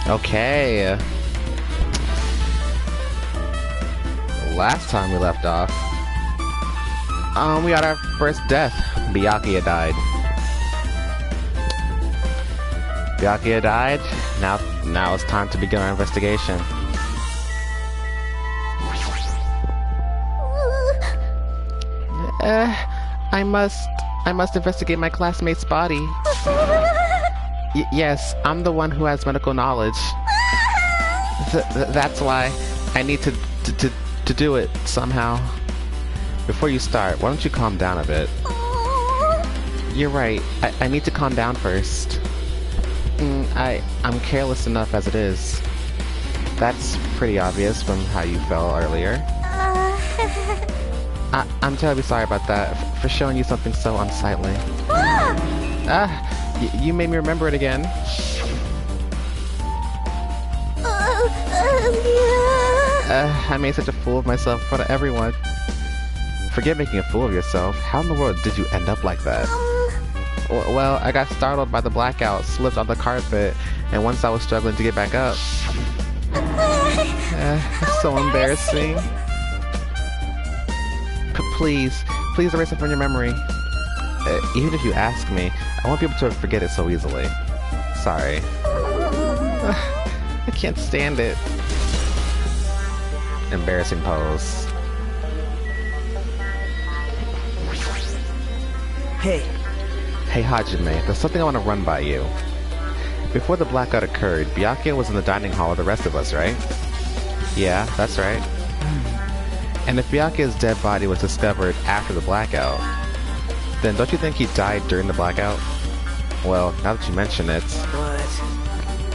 Okay. Last time we left off, we got our first death. Byakuya died. Byakuya died. Now it's time to begin our investigation. I must investigate my classmate's body. Yes, I'm the one who has medical knowledge. That's why I need to do it somehow. Before you start, why don't you calm down a bit? You're right. I need to calm down first. I'm careless enough as it is. That's pretty obvious from how you felt earlier. I'm terribly sorry about that, for showing you something so unsightly. You made me remember it again. I made such a fool of myself in front of everyone. Forget making a fool of yourself. How in the world did you end up like that? Well, I got startled by the blackout, slipped on the carpet, and once I was struggling to get back up. It's so embarrassing. Please erase it from your memory. Even if you ask me, I won't be able to forget it so easily. Sorry. I can't stand it. Embarrassing pose. Hey. Hey Hajime, there's something I want to run by you. Before the blackout occurred, Byakuya was in the dining hall with the rest of us, right? Yeah, that's right. And if Byakuya's dead body was discovered after the blackout, then don't you think he died during the blackout? Well, now that you mention it...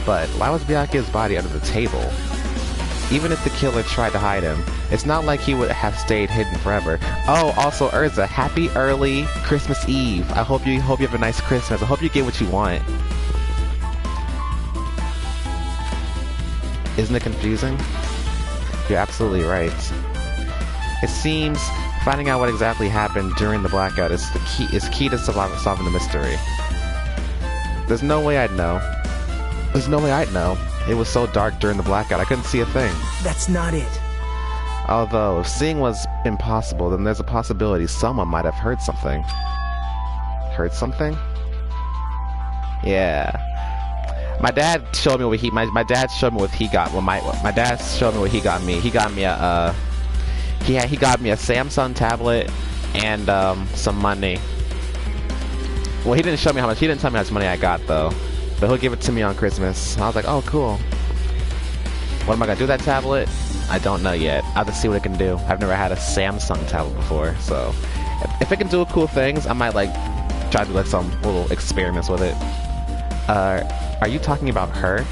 But why was Byakuya's body under the table? Even if the killer tried to hide him, it's not like he would have stayed hidden forever. Oh, also Urza, happy early Christmas Eve. I hope you have a nice Christmas. I hope you get what you want. Isn't it confusing? You're absolutely right. It seems finding out what exactly happened during the blackout is key to solving the mystery. There's no way I'd know. There's no way I'd know. It was so dark during the blackout, I couldn't see a thing. That's not it. Although, if seeing was impossible, then there's a possibility someone might have heard something. Heard something? Yeah. My dad showed me what my dad showed me what he got. Well, my dad showed me what he got me. He got me a he got me a Samsung tablet and some money. Well, he didn't show me how much. He didn't tell me how much money I got though. But he'll give it to me on Christmas. I was like, oh, cool. What am I gonna do with that tablet? I don't know yet. I'll have to see what it can do. I've never had a Samsung tablet before, so if it can do cool things, I might like try to do like some little experiments with it. Are you talking about her?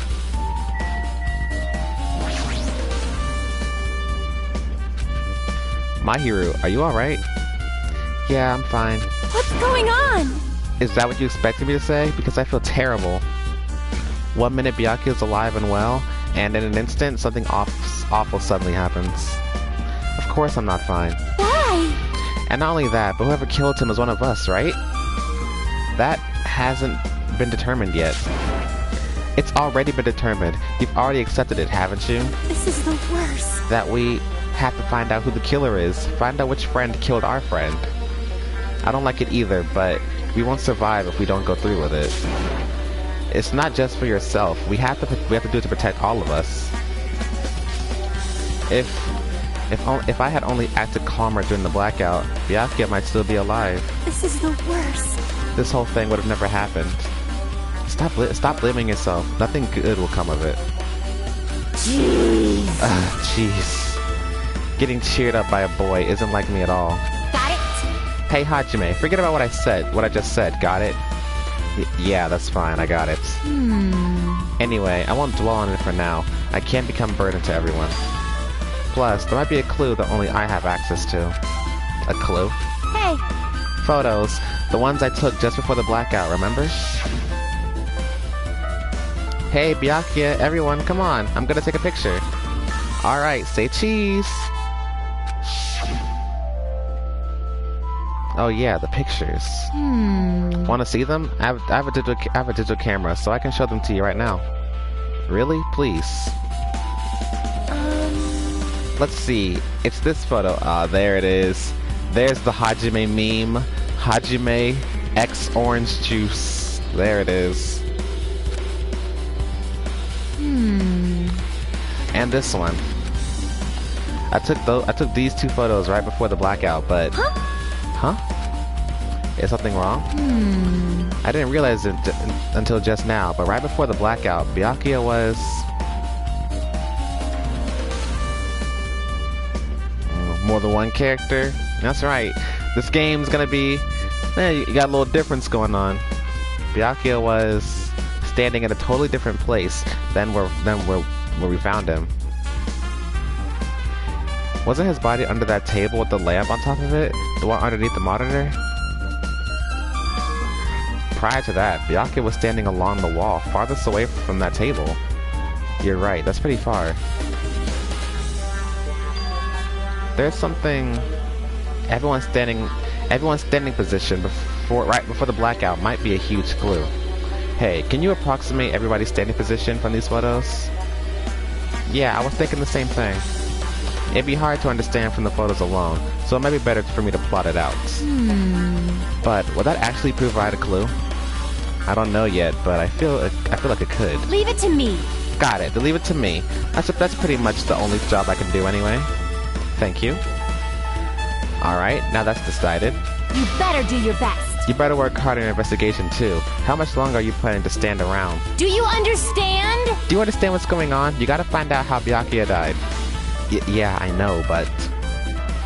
Mahiru, are you alright? Yeah, I'm fine. What's going on? Is that what you expected me to say? Because I feel terrible. 1 minute Byakuya's alive and well, and in an instant, something awful suddenly happens. Of course I'm not fine. Why? And not only that, but whoever killed him is one of us, right? That hasn't been determined yet. It's already been determined. You've already accepted it, haven't you? This is the worst. That we have to find out who the killer is. Find out which friend killed our friend. I don't like it either, but we won't survive if we don't go through with it. It's not just for yourself. We have to do it to protect all of us. If I had only acted calmer during the blackout, Byakuya might still be alive. This is the worst. This whole thing would have never happened. Stop blaming yourself. Nothing good will come of it. Jeez. Jeez. Getting cheered up by a boy isn't like me at all. Got it? Hey Hajime, forget about what I just said, got it? Yeah, that's fine, I got it. Anyway, I won't dwell on it for now. I can't become a burden to everyone. Plus, there might be a clue that only I have access to. A clue? Hey. Photos. The ones I took just before the blackout, remember? Hey, Byakuya, everyone, come on. I'm gonna take a picture. Alright, say cheese. Oh yeah, the pictures. Want to see them? I have a digital camera, so I can show them to you right now. Really? Please. Let's see. It's this photo. Ah, there it is. There's the Hajime meme. Hajime X orange juice. There it is. And this one. I took these two photos right before the blackout, but huh? Is something wrong? I didn't realize it until just now, but right before the blackout, Byakuya was more than one character. That's right. This game's gonna be. You got a little difference going on. Byakuya was standing in a totally different place than where we found him. Wasn't his body under that table with the lamp on top of it? The one underneath the monitor? Prior to that, Byakuya was standing along the wall, farthest away from that table. You're right, that's pretty far. There's something... Everyone's standing position right before the blackout might be a huge clue. Hey, can you approximate everybody's standing position from these photos? Yeah, I was thinking the same thing. It'd be hard to understand from the photos alone, so it might be better for me to plot it out. But will that actually provide a clue? I don't know yet, but I feel like it could. Leave it to me. Got it. Leave it to me. That's pretty much the only job I can do anyway. Thank you. Alright, now that's decided. You better do your best. You better work hard on your investigation too. How much longer are you planning to stand around? Do you understand? Do you understand what's going on? You gotta find out how Byakuya died. Yeah, I know, but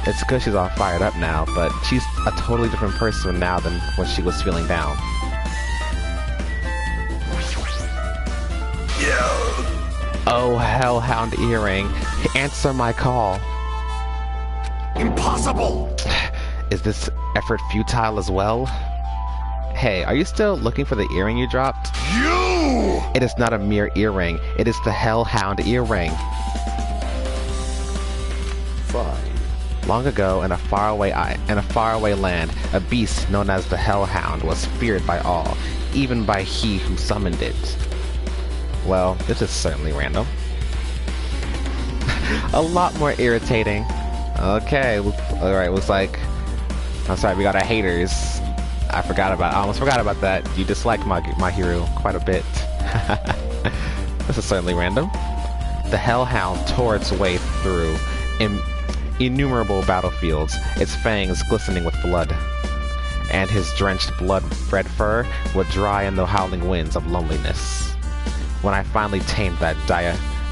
it's good she's all fired up now, but she's a totally different person now than when she was feeling down. Oh, Hellhound Earring, answer my call. Impossible! Is this effort futile as well? Hey, are you still looking for the earring you dropped? You! It is not a mere earring, it is the Hellhound Earring. Fine. Long ago, in a faraway land, a beast known as the Hellhound was feared by all, even by he who summoned it. Well, this is certainly random. A lot more irritating. Okay, alright, looks like... I'm sorry, we got our haters. I almost forgot about that. You dislike my hero quite a bit. This is certainly random. The Hellhound tore its way through innumerable battlefields, its fangs glistening with blood. And his drenched blood-red fur would dry in the howling winds of loneliness. When I finally tamed that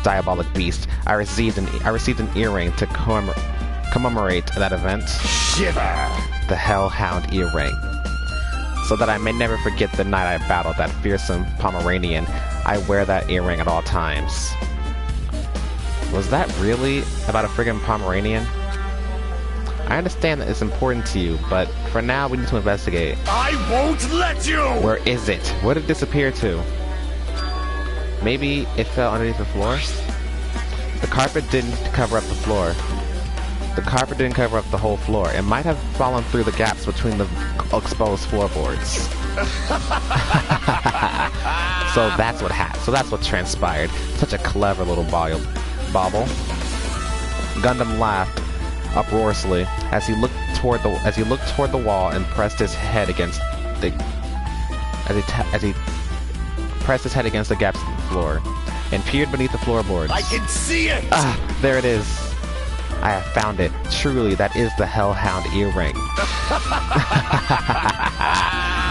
diabolic beast, I received an earring to commemorate that event. Shiver! The Hellhound Earring. So that I may never forget the night I battled that fearsome Pomeranian, I wear that earring at all times. Was that really about a friggin' Pomeranian? I understand that it's important to you, but for now we need to investigate. I won't let you! Where is it? Where did it disappear to? Maybe it fell underneath the floor? The carpet didn't cover up the floor. The carpet didn't cover up the whole floor. It might have fallen through the gaps between the exposed floorboards. So that's what transpired. Such a clever little bauble. Gundam laughed uproariously as he looked toward the wall and pressed his head against the gaps in the floor and peered beneath the floorboards. I can see it! Ah, there it is. I have found it. Truly, that is the Hellhound Earring.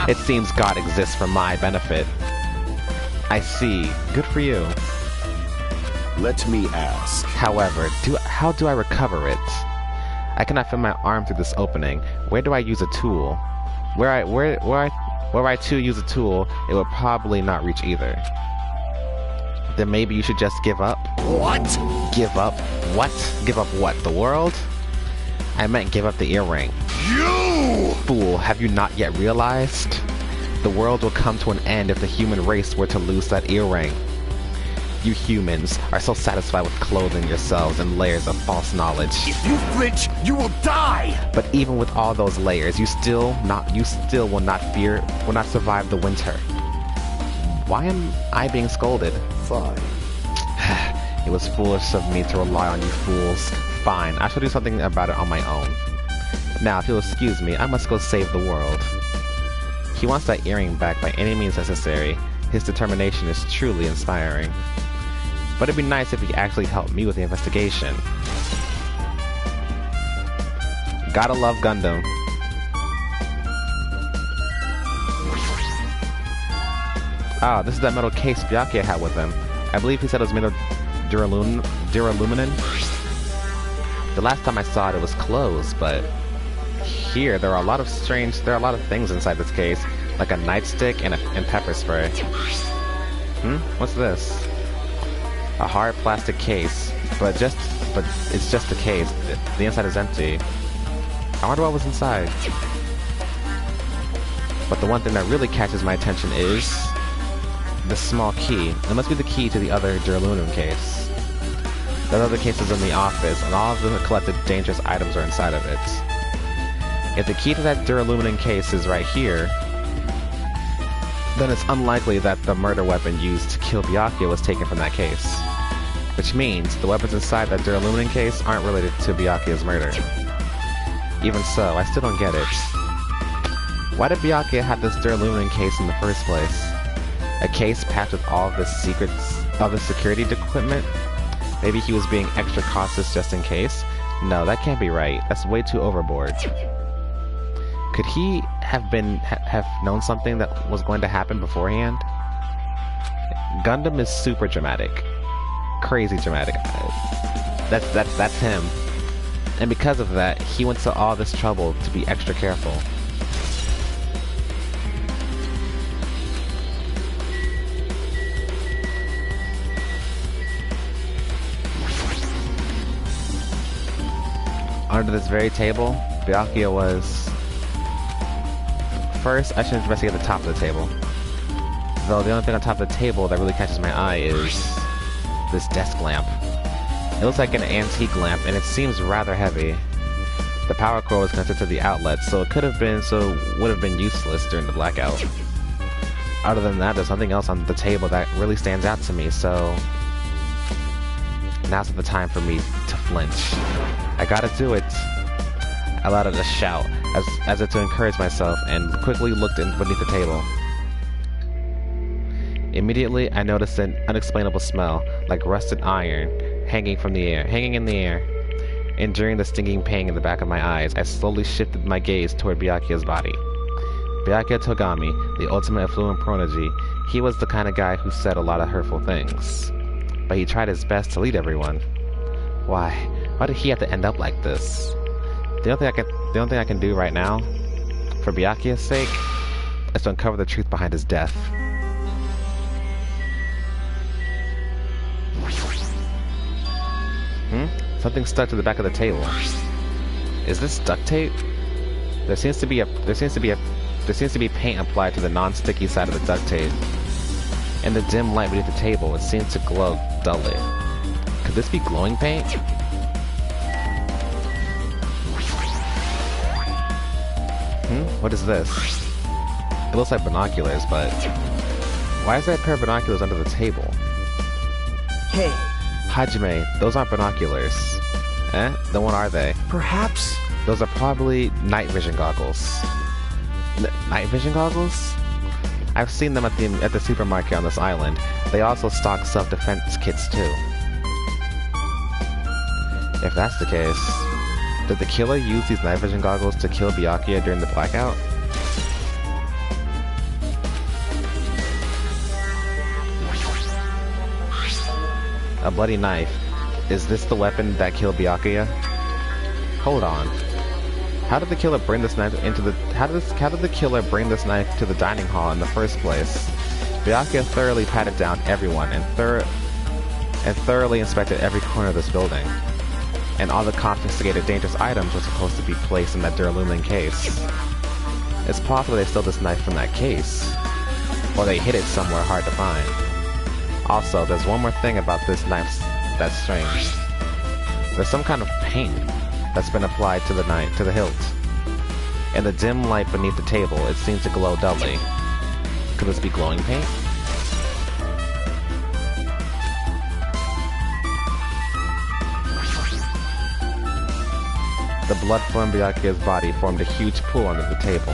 It seems God exists for my benefit. I see. Good for you. Let me ask. However, how do I recover it? I cannot fit my arm through this opening. Where do I use a tool? Where I too use a tool, it will probably not reach either. Then maybe you should just give up. What? Give up? What? Give up what? The world? I meant give up the earring. You! Fool, have you not yet realized? The world will come to an end if the human race were to lose that earring. You humans are so satisfied with clothing yourselves in layers of false knowledge. If you flinch, you will die! But even with all those layers, you still will not survive the winter. Why am I being scolded? Fine. was foolish of me to rely on you fools. Fine, I shall do something about it on my own. Now, if you'll excuse me, I must go save the world. He wants that earring back by any means necessary. His determination is truly inspiring. But it'd be nice if he actually helped me with the investigation. Gotta love Gundam. Ah, this is that metal case Byakuya had with him. I believe he said it was made of duralumin. The last time I saw it, it was closed, but here there are a lot of things inside this case, like a nightstick and pepper spray. What's this? A hard plastic case, but it's just a case. The inside is empty. I wonder what was inside. But the one thing that really catches my attention is the small key. It must be the key to the other duralumin case. The other cases in the office, and all of the collected dangerous items are inside of it. If the key to that duralumin case is right here, then it's unlikely that the murder weapon used to kill Byakuya was taken from that case. Which means the weapons inside that duralumin case aren't related to Byakuya's murder. Even so, I still don't get it. Why did Byakuya have this duralumin case in the first place? A case packed with all of the security equipment? Maybe he was being extra cautious just in case? No, that can't be right. That's way too overboard. Could he have known something that was going to happen beforehand? Gundam is super dramatic. Crazy dramatic. That's him. And because of that, he went to all this trouble to be extra careful. Under this very table, Byakuya was... First, I should investigate the top of the table. Though the only thing on top of the table that really catches my eye is this desk lamp. It looks like an antique lamp, and it seems rather heavy. The power cord was connected to the outlet, so it would have been useless during the blackout. Other than that, there's something else on the table that really stands out to me, so now's the time for me to flinch. I gotta do it. I let out a shout, as if to encourage myself, and quickly looked in beneath the table. Immediately, I noticed an unexplainable smell, like rusted iron, hanging in the air. Enduring the stinging pain in the back of my eyes, I slowly shifted my gaze toward Byakuya's body. Byakuya Togami, the ultimate affluent prodigy, he was the kind of guy who said a lot of hurtful things. But he tried his best to lead everyone. Why did he have to end up like this? The only thing I can do right now, for Byakuya's sake, is to uncover the truth behind his death. Something stuck to the back of the table. Is this duct tape? There seems to be paint applied to the non-sticky side of the duct tape. In the dim light beneath the table, it seems to glow dully. Could this be glowing paint? What is this? It looks like binoculars, but why is there a pair of binoculars under the table? Hey. Hajime, those aren't binoculars. Then what are they? Perhaps? Those are probably night vision goggles. Night vision goggles? I've seen them at the supermarket on this island. They also stock self-defense kits too. If that's the case, did the killer use these night vision goggles to kill Byakuya during the blackout? A bloody knife. Is this the weapon that killed Byakuya? Hold on. How did the killer bring this knife how did the killer bring this knife to the dining hall in the first place? Byakuya thoroughly patted down everyone and thoroughly inspected every corner of this building. And all the confiscated dangerous items were supposed to be placed in that duralumin case. It's possible they stole this knife from that case, or they hid it somewhere hard to find. Also, there's one more thing about this knife that's strange. There's some kind of paint that's been applied to the hilt. In the dim light beneath the table, it seems to glow dully. Could this be glowing paint? The blood from Byakuya's body formed a huge pool under the table.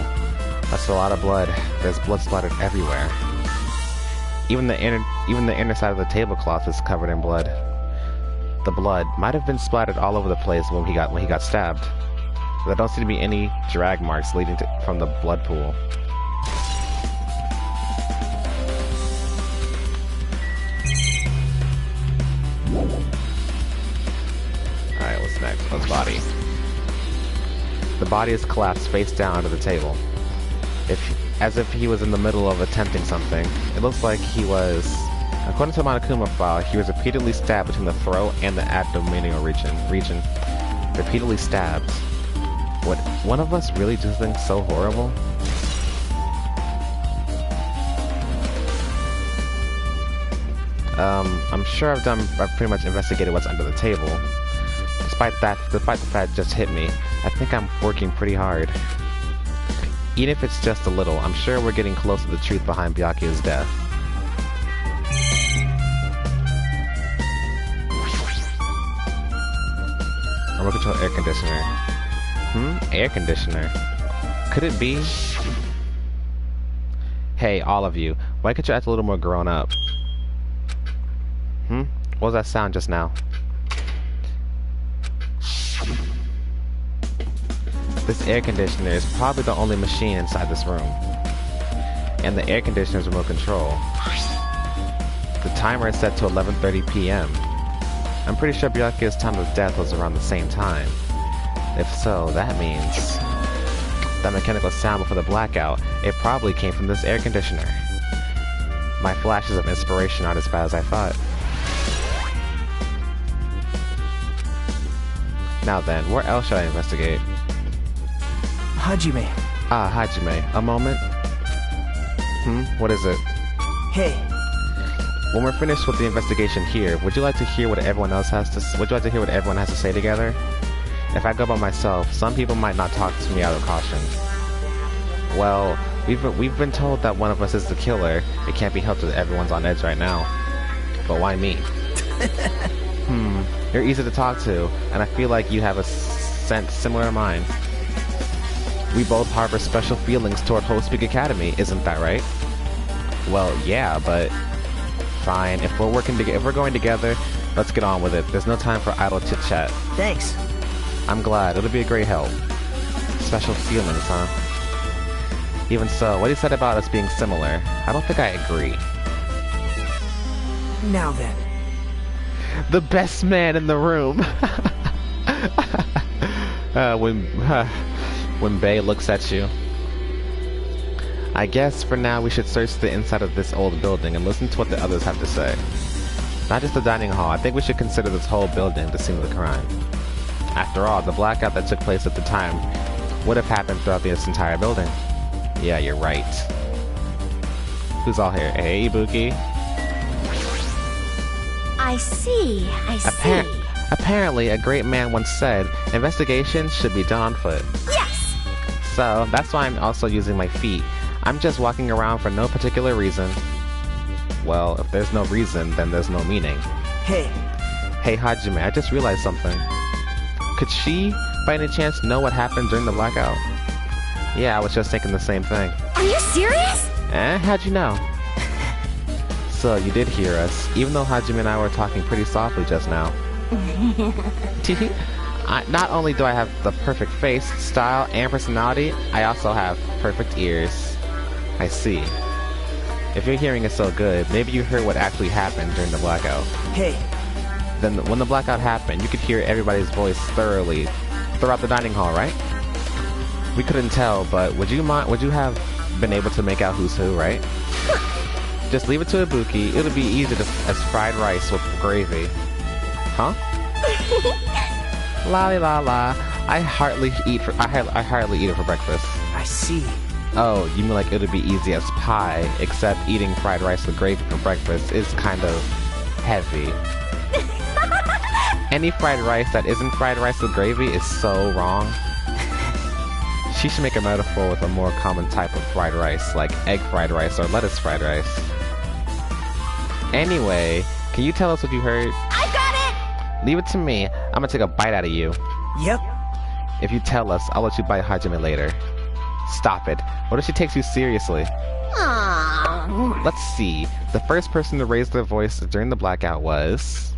That's a lot of blood. There's blood splattered everywhere. Even the inner side of the tablecloth is covered in blood. The blood might have been splattered all over the place when he got stabbed. There don't seem to be any drag marks leading from the blood pool. Alright, what's next? What's body? The body is collapsed face down under the table. As if he was in the middle of attempting something. It looks like he was... According to the Monokuma file, he was repeatedly stabbed between the throat and the abdominal region. Repeatedly stabbed. Would one of us really do things so horrible? I'm sure I've pretty much investigated what's under the table. Despite the fact it just hit me, I think I'm working pretty hard. Even if it's just a little, I'm sure we're getting close to the truth behind Byakuya's death. Remote control air conditioner. Air conditioner. Could it be? Hey, all of you. Why can't you act a little more grown up? What was that sound just now? This air conditioner is probably the only machine inside this room. And the air conditioner is remote control. The timer is set to 11:30 p.m. I'm pretty sure Byakuya's time of death was around the same time. If so, that means that mechanical sound before the blackout, it probably came from this air conditioner. My flashes of inspiration aren't as bad as I thought. Now then, where else should I investigate? Hajime. Ah, Hajime. A moment? What is it? Hey. When we're finished with the investigation here, would you like to hear what everyone else has to? Would you like to hear what everyone has to say together? If I go by myself, some people might not talk to me out of caution. Well, we've been told that one of us is the killer. It can't be helped that everyone's on edge right now. But why me? You're easy to talk to, and I feel like you have a sense similar to mine. We both harbor special feelings toward Host Peak Academy, isn't that right? Well, yeah, but fine. If we're going together, let's get on with it. There's no time for idle chit-chat. Thanks. I'm glad. It'll be a great help. Special feelings, huh? Even so, what he said about us being similar, I don't think I agree. Now then. The best man in the room. When Bae looks at you. I guess for now we should search the inside of this old building and listen to what the others have to say. Not just the dining hall, I think we should consider this whole building the scene of the crime. After all, the blackout that took place at the time would have happened throughout this entire building. Yeah, you're right. Who's all here? Hey, Ibuki. I see. Apparently, a great man once said, investigations should be done on foot. Yes! So, that's why I'm also using my feet. I'm just walking around for no particular reason. Well, if there's no reason, then there's no meaning. Hey. Hey, Hajime, I just realized something. Could she, by any chance, know what happened during the blackout? Yeah, I was just thinking the same thing. Are you serious? How'd you know? So, you did hear us, even though Hajime and I were talking pretty softly just now. Not only do I have the perfect face, style, and personality, I also have perfect ears. I see. If your hearing is so good, maybe you heard what actually happened during the blackout. Hey. Then when the blackout happened, you could hear everybody's voice thoroughly throughout the dining hall, right? We couldn't tell, but would you have been able to make out who's who, right? Just leave it to Ibuki. It'll be easy as fried rice with gravy. Huh? La la la. I hardly eat it for breakfast. I see. Oh, you mean like it'll be easy as pie, except eating fried rice with gravy for breakfast is kind of heavy. Any fried rice that isn't fried rice with gravy is so wrong. She should make a metaphor with a more common type of fried rice, like egg fried rice or lettuce fried rice. Anyway, can you tell us what you heard? I got it! Leave it to me. I'm gonna take a bite out of you. Yep. If you tell us, I'll let you buy Hajime later. Stop it. What if she takes you seriously? Aww. Let's see. The first person to raise their voice during the blackout was...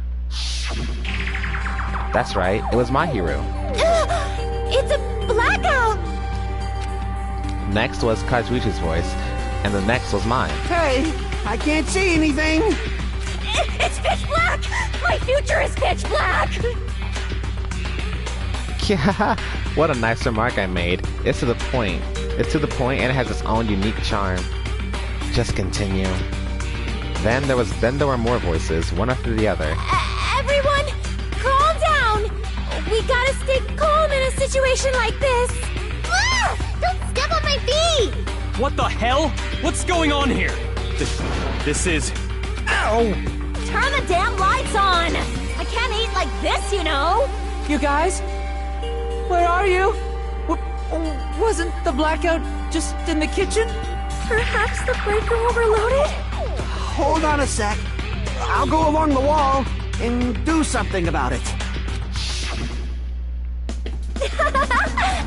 That's right, it was my hero. It's a blackout! Next was Kazuichi's voice, and the next was mine. Hey, I can't see anything. It's pitch black! My future is pitch black! Yeah, what a nice remark I made. It's to the point. It's to the point and it has its own unique charm. Just continue. Then there were more voices, one after the other. Everyone, calm down! We gotta stay calm in a situation like this! Ah! Don't step on my feet! What the hell? What's going on here? This is... Ow! Turn the damn lights on! I can't eat like this, you know! You guys? Where are you? Wasn't the blackout just in the kitchen? Perhaps the breaker overloaded? Hold on a sec. I'll go along the wall and do something about it.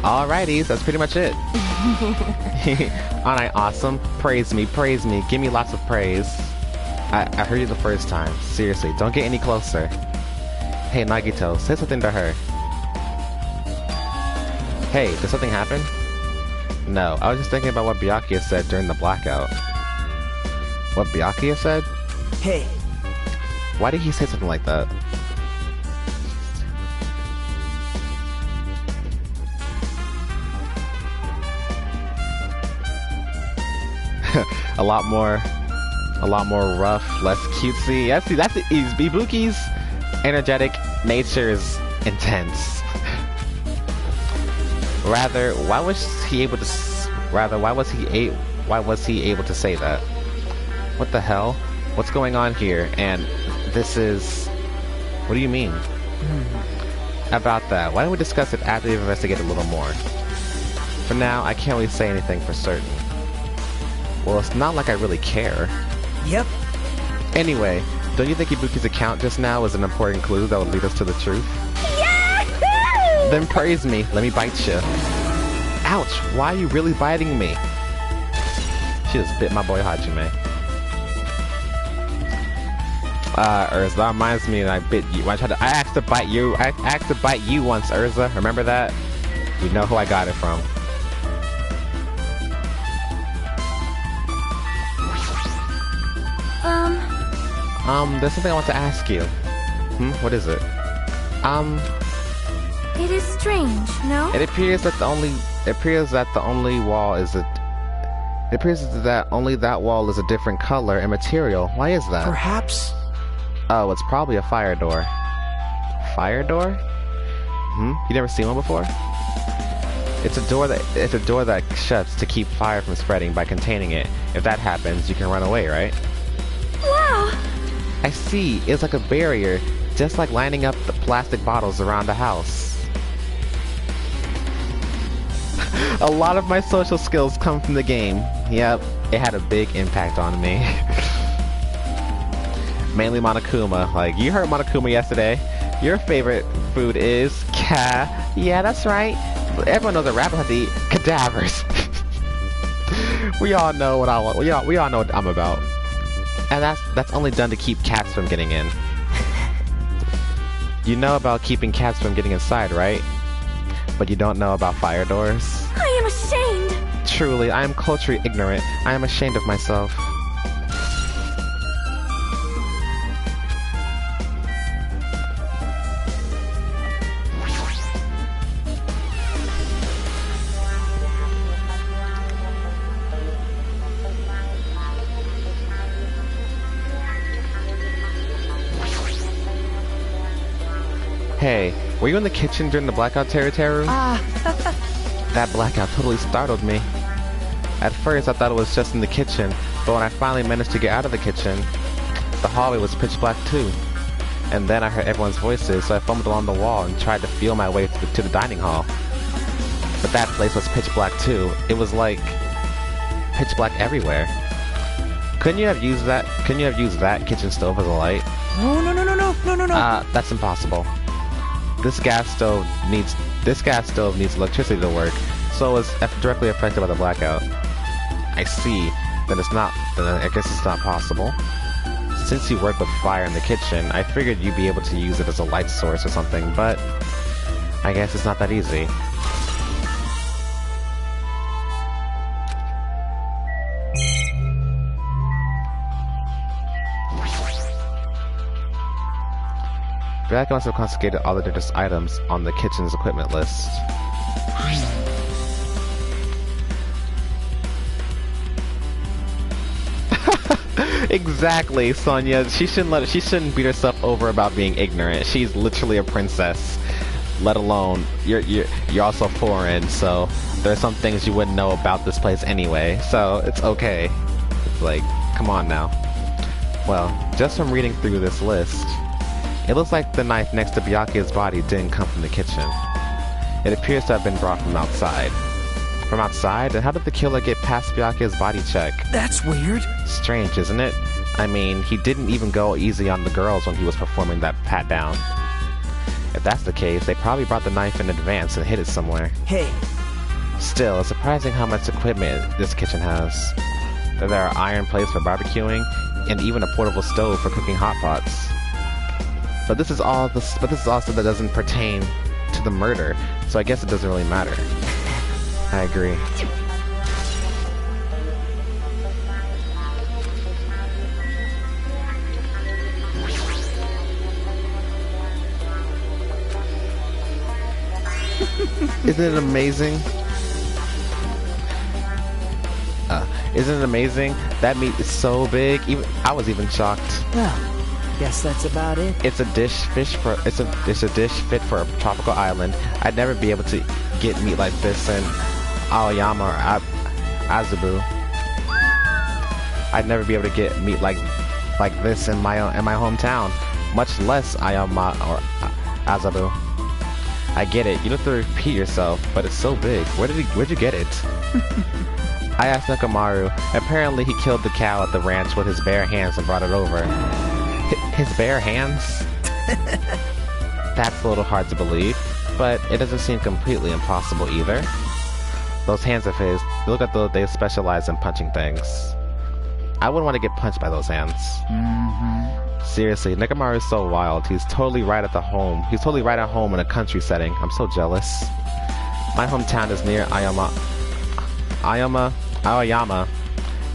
Alrighties, that's pretty much it. Alright, awesome. Praise me, give me lots of praise. I heard you the first time. Seriously, don't get any closer. Hey, Nagito, say something to her. Hey, did something happen? No, I was just thinking about what Byakuya said during the blackout. What Byakuya said? Hey, Why did he say something like that? a lot more rough, less cutesy. That's Ibuki's energetic nature is intense. Rather, why was he able to say that? What the hell? What's going on here? And this is... What do you mean? About that, why don't we discuss it after we've investigated a little more? For now, I can't really say anything for certain. Well, it's not like I really care. yep. Anyway, don't you think Ibuki's account just now was an important clue that would lead us to the truth? Yahoo! Then praise me, let me bite you. Ouch, why are you really biting me? She just bit my boy Hajime. Urza, that reminds me that I bit you. I asked to bite you. I asked to bite you once, Urza. Remember that? You know who I got it from. There's something I want to ask you. What is it? It is strange, no? It appears that only that wall is a different color and material. Why is that? Perhaps. Oh, it's probably a fire door. Fire door? You never seen one before? It's a door that shuts to keep fire from spreading by containing it. If that happens, you can run away, right? Wow! I see. It's like a barrier, just like lining up the plastic bottles around the house. A lot of my social skills come from the game. Yep, it had a big impact on me. Mainly Monokuma. Like, you heard Monokuma yesterday. Your favorite food is yeah, that's right. Everyone knows that rappers have to eat cadavers. We all know what I want. We all know what I'm about. And that's only done to keep cats from getting in. You know about keeping cats from getting inside, right? But you don't know about fire doors? I am ashamed! Truly, I am culturally ignorant. I am ashamed of myself. Hey, were you in the kitchen during the blackout, Teru? That blackout totally startled me. At first, I thought it was just in the kitchen, but when I finally managed to get out of the kitchen, the hallway was pitch black too. And then I heard everyone's voices, so I fumbled along the wall and tried to feel my way to the dining hall. But that place was pitch black too. It was like pitch black everywhere. Couldn't you have used that kitchen stove as a light? No. That's impossible. this gas stove needs electricity to work, so it's directly affected by the blackout. I see. Then I guess it's not possible. Since you work with fire in the kitchen, I figured you'd be able to use it as a light source or something, but I guess it's not that easy. Byakuya must have confiscated all the dangerous items on the kitchen's equipment list. Exactly, Sonya. She shouldn't beat herself over about being ignorant. She's literally a princess. Let alone you're also foreign, so there's some things you wouldn't know about this place anyway. So it's okay. It's like, come on now. Well, just from reading through this list, it looks like the knife next to Byakuya's body didn't come from the kitchen. It appears to have been brought from outside. From outside? And how did the killer get past Byakuya's body check? That's weird. Strange, isn't it? I mean, he didn't even go easy on the girls when he was performing that pat down. If that's the case, they probably brought the knife in advance and hid it somewhere. Hey. Still, it's surprising how much equipment this kitchen has. There are iron plates for barbecuing, and even a portable stove for cooking hot pots. But this is all stuff that doesn't pertain to the murder, so I guess it doesn't really matter. I agree. Isn't it amazing? Isn't it amazing? That meat is so big. I was even shocked. Well, guess that's about it. It's a dish fit for a tropical island. I'd never be able to get meat like this in Aoyama or Azabu. I'd never be able to get meat like this in my hometown, much less Aoyama or Azabu. I get it. You don't have to repeat yourself, but it's so big. Where'd you get it? I asked Nakamaru. Apparently he killed the cow at the ranch with his bare hands and brought it over. His bare hands? That's a little hard to believe, but it doesn't seem completely impossible either. Those hands of his, look at those, they specialize in punching things. I wouldn't want to get punched by those hands. Seriously, Nakamaru is so wild. He's totally right at home in a country setting. I'm so jealous. My hometown is near Aoyama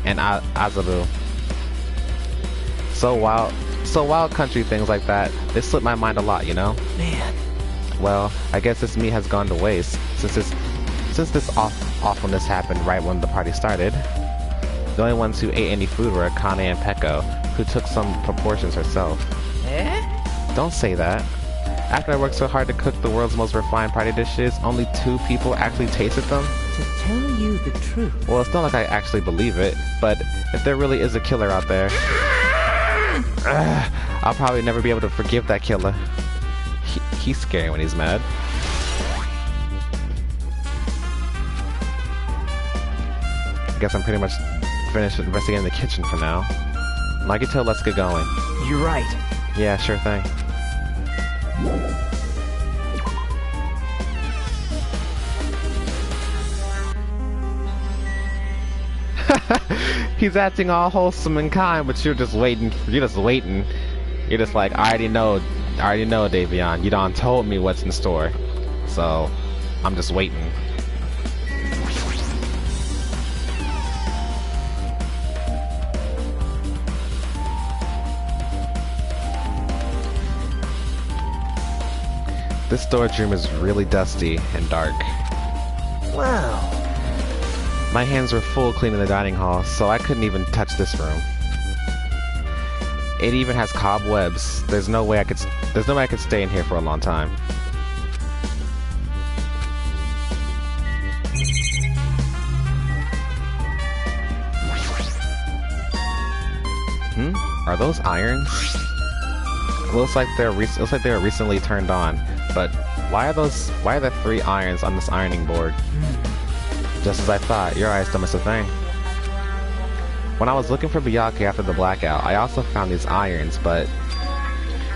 and Azabu. So wild country things like that, they slip my mind a lot, you know? Man. Well, I guess this meat has gone to waste, since this awfulness happened right when the party started. The only ones who ate any food were Akane and Peko, who took some proportions herself. Eh? Don't say that. After I worked so hard to cook the world's most refined party dishes, only 2 people actually tasted them? To tell you the truth. Well, it's not like I actually believe it, but if there really is a killer out there, I'll probably never be able to forgive that killer. He's scary when he's mad. I guess I'm pretty much finished investigating the kitchen for now. Nagito, let's get going. You're right. Yeah, sure thing. He's acting all wholesome and kind, but you're just waiting. You're just like, I already know, Davion. You done told me what's in store, so I'm just waiting. This storage room is really dusty and dark. Wow. My hands were full cleaning the dining hall, so I couldn't even touch this room. It even has cobwebs. There's no way I could stay in here for a long time. Are those irons? It looks like they were recently turned on, but why are there 3 irons on this ironing board? Just as I thought, your eyes don't miss a thing. When I was looking for Byakuya after the blackout, I also found these irons, but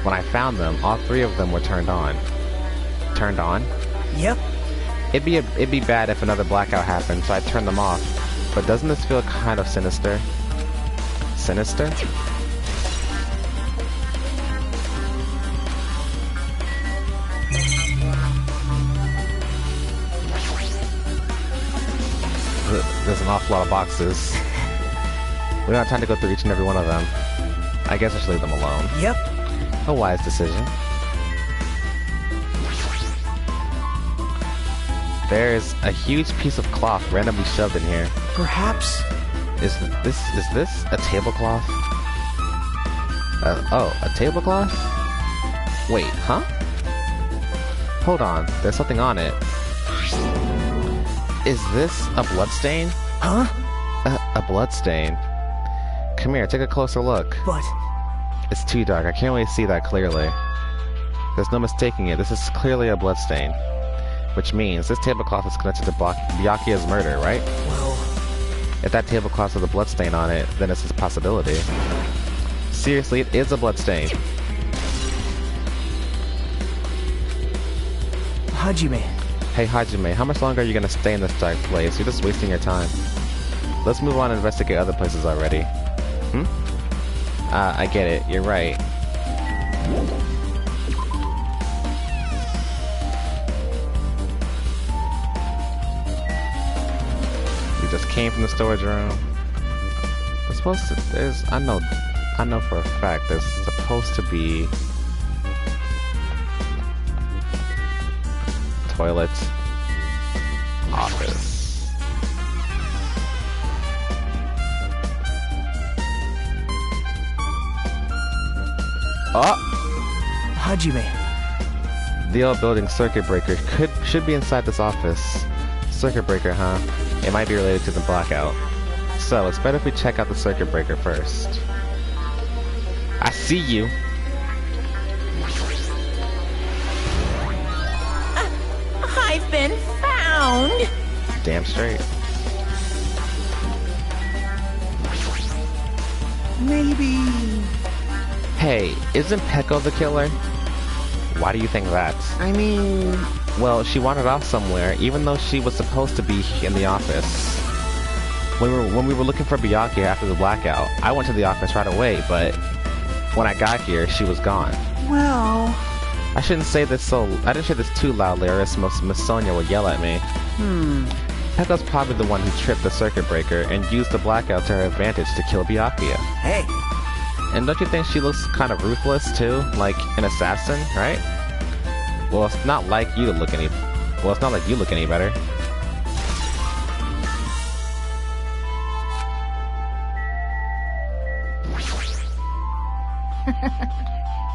when I found them, all 3 of them were turned on. turned on? Yep. It'd be bad if another blackout happened, so I'd turn them off. But doesn't this feel kind of sinister? Sinister? There's an awful lot of boxes. We don't have time to go through each and every one of them. I guess I should leave them alone. Yep. A wise decision. There's a huge piece of cloth randomly shoved in here. Perhaps. Is this a tablecloth? Oh, a tablecloth? Wait, huh? Hold on, there's something on it. Is this a bloodstain? Huh? A bloodstain. Come here, take a closer look. But... It's too dark, I can't really see that clearly. There's no mistaking it, this is clearly a bloodstain. Which means this tablecloth is connected to Byakuya's murder, right? well... If that tablecloth has a bloodstain on it, then it's a possibility. Seriously, it is a bloodstain. Hajime. Hey Hajime, how much longer are you gonna stay in this dark place? You're just wasting your time. Let's move on and investigate other places already. I get it. You're right. You just came from the storage room. There's supposed to... There's... I know for a fact there's supposed to be... Toilet. Office. Oh! Hajime. The old building circuit breaker should be inside this office. Circuit breaker, huh? It might be related to the blackout. So, it's better if we check out the circuit breaker first. I see you! I've been found! Damn straight. Maybe... Hey, isn't Peko the killer? Why do you think that? I mean... Well, she wandered off somewhere, even though she was supposed to be in the office. When we were looking for Byakuya after the blackout, I went to the office right away, but when I got here, she was gone. Well... I didn't say this too loudly, or else Miss Sonia would yell at me. Peko's probably the one who tripped the circuit breaker and used the blackout to her advantage to kill Byakuya. Hey! And don't you think she looks kind of ruthless too? Like an assassin, right? Well, it's not like you look any better.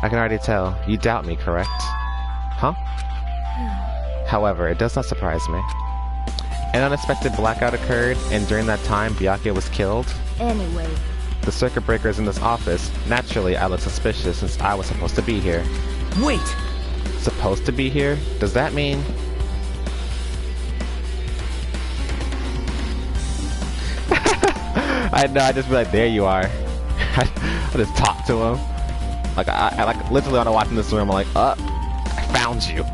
I can already tell. You doubt me, correct? Huh? However, it does not surprise me. An unexpected blackout occurred, and during that time, Byakuya was killed. Anyway. The circuit breaker is in this office. Naturally, I look suspicious since I was supposed to be here. Wait! Supposed to be here? Does that mean... I know, I just be like, there you are. I just talk to him. Like, I like, literally when I'm watching this room, I'm like, I found you.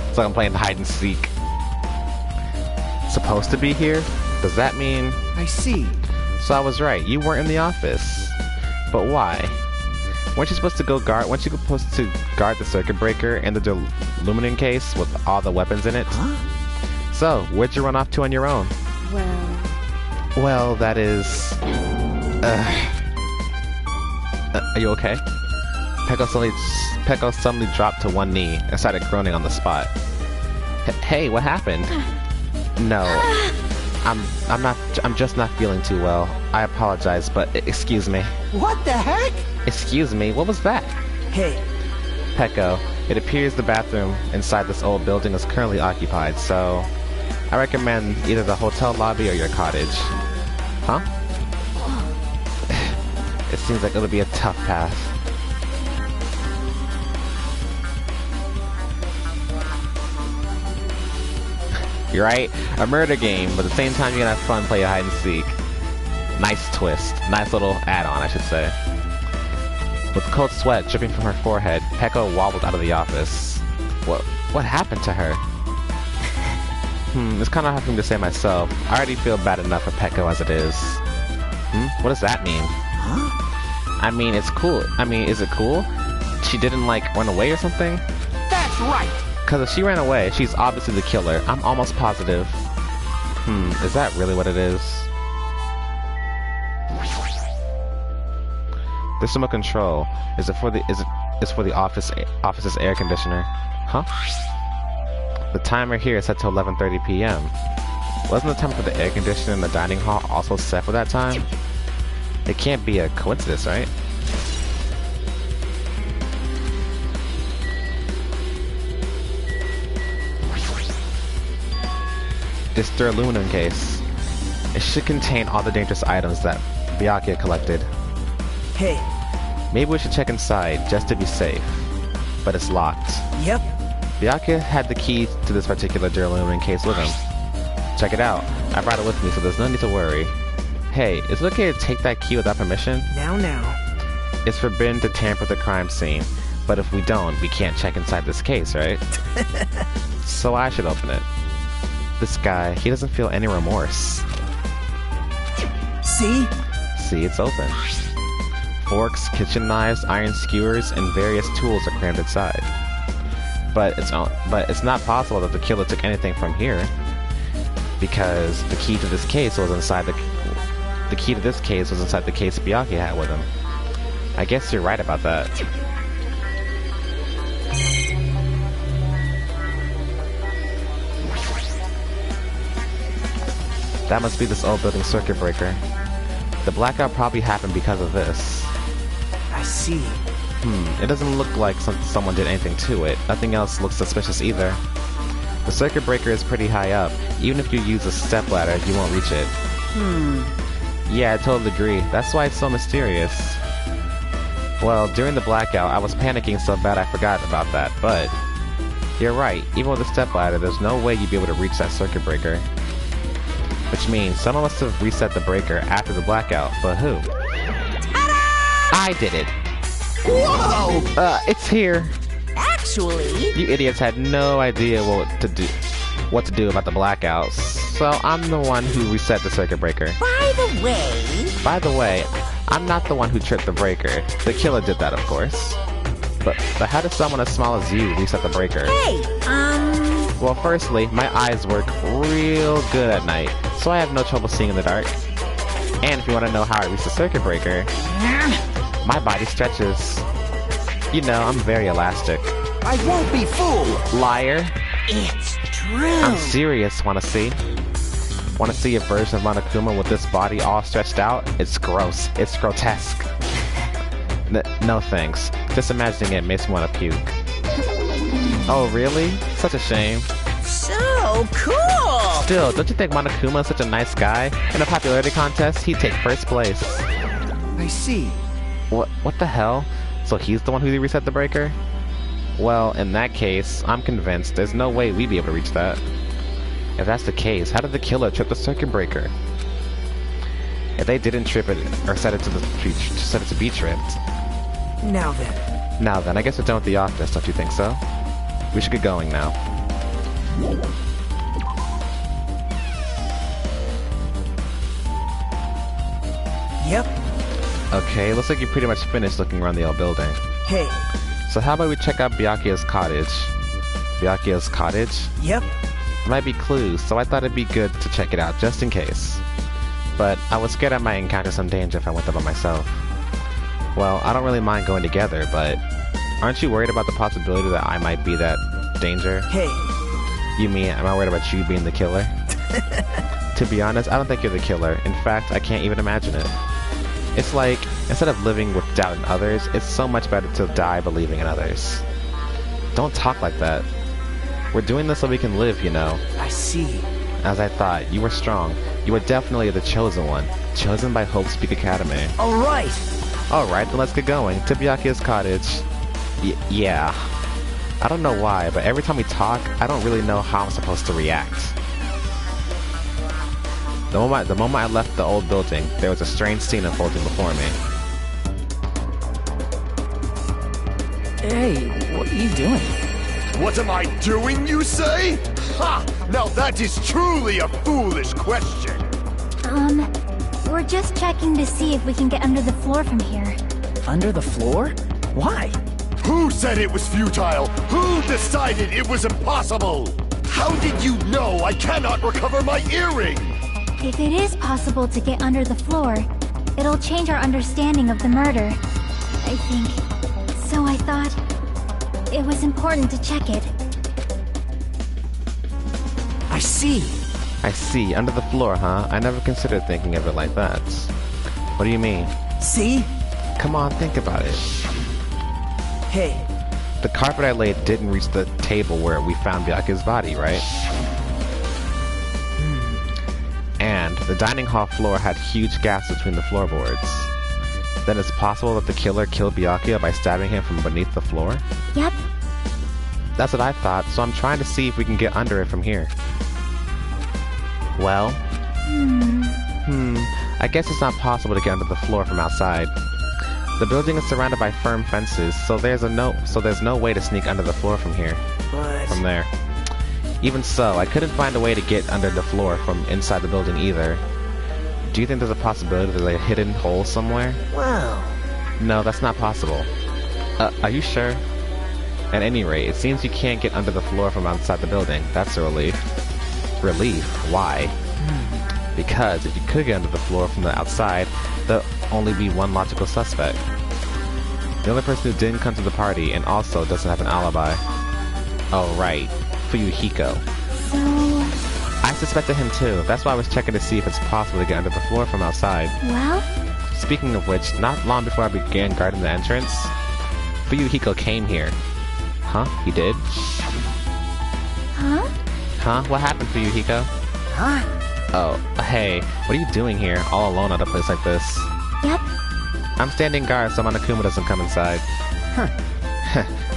It's like I'm playing hide and seek. Supposed to be here? Does that mean... I see. So I was right, you weren't in the office. But why? Weren't you supposed to guard the circuit breaker and the aluminum case with all the weapons in it? Huh? So, where'd you run off to on your own? Well, that is... are you okay? Peko suddenly dropped to one knee and started groaning on the spot. Hey, what happened? No. I'm just not feeling too well. I apologize, but excuse me. What the heck? Excuse me, what was that? Hey. Peko, it appears the bathroom inside this old building is currently occupied, so I recommend either the hotel lobby or your cottage. Huh? It seems like it'll be a tough path. You're right, a murder game, but at the same time you're gonna have fun playing hide and seek. Nice twist. Nice little add-on, I should say. With cold sweat dripping from her forehead, Peko wobbled out of the office. What happened to her? It's kind of hard for me to say myself. I already feel bad enough for Peko as it is. What does that mean? Huh? I mean, it's cool. I mean, is it cool? She didn't, like, run away or something? That's right! Because if she ran away, she's obviously the killer. I'm almost positive. Is that really what it is? There's some control. Is it for the office's air conditioner? Huh? The timer here is set to 11:30 p.m. Wasn't the time for the air conditioner in the dining hall also set for that time? It can't be a coincidence, right? This aluminum case. It should contain all the dangerous items that Byakuya collected. Hey. Maybe we should check inside, just to be safe. But it's locked. Yep. Byakuya had the key to this particular aluminum case with him. Check it out. I brought it with me, so there's no need to worry. Hey, is it okay to take that key without permission? Now. It's forbidden to tamper with the crime scene. But if we don't, we can't check inside this case, right? So I should open it. This guy, he doesn't feel any remorse. See? See, it's open. Forks, kitchen knives, iron skewers, and various tools are crammed inside. But it's not possible that the killer took anything from here, because the key to this case was inside the key to this case was inside the case Byakuya had with him. I guess you're right about that. That must be this old building circuit breaker. The blackout probably happened because of this. I see. It doesn't look like someone did anything to it. Nothing else looks suspicious either. The circuit breaker is pretty high up. Even if you use a stepladder, you won't reach it. Yeah, I totally agree. That's why it's so mysterious. Well, during the blackout, I was panicking so bad I forgot about that, but you're right. Even with a stepladder, there's no way you'd be able to reach that circuit breaker. Which means someone must have reset the breaker after the blackout, but who? Ta-da! I did it! Whoa! It's here! Actually... You idiots had no idea what to do about the blackouts, so I'm the one who reset the circuit breaker. By the way, I'm not the one who tripped the breaker. The killer did that, of course. But how does someone as small as you reset the breaker? Hey, Well, firstly, my eyes work real good at night, so I have no trouble seeing in the dark. And if you want to know how I reach the circuit breaker, my body stretches. You know, I'm very elastic. I won't be fooled! Liar. It's true. I'm serious, wanna see? Wanna see a version of Monokuma with this body all stretched out? It's gross. It's grotesque. No thanks. Just imagining it makes me want to puke. Oh, really? Such a shame. So cool! Still, don't you think Monokuma is such a nice guy? In a popularity contest, he'd take first place. I see. What the hell? So he's the one who reset the breaker? Well, in that case, I'm convinced there's no way we'd be able to reach that. If that's the case, how did the killer trip the circuit breaker? If they didn't trip it or set it to be tripped. Now then, I guess we're done with the office, don't you think so? We should get going now. Yep. Okay, looks like you pretty much finished looking around the old building. Hey. So how about we check out Byakuya's cottage? Byakuya's cottage? Yep. There might be clues, so I thought it'd be good to check it out just in case. But I was scared I might encounter some danger if I went there by myself. Well, I don't really mind going together, but aren't you worried about the possibility that I might be that danger? Hey. You mean, am I worried about you being the killer? To be honest, I don't think you're the killer. In fact, I can't even imagine it. It's like, instead of living with doubt in others, it's so much better to die believing in others. Don't talk like that. We're doing this so we can live, you know. I see. As I thought, you were strong. You were definitely the chosen one. Chosen by Hope's Peak Academy. Alright! Alright, then let's get going. To Byakuya's cottage. Yeah. I don't know why, but every time we talk, I don't really know how I'm supposed to react. The moment I left the old building, there was a strange scene unfolding before me. Hey, what are you doing? What am I doing, you say? Ha! Now that is truly a foolish question. We're just checking to see if we can get under the floor from here. Under the floor? Why? Who said it was futile? Who decided it was impossible? How did you know I cannot recover my earring? If it is possible to get under the floor, it'll change our understanding of the murder, I think. So I thought it was important to check it. I see. I see. Under the floor, huh? I never considered thinking of it like that. What do you mean? See? Come on, think about it. Hey, The carpet I laid didn't reach the table where we found Byakuya's body, right? And the dining hall floor had huge gaps between the floorboards. Then it's possible that the killer killed Byakuya by stabbing him from beneath the floor? Yep. That's what I thought, so I'm trying to see if we can get under it from here. Well? I guess it's not possible to get under the floor from outside. The building is surrounded by firm fences, so there's no way to sneak under the floor from here. but... From there. Even so, I couldn't find a way to get under the floor from inside the building either. Do you think there's a possibility there's a hidden hole somewhere? Well... No, that's not possible. Are you sure? At any rate, it seems you can't get under the floor from outside the building. That's a relief. Relief? Why? Because if you could get under the floor from the outside, there'll only be one logical suspect. The only person who didn't come to the party and also doesn't have an alibi. Oh, right. Fuyuhiko. So... I suspected him too. That's why I was checking to see if it's possible to get under the floor from outside. well? Speaking of which, not long before I began guarding the entrance, Fuyuhiko came here. Huh? He did? Huh? Huh? What happened, Fuyuhiko? Huh? Oh, hey, what are you doing here, all alone at a place like this? Yep. I'm standing guard so Monokuma doesn't come inside.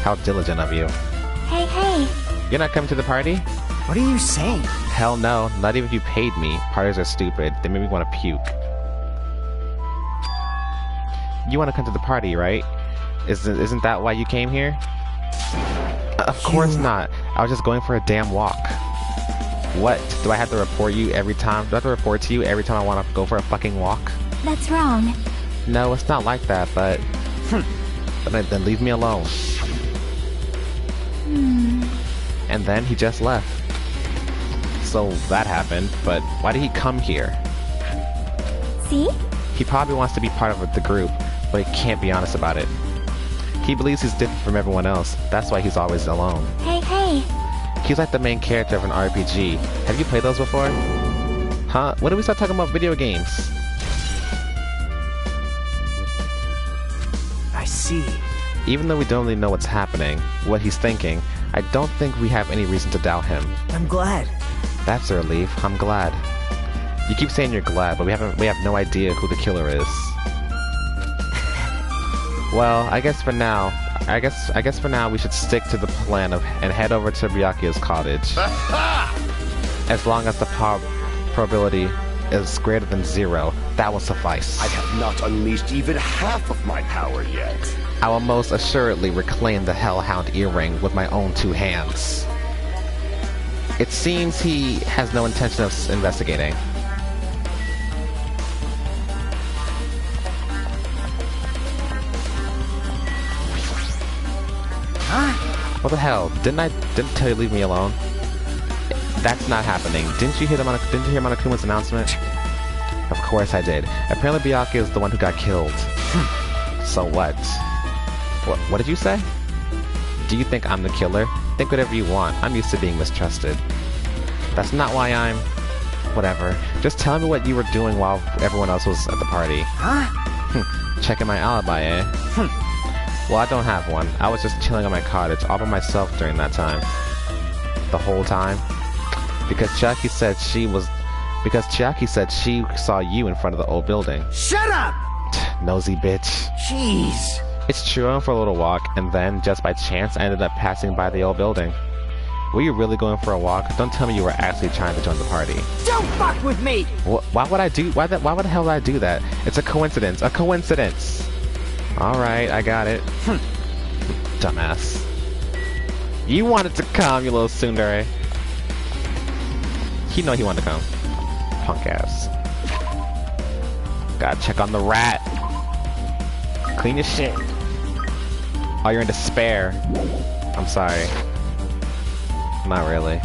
How diligent of you. Hey, hey. You're not coming to the party? What are you saying? Hell no, not even if you paid me. Parties are stupid. They make me want to puke. You want to come to the party, right? Isn't that why you came here? Of course not. I was just going for a damn walk. What? Do I have to report you every time? Do I have to report to you every time I want to go for a fucking walk? That's wrong. No, it's not like that, but... then leave me alone. And then he just left. So that happened, but why did he come here? See? He probably wants to be part of the group, but he can't be honest about it. He believes he's different from everyone else. That's why he's always alone. Hey, hey. He's like the main character of an RPG. Have you played those before? Huh? When did we start talking about video games? I see. Even though we don't really know what's happening, what he's thinking, I don't think we have any reason to doubt him. I'm glad. That's a relief. I'm glad. You keep saying you're glad, but we have no idea who the killer is. Well, I guess for now we should stick to the plan and head over to Byakuya's cottage. As long as the probability is greater than 0, that will suffice. I have not unleashed even half of my power yet. I will most assuredly reclaim the Hellhound earring with my own 2 hands. It seems he has no intention of investigating. What the hell? Didn't tell you to leave me alone? That's not happening. Didn't you hear Monokuma's announcement? Of course I did. Apparently Byakuya is the one who got killed. So what? What did you say? Do you think I'm the killer? Think whatever you want. I'm used to being mistrusted. That's not why I'm... Whatever. Just tell me what you were doing while everyone else was at the party. Huh? Checking my alibi, eh? Well, I don't have one. I was just chilling at my cottage all by myself during that time. The whole time? Because Chiaki said she saw you in front of the old building. Shut up! Nosy bitch. Jeez. It's true, I went for a little walk, and then, just by chance, I ended up passing by the old building. Were you really going for a walk? Don't tell me you were actually trying to join the party. Don't fuck with me! Why would I do... Why the hell would I do that? It's a coincidence. A coincidence! Alright, I got it. Dumbass. You wanted to come, you little tsundere. He know he wanted to come. Punk ass. Gotta check on the rat. Clean your shit. Oh, you're in despair. I'm sorry. Not really.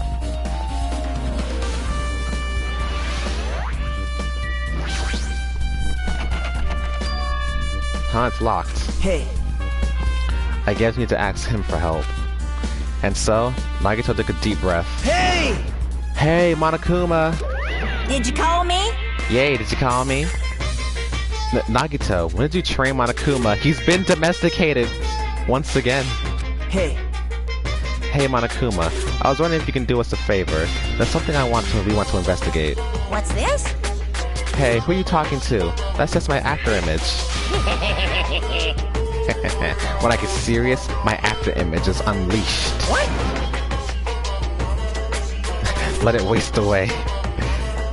Huh? It's locked. Hey. I guess we need to ask him for help. And so, Nagito took a deep breath. Hey! Hey, Monokuma! Did you call me? Yay, did you call me? Nagito, when did you train Monokuma? He's been domesticated! Once again. Hey. Hey, Monokuma. I was wondering if you can do us a favor. There's something we want to investigate. What's this? Hey, who are you talking to? That's just my actor image. When I get serious, my actor image is unleashed. What? Let it waste away.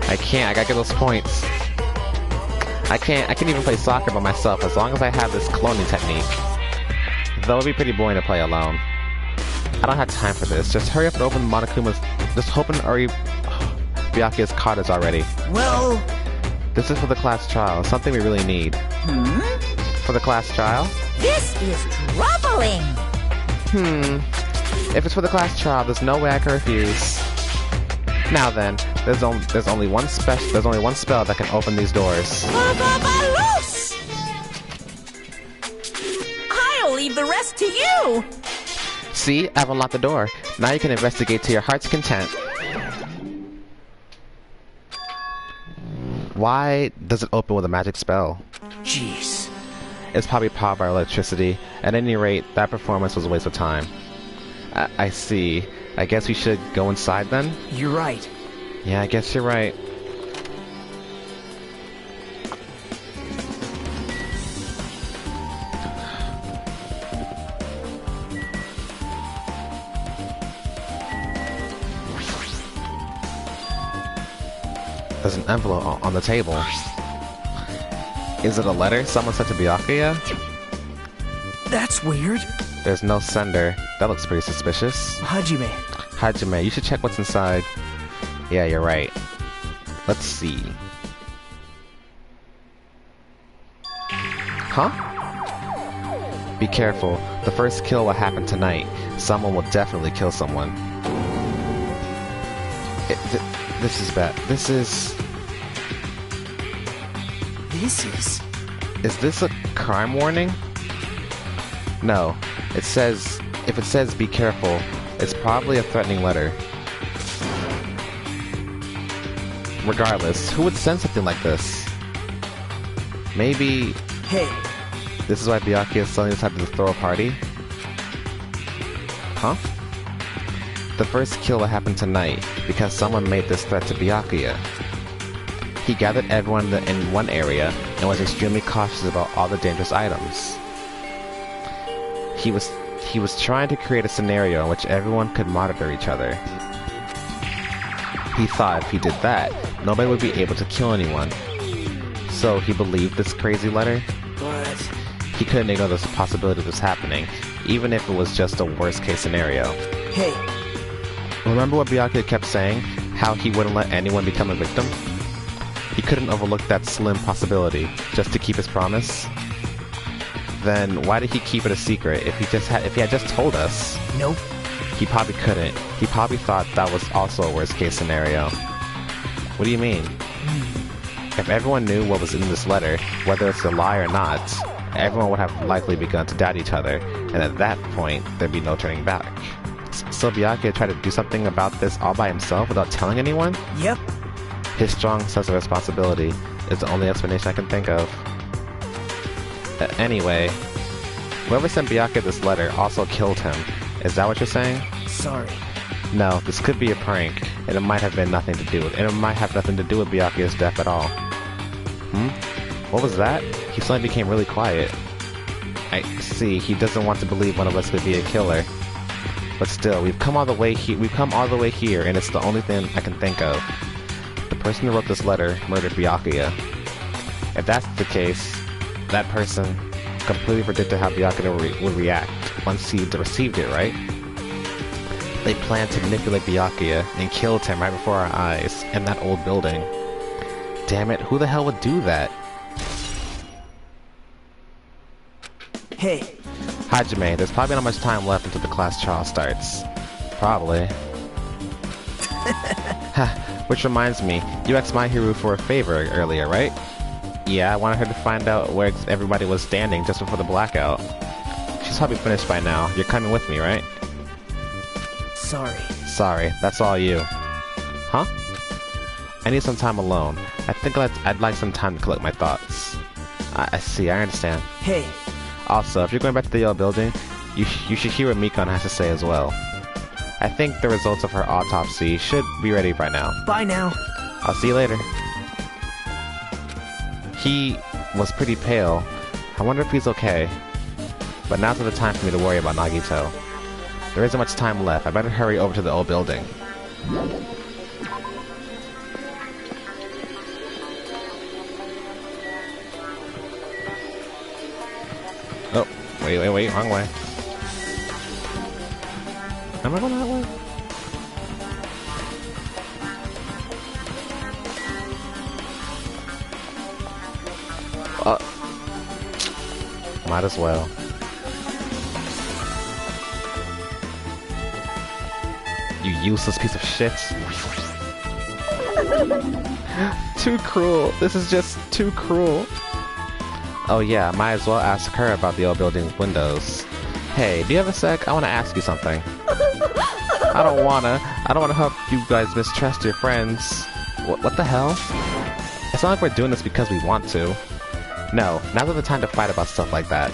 I can't, I gotta get those points. I can't even play soccer by myself as long as I have this cloning technique. Though it'd be pretty boring to play alone. I don't have time for this. Just hurry up and open Monokuma's... Just hoping Byakuya's cottage already. Well... This is for the class trial. Something we really need. For the class trial? This is troubling. If it's for the class trial, there's no way I can refuse. Now then, there's only one spell that can open these doors. Loose! I'll leave the rest to you. See, I've unlocked the door. Now you can investigate to your heart's content. Why does it open with a magic spell? Jeez. It's probably powered by electricity. At any rate, that performance was a waste of time. I see. I guess we should go inside then? You're right. Yeah, I guess you're right. There's an envelope on the table. Is it a letter someone sent to Byakuya? That's weird. There's no sender. That looks pretty suspicious. Hajime. Hajime, you should check what's inside. Yeah, you're right. Let's see. Huh? Be careful. The first kill will happen tonight. Someone will definitely kill someone. This is bad. This is... Is this a crime warning? No. It says... If it says be careful, it's probably a threatening letter. Regardless, who would send something like this? Maybe... Hey. This is why Byakuya suddenly decided to throw a party? Huh? The first kill will happen tonight because someone made this threat to Byakuya. He gathered everyone in one area and was extremely cautious about all the dangerous items. He was trying to create a scenario in which everyone could monitor each other. He thought if he did that, nobody would be able to kill anyone. So he believed this crazy letter? But... He couldn't ignore the possibility of this happening, even if it was just a worst-case scenario. Hey. Remember what Byakuya kept saying? How he wouldn't let anyone become a victim? He couldn't overlook that slim possibility, just to keep his promise? Then why did he keep it a secret if he had just told us? Nope. He probably couldn't. He probably thought that was also a worst-case scenario. What do you mean? If everyone knew what was in this letter, whether it's a lie or not, everyone would have likely begun to doubt each other, and at that point, there'd be no turning back. So Byakuya tried to do something about this all by himself without telling anyone? Yep. His strong sense of responsibility is the only explanation I can think of. Anyway, whoever sent Byakuya this letter also killed him. Is that what you're saying? Sorry. No, this could be a prank, and it might have been nothing to do with it. And it might have nothing to do with Byakuya's death at all. What was that? He suddenly became really quiet. I see, he doesn't want to believe one of us could be a killer. But still, we've come all the way here, and it's the only thing I can think of. The person who wrote this letter murdered Byakuya. If that's the case, that person completely predicted how Byakuya would react once he received it, right? They planned to manipulate Byakuya and killed him right before our eyes in that old building. Damn it, who the hell would do that? Hey, Hajime, there's probably not much time left until the class trial starts. Probably. Which reminds me, you asked Mahiru for a favor earlier, right? Yeah, I wanted her to find out where everybody was standing just before the blackout. She's probably finished by now. You're coming with me, right? sorry. Sorry, that's all you. Huh? I need some time alone. I think I'd like some time to collect my thoughts. I see, I understand. Hey. Also, if you're going back to the yellow building, you should hear what Mikon has to say as well. I think the results of her autopsy should be ready by now. Bye now. I'll see you later. He was pretty pale. I wonder if he's okay. But now's not the time for me to worry about Nagito. There isn't much time left. I better hurry over to the old building. Oh, wait, wrong way. Am I going that way? Might as well. You useless piece of shit. Too cruel. This is just too cruel. Oh yeah, might as well ask her about the old building's windows. Hey, do you have a sec? I want to ask you something. I don't wanna help you guys mistrust your friends. What the hell? It's not like we're doing this because we want to. No, now's not the time to fight about stuff like that.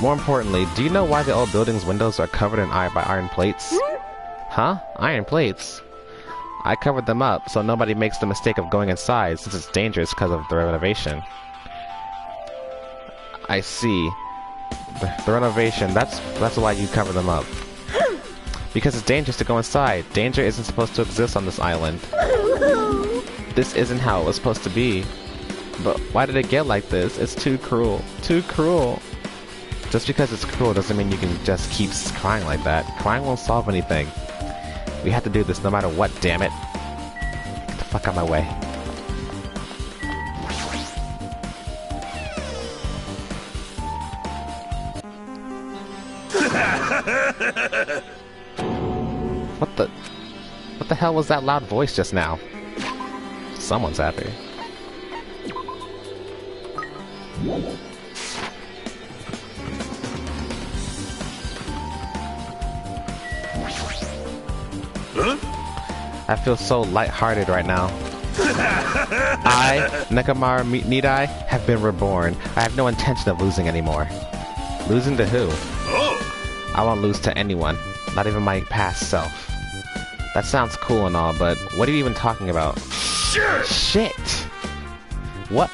More importantly, do you know why the old building's windows are covered in by iron plates? Huh? Iron plates? I covered them up so nobody makes the mistake of going inside since it's dangerous because of the renovation. I see. The renovation, that's why you cover them up. Because it's dangerous to go inside. Danger isn't supposed to exist on this island. This isn't how it was supposed to be. But why did it get like this? It's too cruel. Too cruel. Just because it's cruel doesn't mean you can just keep crying like that. Crying won't solve anything. We have to do this no matter what, damn it. Get the fuck out of my way. What the hell was that loud voice just now? Someone's happy. Huh? I feel so lighthearted right now. I, Nekomaru Nidai, have been reborn. I have no intention of losing anymore. Losing to who? Oh! I won't lose to anyone, not even my past self. That sounds cool and all, but what are you even talking about? Shit! What?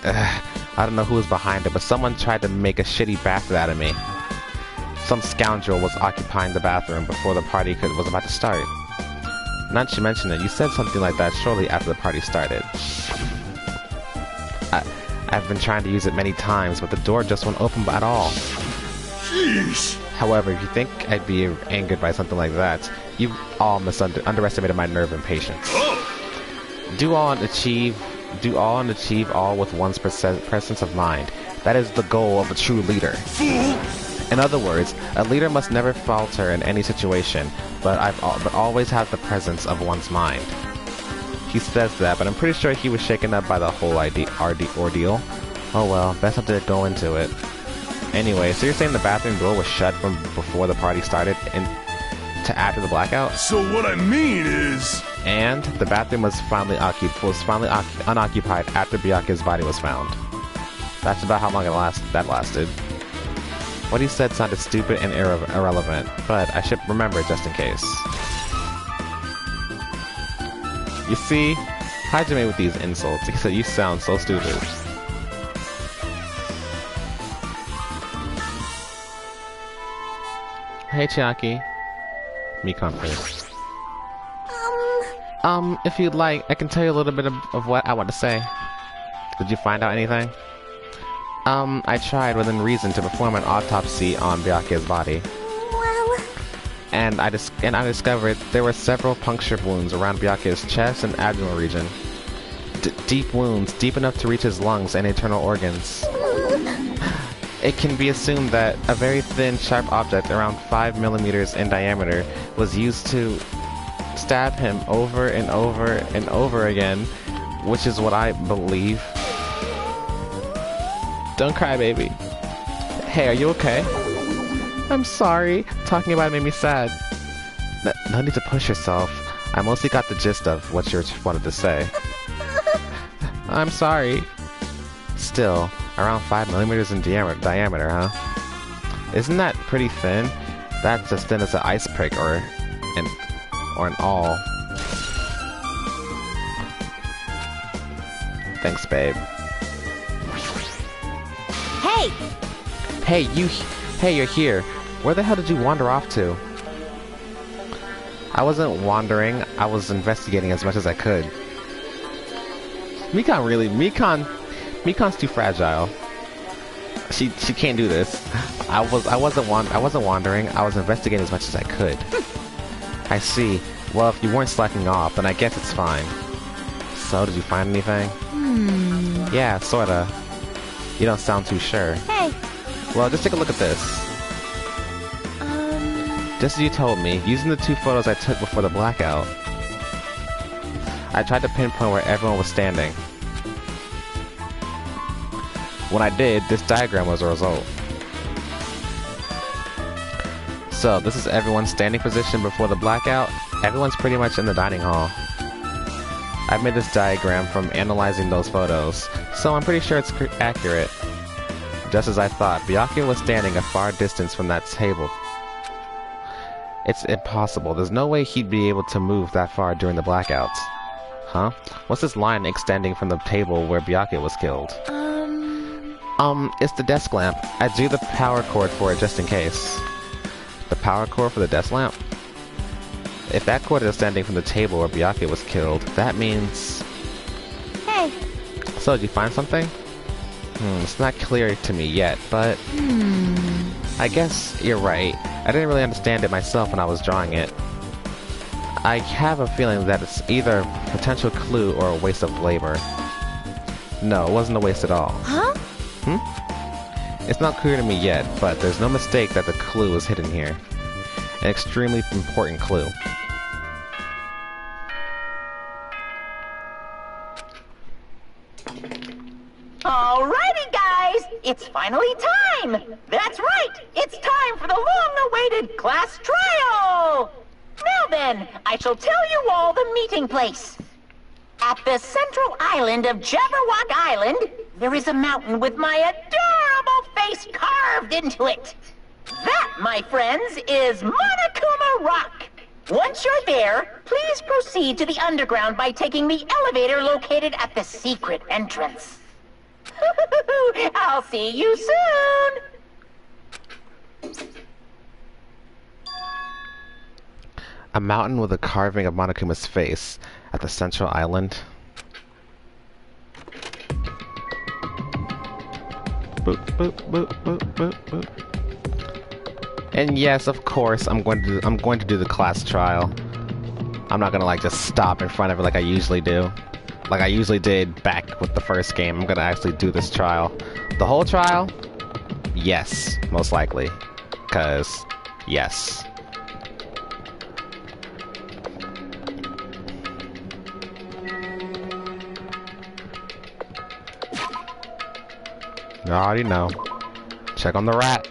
I don't know who was behind it, but someone tried to make a shitty bathroom out of me. Some scoundrel was occupying the bathroom before the party was about to start. Not to mention it, you said something like that shortly after the party started. I've been trying to use it many times, but the door just won't open at all. Jeez! However, if you think I'd be angered by something like that, you've all underestimated my nerve and patience. Oh! Do all and achieve all with one's presence of mind. That is the goal of a true leader. Fool! In other words, a leader must never falter in any situation, but always have the presence of one's mind. He says that, but I'm pretty sure he was shaken up by the whole ordeal. Oh well, best not to go into it. Anyway, so you're saying the bathroom door was shut from before the party started to after the blackout? So what I mean is... And the bathroom was finally unoccupied after Byakuya's body was found. That's about how long that lasted. What he said sounded stupid and irrelevant, but I should remember it just in case. You see, Hajime with these insults. He said you sound so stupid. Hey Chiaki. Mikon first. If you'd like, I can tell you a little bit of what I want to say. Did you find out anything? I tried within reason to perform an autopsy on Byakuya's body. Well... and I discovered there were several puncture wounds around Byakuya's chest and abdominal region. Deep wounds, deep enough to reach his lungs and internal organs. It can be assumed that a very thin, sharp object around 5 millimeters in diameter was used to stab him over and over and over again, which is what I believe. Don't cry, baby. Hey, are you okay? I'm sorry. Talking about it made me sad. No need to push yourself. I mostly got the gist of what you wanted to say. I'm sorry. Still, around 5 millimeters in diameter, huh? Isn't that pretty thin? That's as thin as an ice pick or an awl. Thanks, babe. Hey! Hey, you're here. Where the hell did you wander off to? I wasn't wandering. I was investigating as much as I could. Mikon's too fragile. She can't do this. I wasn't wandering. I was investigating as much as I could. I see. Well, if you weren't slacking off, then I guess it's fine. So, did you find anything? Yeah, sorta. You don't sound too sure. Hey. Well, just take a look at this. Just as you told me, using the 2 photos I took before the blackout, I tried to pinpoint where everyone was standing. When I did, this diagram was a result. So, this is everyone's standing position before the blackout. Everyone's pretty much in the dining hall. I made this diagram from analyzing those photos, so I'm pretty sure it's accurate. Just as I thought, Byakuya was standing a far distance from that table. It's impossible. There's no way he'd be able to move that far during the blackouts. Huh? What's this line extending from the table where Byakuya was killed? It's the desk lamp. I drew the power cord for it just in case. The power cord for the desk lamp? If that cord is extending from the table where Byakuya was killed, that means... Hey. So, did you find something? It's not clear to me yet, but... I guess you're right. I didn't really understand it myself when I was drawing it. I have a feeling that it's either a potential clue or a waste of labor. No, it wasn't a waste at all. Huh? It's not clear to me yet, but there's no mistake that the clue is hidden here. An extremely important clue. Alrighty, guys! It's finally time! That's right! It's time for the long-awaited class trial! Now then, I shall tell you all the meeting place. At the central island of Jabberwock Island, there is a mountain with my adorable face carved into it. That, my friends, is Monokuma Rock. Once you're there, please proceed to the underground by taking the elevator located at the secret entrance. I'll see you soon! A mountain with a carving of Monokuma's face at the central island. Boop, boop, boop, boop, boop, boop. And yes, of course, I'm going to do the class trial. I'm not gonna just stop in front of it like I usually do. Like I usually did back with the first game. I'm gonna actually do this trial. The whole trial? Yes, most likely. 'Cause, yes. You already know. Check on the rat.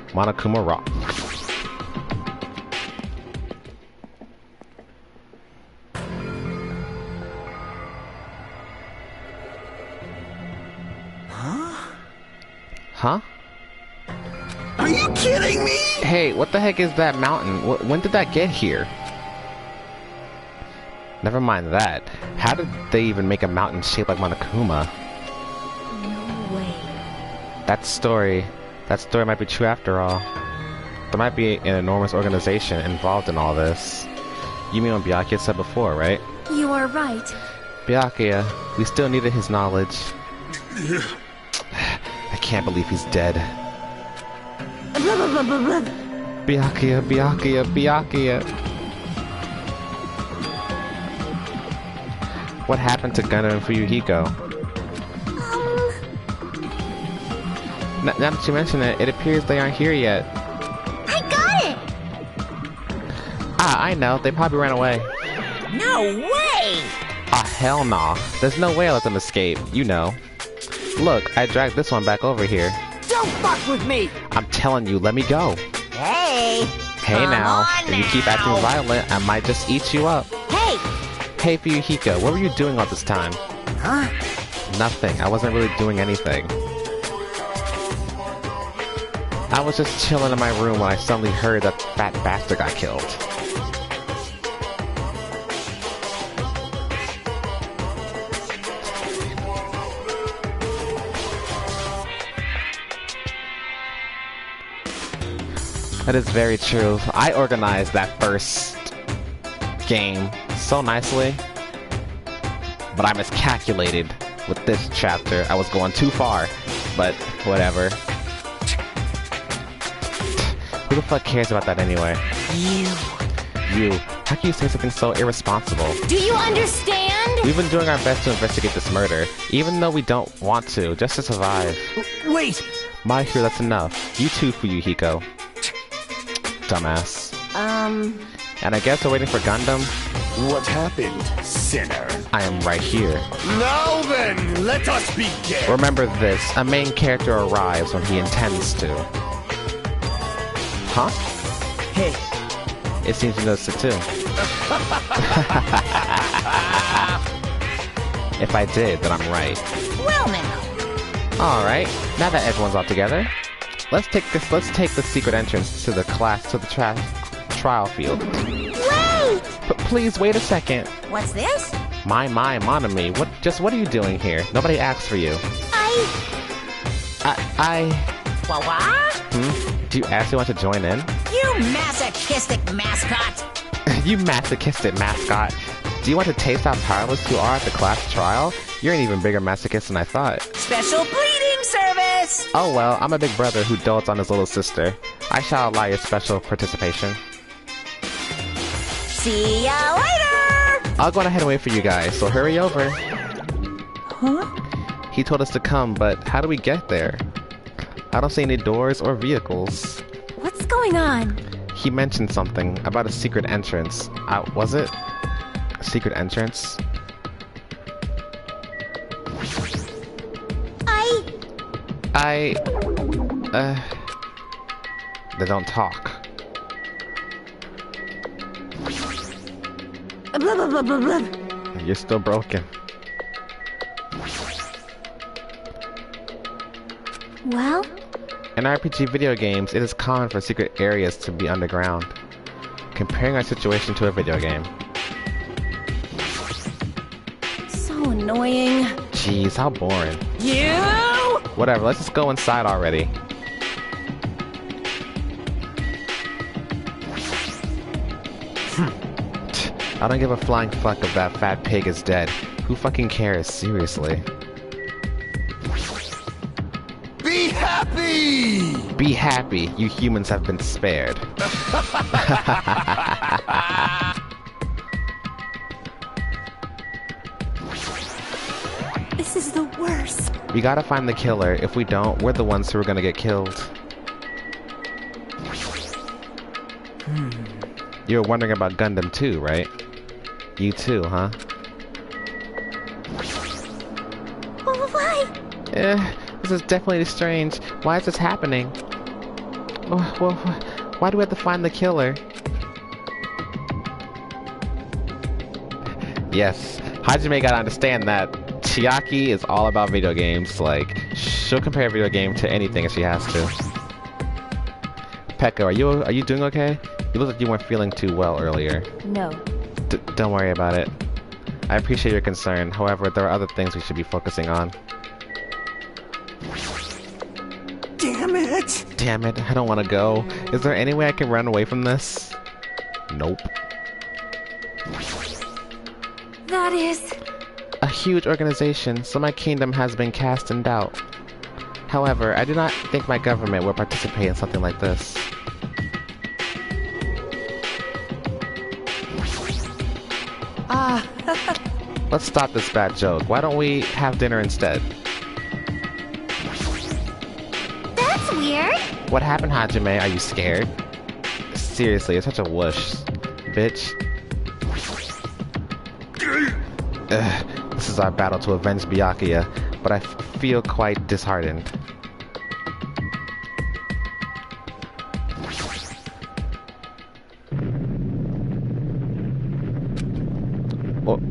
Monokuma Rock. Huh? Are you kidding me? Hey, what the heck is that mountain? When did that get here? Never mind that. How did they even make a mountain shaped like Monokuma? No way. That story might be true after all. There might be an enormous organization involved in all this. You mean what Byakuya said before, right? You are right. Byakuya, we still needed his knowledge. I can't believe he's dead. Byakuya. What happened to Gundam and Fuyuhiko? Now that you mention it, it appears they aren't here yet. I got it! Ah, I know. They probably ran away. No way! Ah, hell nah. There's no way I let them escape. You know. Look, I dragged this one back over here. Don't fuck with me! I'm telling you, let me go. Hey! Hey Come now. on If you keep now. acting violent, I might just eat you up. Hey! Hey, Fuyuhiko, what were you doing all this time? Huh? Nothing. I wasn't really doing anything. I was just chilling in my room when I suddenly heard that fat bastard got killed. That is very true. I organized that first game so nicely, but I miscalculated with this chapter. I was going too far, but whatever. Who the fuck cares about that anyway? You. How can you say something so irresponsible? Do you understand? We've been doing our best to investigate this murder, even though we don't want to, just to survive. Wait! My hero, that's enough. You too, Fuyuhiko. Dumbass. And I guess we're waiting for Gundam. What happened, sinner? I am right here. Now then, let us begin! Remember this, a main character arrives when he intends to. Huh? Hey, It seems you noticed it too. If I did, then I'm right. Well now. Alright, now that everyone's all together, let's take the secret entrance to the trial field. Wait! But please wait a second. What's this? My, mon ami, what are you doing here? Nobody asked for you. Do you actually want to join in? You masochistic mascot! You masochistic mascot. Do you want to taste how powerless you are at the class trial? You're an even bigger masochist than I thought. Special bleeding service! Oh well, I'm a big brother who dotes on his little sister. I shall allow your special participation. See ya later! I'll go ahead and wait for you guys, so hurry over. Huh? He told us to come, but how do we get there? I don't see any doors or vehicles. What's going on? He mentioned something about a secret entrance. Was it? A secret entrance? They don't talk. Blah, blah, blah, blah, blah. You're still broken. Well, In RPG video games, it is common for secret areas to be underground. Comparing our situation to a video game. So annoying. Jeez, how boring. You! Whatever, let's just go inside already. I don't give a flying fuck if that fat pig is dead. Who fucking cares, seriously? Be happy! Be happy, you humans have been spared. this is the worst. We gotta find the killer. If we don't, we're the ones who are gonna get killed. You were wondering about Gundam too, right? You too, huh? Why? This is definitely strange. Why is this happening? Well, why do we have to find the killer? Yes, Hajime gotta understand that Chiaki is all about video games. Like, she'll compare a video game to anything if she has to. Pekka, are you doing okay? You look like you weren't feeling too well earlier. No. Don't worry about it. I appreciate your concern. However, there are other things we should be focusing on. Damn it! Damn it, I don't want to go. Is there any way I can run away from this? Nope. That is... A huge organization, so my kingdom has been cast in doubt. However, I do not think my government will participate in something like this. Let's stop this bad joke. Why don't we have dinner instead? That's weird. What happened, Hajime? Are you scared? Seriously, you're such a wuss, bitch. Ugh, this is our battle to avenge Byakuya, but I feel quite disheartened.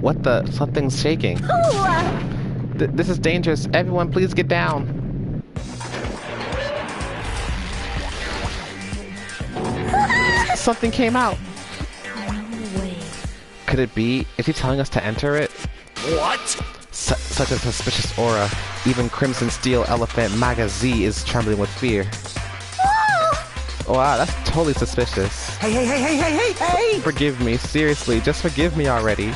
What the? Something's shaking. This is dangerous. Everyone, please get down. Something came out. No way. Could it be? Is he telling us to enter it? What? Such a suspicious aura. Even Crimson Steel Elephant Magazi is trembling with fear. Wow, that's totally suspicious. Hey! Forgive me, seriously, just forgive me already.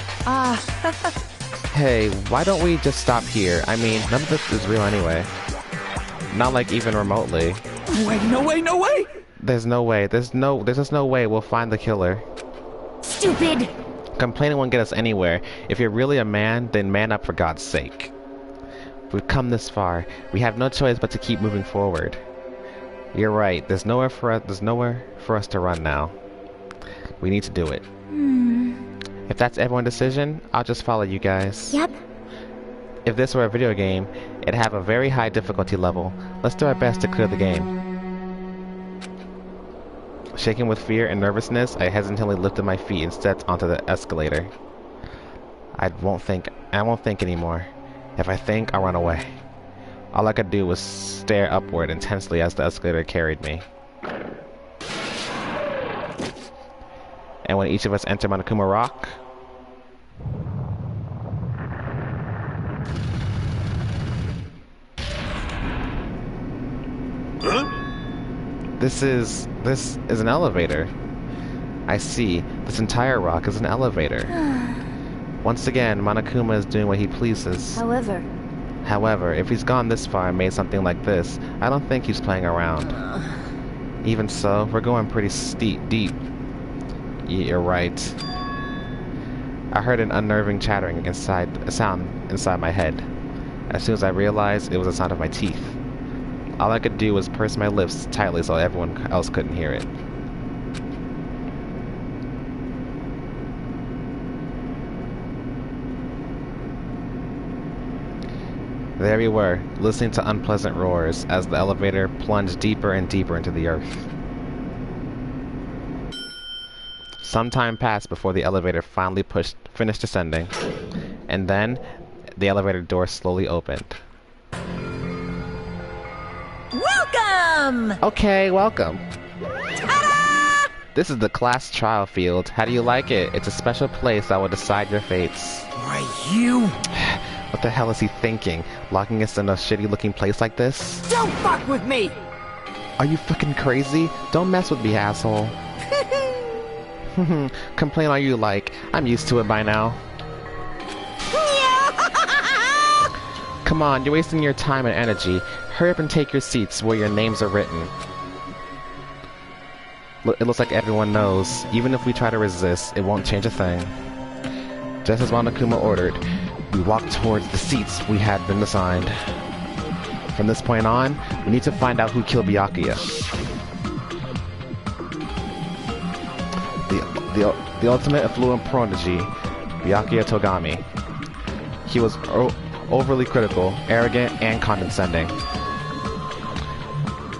Hey, why don't we just stop here? I mean, none of this is real anyway. Not like even remotely. No way! There's no way, there's just no way we'll find the killer. Stupid. Complaining won't get us anywhere. If you're really a man, then man up for God's sake. We've come this far. We have no choice but to keep moving forward. You're right. There's nowhere for us to run now. We need to do it. If that's everyone's decision, I'll just follow you guys. Yep. If this were a video game, it'd have a very high difficulty level. Let's do our best to clear the game. Shaking with fear and nervousness, I hesitantly lifted my feet and stepped onto the escalator. I won't think anymore. If I think, I'll run away. All I could do was stare upward intensely as the escalator carried me. And when each of us entered Monokuma Rock, This is an elevator. I see. This entire rock is an elevator. Once again, Monokuma is doing what he pleases. However, if he's gone this far and made something like this, I don't think he's playing around. Even so, we're going pretty deep. You're right. I heard an unnerving chattering a sound inside my head. As soon as I realized, it was the sound of my teeth. All I could do was purse my lips tightly so everyone else couldn't hear it. There we were, listening to unpleasant roars as the elevator plunged deeper and deeper into the earth. Some time passed before the elevator finally finished descending, and then the elevator door slowly opened. Welcome! Okay, welcome. Ta-da! This is the class trial field. How do you like it? It's a special place that will decide your fates. Why, you... What the hell is he thinking? Locking us in a shitty looking place like this? Don't fuck with me! Are you fucking crazy? Don't mess with me, asshole. Complain all you like. I'm used to it by now. Come on, you're wasting your time and energy. Hurry up and take your seats where your names are written. It looks like everyone knows. Even if we try to resist, it won't change a thing. Just as Monokuma ordered, we walked towards the seats we had been assigned. From this point on, we need to find out who killed Byakuya. The ultimate affluent prodigy, Byakuya Togami. He was overly critical, arrogant, and condescending.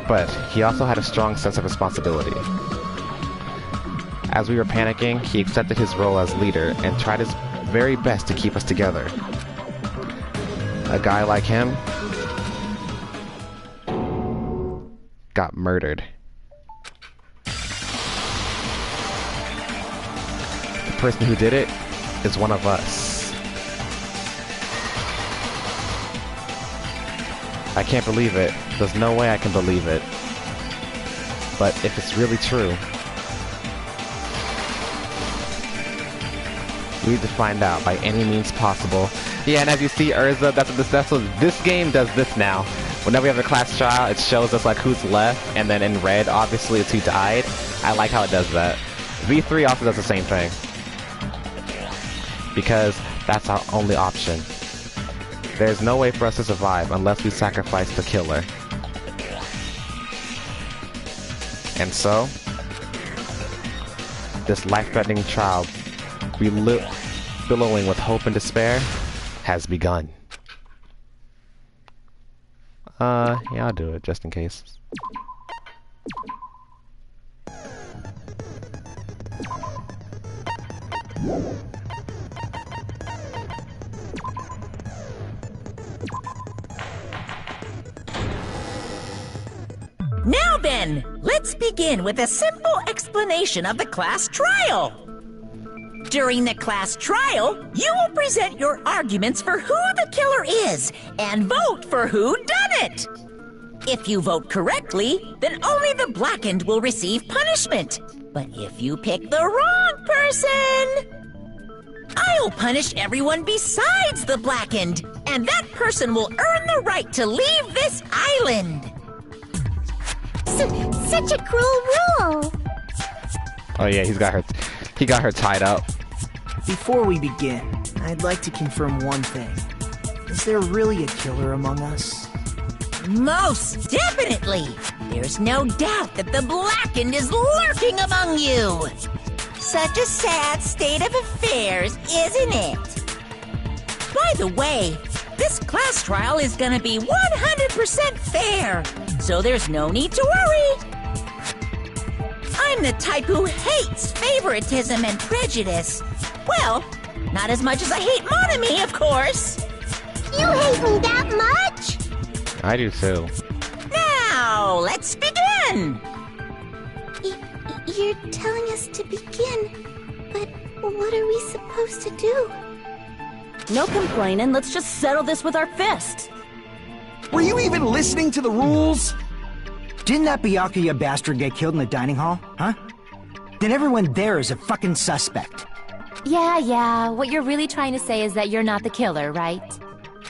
But he also had a strong sense of responsibility. As we were panicking, he accepted his role as leader and tried his very best to keep us together. A guy like him got murdered. The person who did it is one of us. I can't believe it. There's no way I can believe it. But if it's really true, we need to find out by any means possible. Yeah, and as you see, Urza, that's what this game does this now. Whenever we have a class trial, it shows us like who's left, and then in red, obviously, it's who died. I like how it does that. V3 also does the same thing. Because that's our only option. There's no way for us to survive unless we sacrifice the killer. And so, this life-threatening trial, billowing with hope and despair, has begun. Yeah, I'll do it, just in case. Now then, let's begin with a simple explanation of the class trial. During the class trial, you will present your arguments for who the killer is and vote for who done it. If you vote correctly, then only the blackened will receive punishment. But if you pick the wrong person, I'll punish everyone besides the blackened, and that person will earn the right to leave this island. Such a cruel rule! Oh yeah, he got her tied up. Before we begin, I'd like to confirm one thing. Is there really a killer among us? Most definitely! There's no doubt that the blackened is lurking among you! Such a sad state of affairs, isn't it? By the way, this class trial is gonna be 100% fair, so there's no need to worry. I'm the type who hates favoritism and prejudice. Well, not as much as I hate Monami, of course. You hate me that much? I do too. Now, let's begin! You're telling us to begin, but what are we supposed to do? No complaining, let's just settle this with our fists. Were you even listening to the rules? Didn't that Byakuya bastard get killed in the dining hall, huh? Then everyone there is a fucking suspect. Yeah, what you're really trying to say is that you're not the killer, right?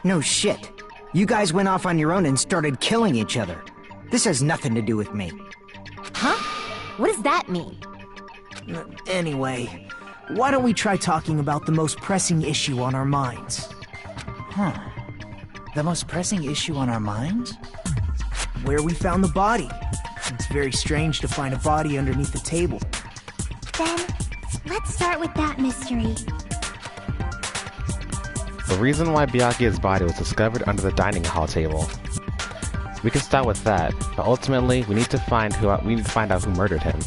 No shit. You guys went off on your own and started killing each other. This has nothing to do with me. Huh? What does that mean? Anyway, why don't we try talking about the most pressing issue on our minds? Huh. The most pressing issue on our minds? Where we found the body. It's very strange to find a body underneath the table. Then, let's start with that mystery. The reason why Byakuya's body was discovered under the dining hall table. We can start with that, but ultimately we need to find out who murdered him.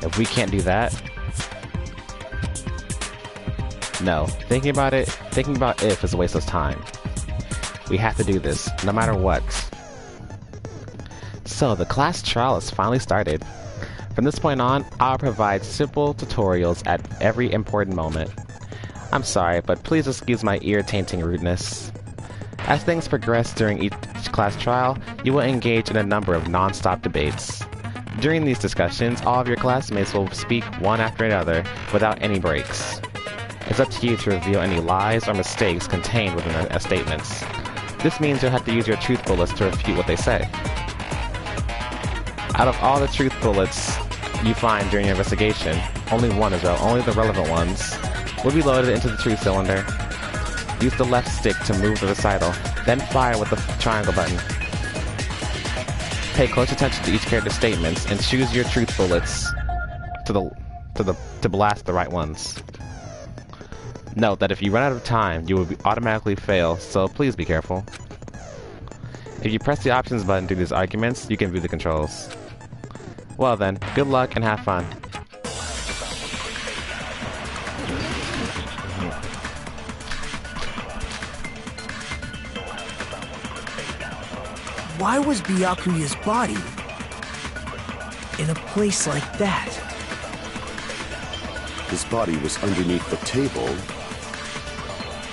If we can't do that, no. Thinking about if is a waste of time. We have to do this, no matter what. So the class trial has finally started. From this point on, I'll provide simple tutorials at every important moment. I'm sorry, but please excuse my ear-tainting rudeness. As things progress during each class trial, you will engage in a number of non-stop debates. During these discussions, all of your classmates will speak one after another without any breaks. It's up to you to reveal any lies or mistakes contained within their statements. This means you'll have to use your truth bullets to refute what they say. Out of all the truth bullets you find during your investigation, only the relevant ones will be loaded into the truth cylinder. Use the left stick to move the recital, then fire with the triangle button. Pay close attention to each character's statements and choose your truth bullets to blast the right ones. Note that if you run out of time, you will automatically fail, so please be careful. If you press the options button during these arguments, you can view the controls. Well then, good luck and have fun. Why was Byakuya's body in a place like that? His body was underneath the table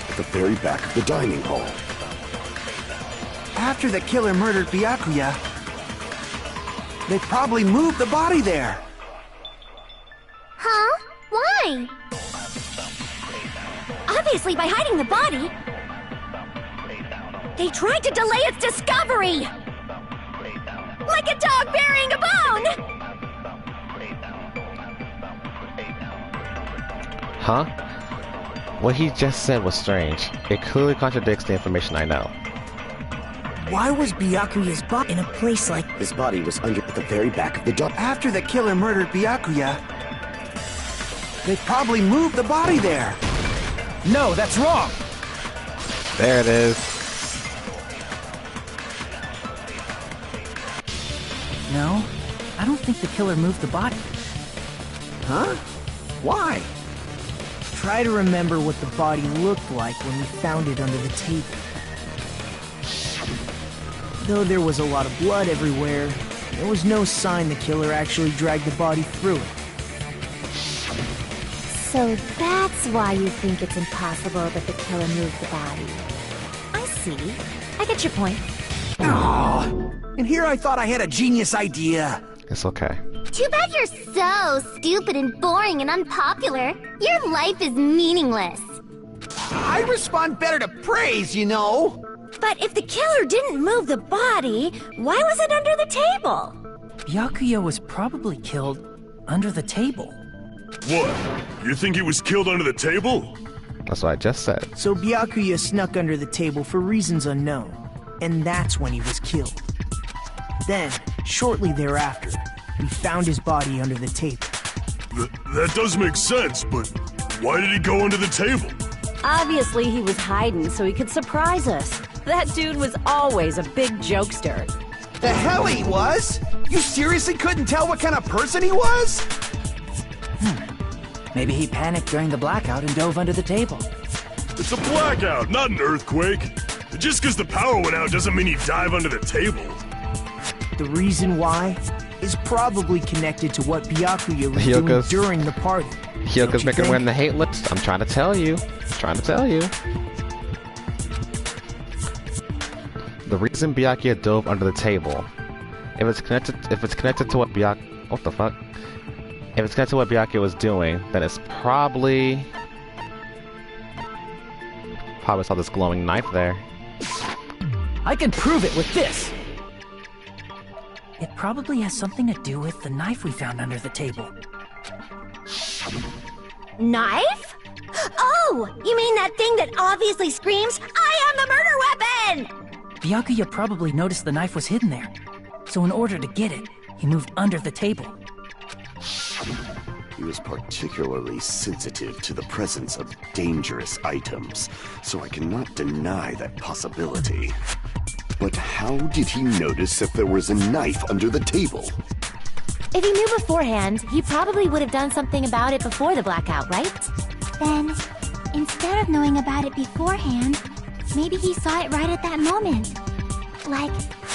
at the very back of the dining hall. After the killer murdered Byakuya, they probably moved the body there. Huh? Why? Obviously by hiding the body. They tried to delay its discovery! Like a dog burying a bone! Huh? What he just said was strange. It clearly contradicts the information I know. Why was Byakuya's body in a place like... His body was under at the very back of the dog. After the killer murdered Byakuya, they probably moved the body there. No, that's wrong! There it is. No, I don't think the killer moved the body. Huh? Why? Try to remember what the body looked like when we found it under the table. Though there was a lot of blood everywhere, there was no sign the killer actually dragged the body through it. So that's why you think it's impossible that the killer moved the body. I see. I get your point. Oh, and here I thought I had a genius idea. It's okay. Too bad you're so stupid and boring and unpopular. Your life is meaningless. I respond better to praise, you know. But if the killer didn't move the body, why was it under the table? Byakuya was probably killed under the table. What? You think he was killed under the table? That's what I just said. So Byakuya snuck under the table for reasons unknown, and that's when he was killed. Then, shortly thereafter, we found his body under the table. That does make sense, but why did he go under the table? Obviously, he was hiding so he could surprise us. That dude was always a big jokester. The hell he was? You seriously couldn't tell what kind of person he was? Maybe he panicked during the blackout and dove under the table. It's a blackout, not an earthquake. Just because the power went out doesn't mean you dive under the table. The reason why is probably connected to what Byakuya was Hyoka's- doing during the party. Hyoka's making wearing the hate list. I'm trying to tell you. The reason Byakuya dove under the table, if it's connected to what what the fuck? If it's connected to what Byakuya was doing, then it's probably saw this glowing knife there. I can prove it with this! It probably has something to do with the knife we found under the table. Knife? Oh, you mean that thing that obviously screams, "I am the murder weapon!" Byakuya probably noticed the knife was hidden there. So in order to get it, he moved under the table. He was particularly sensitive to the presence of dangerous items, so I cannot deny that possibility. But how did he notice if there was a knife under the table? If he knew beforehand, he probably would have done something about it before the blackout, right? Then, instead of knowing about it beforehand, maybe he saw it right at that moment. Like,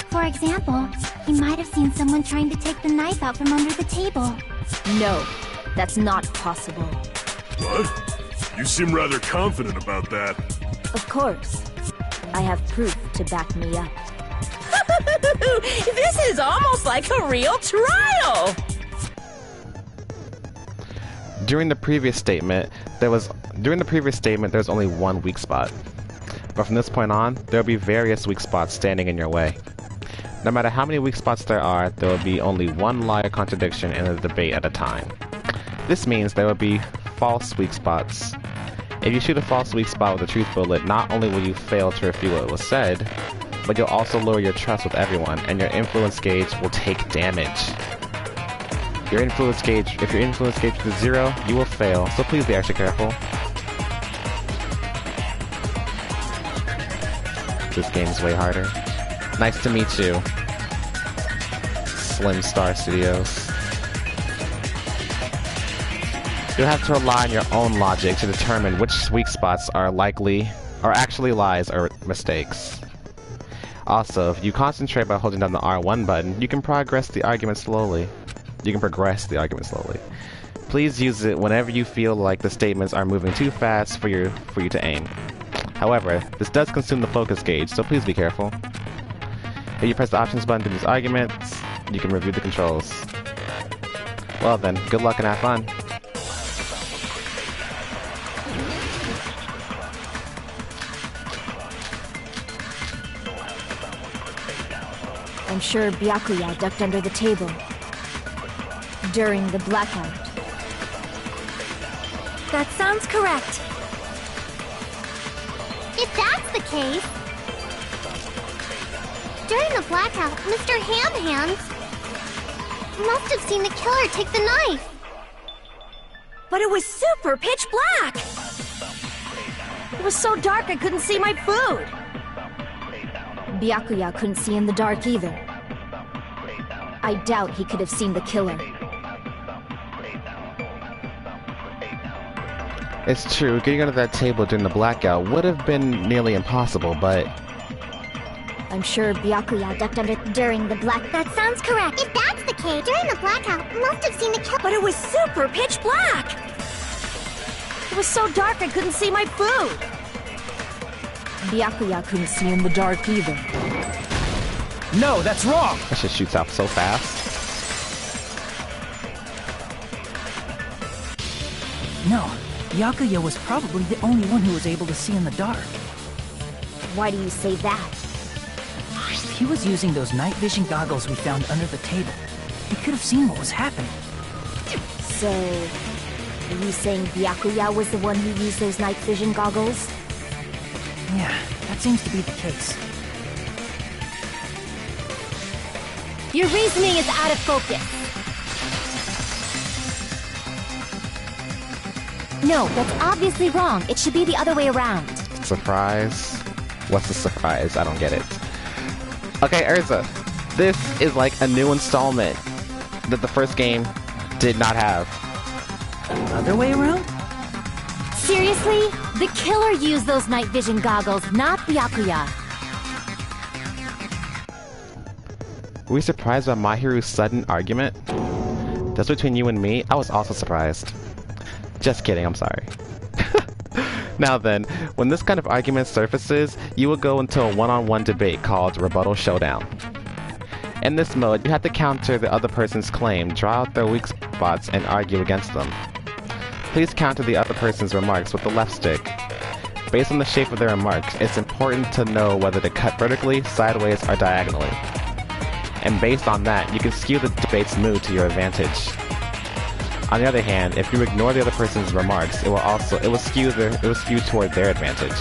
for example, he might have seen someone trying to take the knife out from under the table. No, that's not possible. What? You seem rather confident about that. Of course. I have proof to back me up. This is almost like a real trial! During the previous statement, there was only one weak spot. But from this point on, there will be various weak spots standing in your way. No matter how many weak spots there are, there will be only one lie or contradiction in a debate at a time. This means there will be false weak spots. If you shoot a false weak spot with a truth bullet, not only will you fail to refute what was said, but you'll also lower your trust with everyone, and your influence gauge will take damage. If your influence gauge is 0, you will fail, so please be extra careful. This game's way harder. Nice to meet you, Slim Star Studios. You'll have to rely on your own logic to determine which weak spots are actually lies or mistakes. Also, if you concentrate by holding down the R1 button, you can progress the argument slowly. Please use it whenever you feel like the statements are moving too fast for you to aim. However, this does consume the focus gauge, so please be careful. If you press the options button to these arguments, you can review the controls. Well then, good luck and have fun. I'm sure Byakuya ducked under the table during the blackout. That sounds correct. If that's the case... During the blackout, Mr. Ham Hands must have seen the killer take the knife. But it was super pitch black! It was so dark I couldn't see my food! Byakuya couldn't see in the dark either. I doubt he could have seen the killer. It's true, getting under that table during the blackout would have been nearly impossible, but... I'm sure Byakuya ducked under during the black... That sounds correct. If that's the case, during the blackout, must have seen the killer. But it was super pitch black! It was so dark I couldn't see my food! Byakuya couldn't see in the dark either. No, that's wrong! That shit shoots out so fast. No, Byakuya was probably the only one who was able to see in the dark. Why do you say that? He was using those night vision goggles we found under the table. He could have seen what was happening. So, are you saying Byakuya was the one who used those night vision goggles? Yeah, that seems to be the case. Your reasoning is out of focus. No, that's obviously wrong. It should be the other way around. Surprise? What's the surprise? I don't get it. Okay, Urza, this is like a new installment that the first game did not have. Other way around? Seriously? The killer used those night vision goggles, not Byakuya. Were we surprised by Mahiru's sudden argument? That's between you and me. I was also surprised. Just kidding, I'm sorry. Now then, when this kind of argument surfaces, you will go into a one-on-one debate called Rebuttal Showdown. In this mode, you have to counter the other person's claim, draw out their weak spots, and argue against them. Please counter the other person's remarks with the left stick. Based on the shape of their remarks, it's important to know whether to cut vertically, sideways, or diagonally. And based on that, you can skew the debate's mood to your advantage. On the other hand, if you ignore the other person's remarks, it will skew toward their advantage.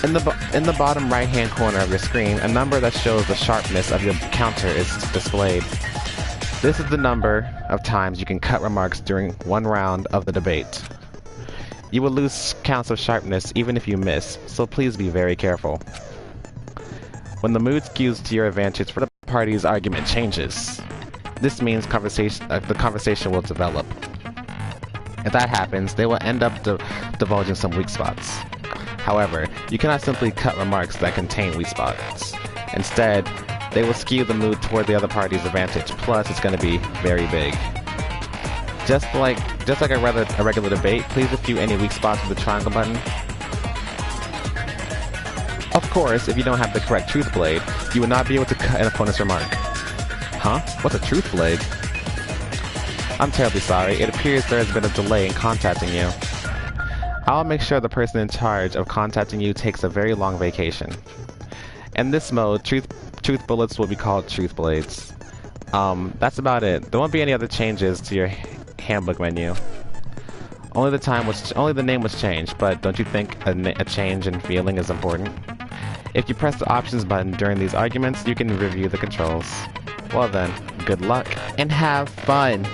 In the bottom right-hand corner of your screen, a number that shows the sharpness of your counter is displayed. This is the number of times you can cut remarks during one round of the debate. You will lose counts of sharpness even if you miss, so please be very careful. When the mood skews to your advantage for the party's argument changes, this means the conversation will develop. If that happens, they will end up divulging some weak spots. However, you cannot simply cut remarks that contain weak spots. Instead, they will skew the mood toward the other party's advantage, plus it's going to be very big. Just like a regular debate, please review any weak spots with the triangle button. Of course, if you don't have the correct truth blade, you will not be able to cut an opponent's remark. Huh? What's a truth blade? I'm terribly sorry. It appears there has been a delay in contacting you. I'll make sure the person in charge of contacting you takes a very long vacation. In this mode, truth bullets will be called truth blades. That's about it. There won't be any other changes to your handbook menu. Only the name was changed, but don't you think a change in feeling is important? If you press the options button during these arguments, you can review the controls. Well then, good luck and have fun.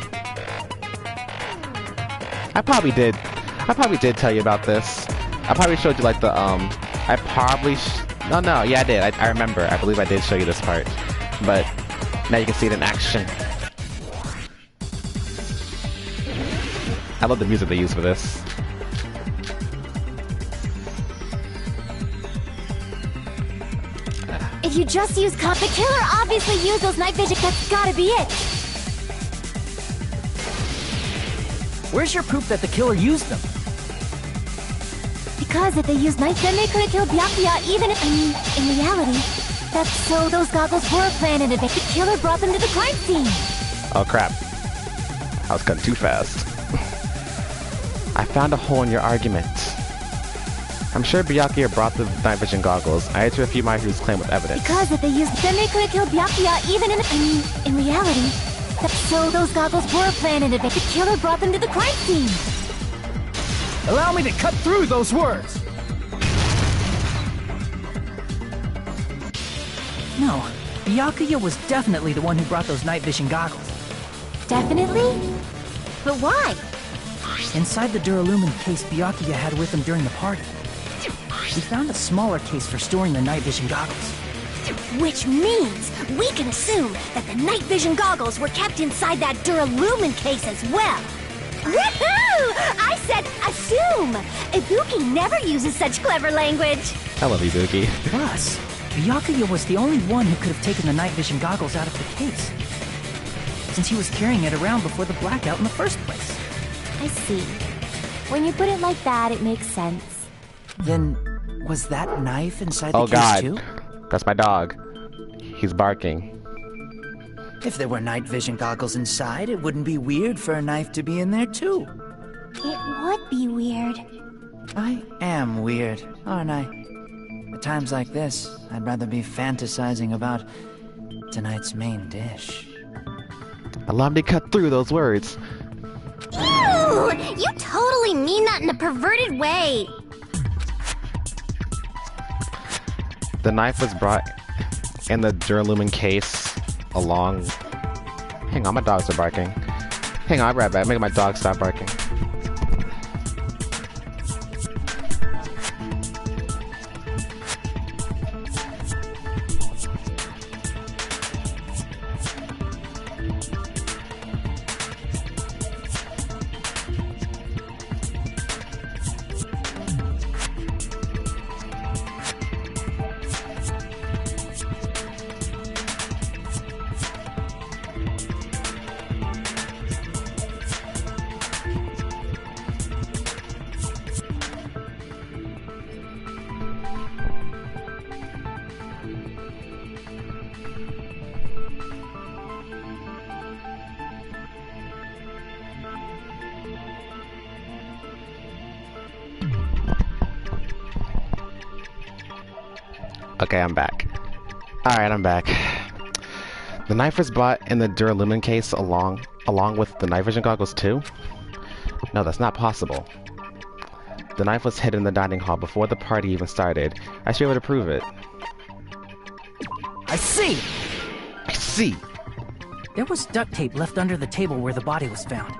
I probably did tell you about this. I probably showed you like the yeah, I did. I remember. I believe I did show you this part, but now you can see it in action. I love the music they use for this. If you just use the killer obviously used those night vision. That's gotta be it. Where's your proof that the killer used them? Because if they used night, then they could have killed Byakuya even if, in reality, that's so those goggles were planned in advance. The killer brought them to the crime scene. Oh crap. I was cutting too fast. I found a hole in your argument. I'm sure Byakuya brought the night vision goggles. I answered a few Mahiru's claim with evidence. Because if they used them, they could have killed Byakuya even in reality. So those goggles were a plan in advance. The killer brought them to the crime scene. Allow me to cut through those words! No, Byakuya was definitely the one who brought those night vision goggles. Definitely? But why? Inside the Duralumin case Byakuya had with him during the party, we found a smaller case for storing the night vision goggles. Which means we can assume that the night vision goggles were kept inside that Duralumin case as well. Woohoo! I said assume! Ibuki never uses such clever language. I love Ibuki. Plus, Byakuya was the only one who could have taken the night vision goggles out of the case, since he was carrying it around before the blackout in the first place. I see. When you put it like that, it makes sense. Then, was that knife inside the Oh case god. too? That's my dog. He's barking. If there were night vision goggles inside, it wouldn't be weird for a knife to be in there too. It would be weird. I am weird, aren't I? At times like this, I'd rather be fantasizing about tonight's main dish. Allow me to cut through those words. Ew! You totally mean that in a perverted way. The knife was brought in the Duralumin case along... Hang on, my dogs are barking. Hang on, I'll be right back. Make my dog stop barking. Okay, I'm back. Alright, I'm back. The knife was bought in the Duralumin case along with the night vision goggles too? No, that's not possible. The knife was hidden in the dining hall before the party even started. I should be able to prove it. I see! I see! There was duct tape left under the table where the body was found.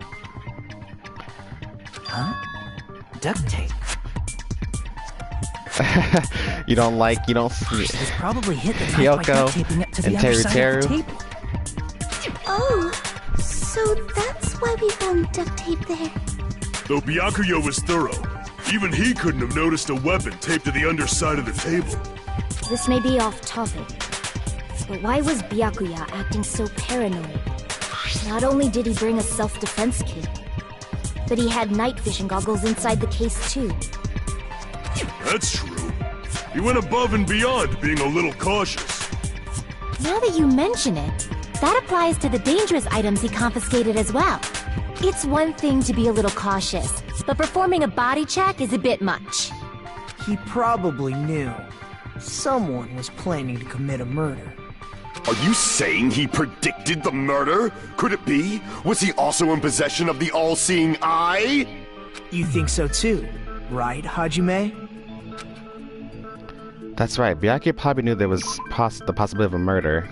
Huh? Duct tape? You don't It was probably hit the knife by duct taping it to the and other side Teru of the table. Oh, so that's why we found duct tape there. Though Byakuya was thorough, even he couldn't have noticed a weapon taped to the underside of the table. This may be off topic, but why was Byakuya acting so paranoid? Not only did he bring a self-defense kit, but he had night vision goggles inside the case too. That's true. He went above and beyond, being a little cautious. Now that you mention it, that applies to the dangerous items he confiscated as well. It's one thing to be a little cautious, but performing a body check is a bit much. He probably knew. Someone was planning to commit a murder. Are you saying he predicted the murder? Could it be? Was he also in possession of the all-seeing eye? You think so too, right, Hajime? That's right. Byakuya probably knew there was the possibility of a murder.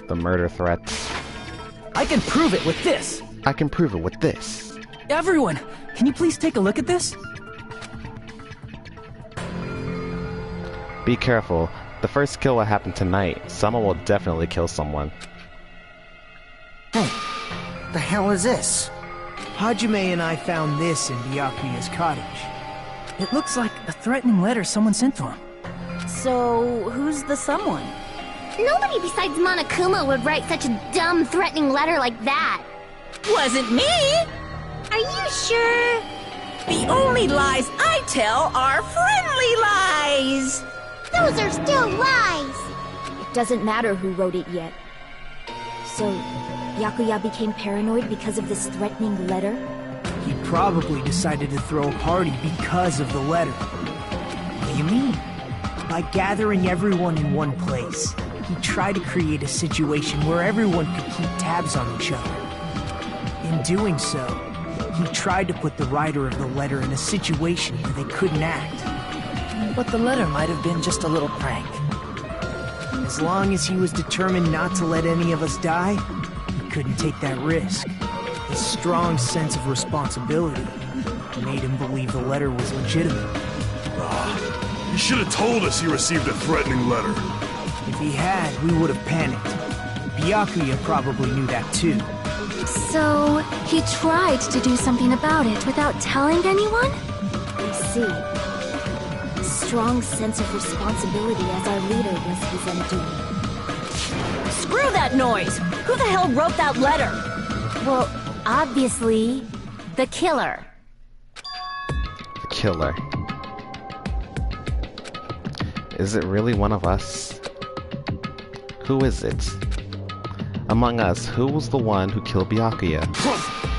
The murder threats. I can prove it with this! I can prove it with this. Everyone, can you please take a look at this? Be careful. The first kill will happen tonight. Someone will definitely kill someone. Hey, the hell is this? Hajime and I found this in Byakuya's cottage. It looks like a threatening letter someone sent to him. So, who's the someone? Nobody besides Monokuma would write such a dumb, threatening letter like that. Wasn't me! Are you sure? The only lies I tell are friendly lies! Those are still lies. It doesn't matter who wrote it yet. So, Byakuya became paranoid because of this threatening letter? He probably decided to throw a party because of the letter. What do you mean? By gathering everyone in one place, he tried to create a situation where everyone could keep tabs on each other. In doing so, he tried to put the writer of the letter in a situation where they couldn't act. But the letter might have been just a little prank. As long as he was determined not to let any of us die, he couldn't take that risk. His strong sense of responsibility made him believe the letter was legitimate. He should have told us he received a threatening letter. If he had, we would have panicked. Byakuya probably knew that too. So, he tried to do something about it without telling anyone? I see. Strong sense of responsibility as our leader was his undoing. Screw that noise! Who the hell wrote that letter? Well, obviously, the killer. The killer. Is it really one of us? Who is it? Among us, who was the one who killed Byakuya?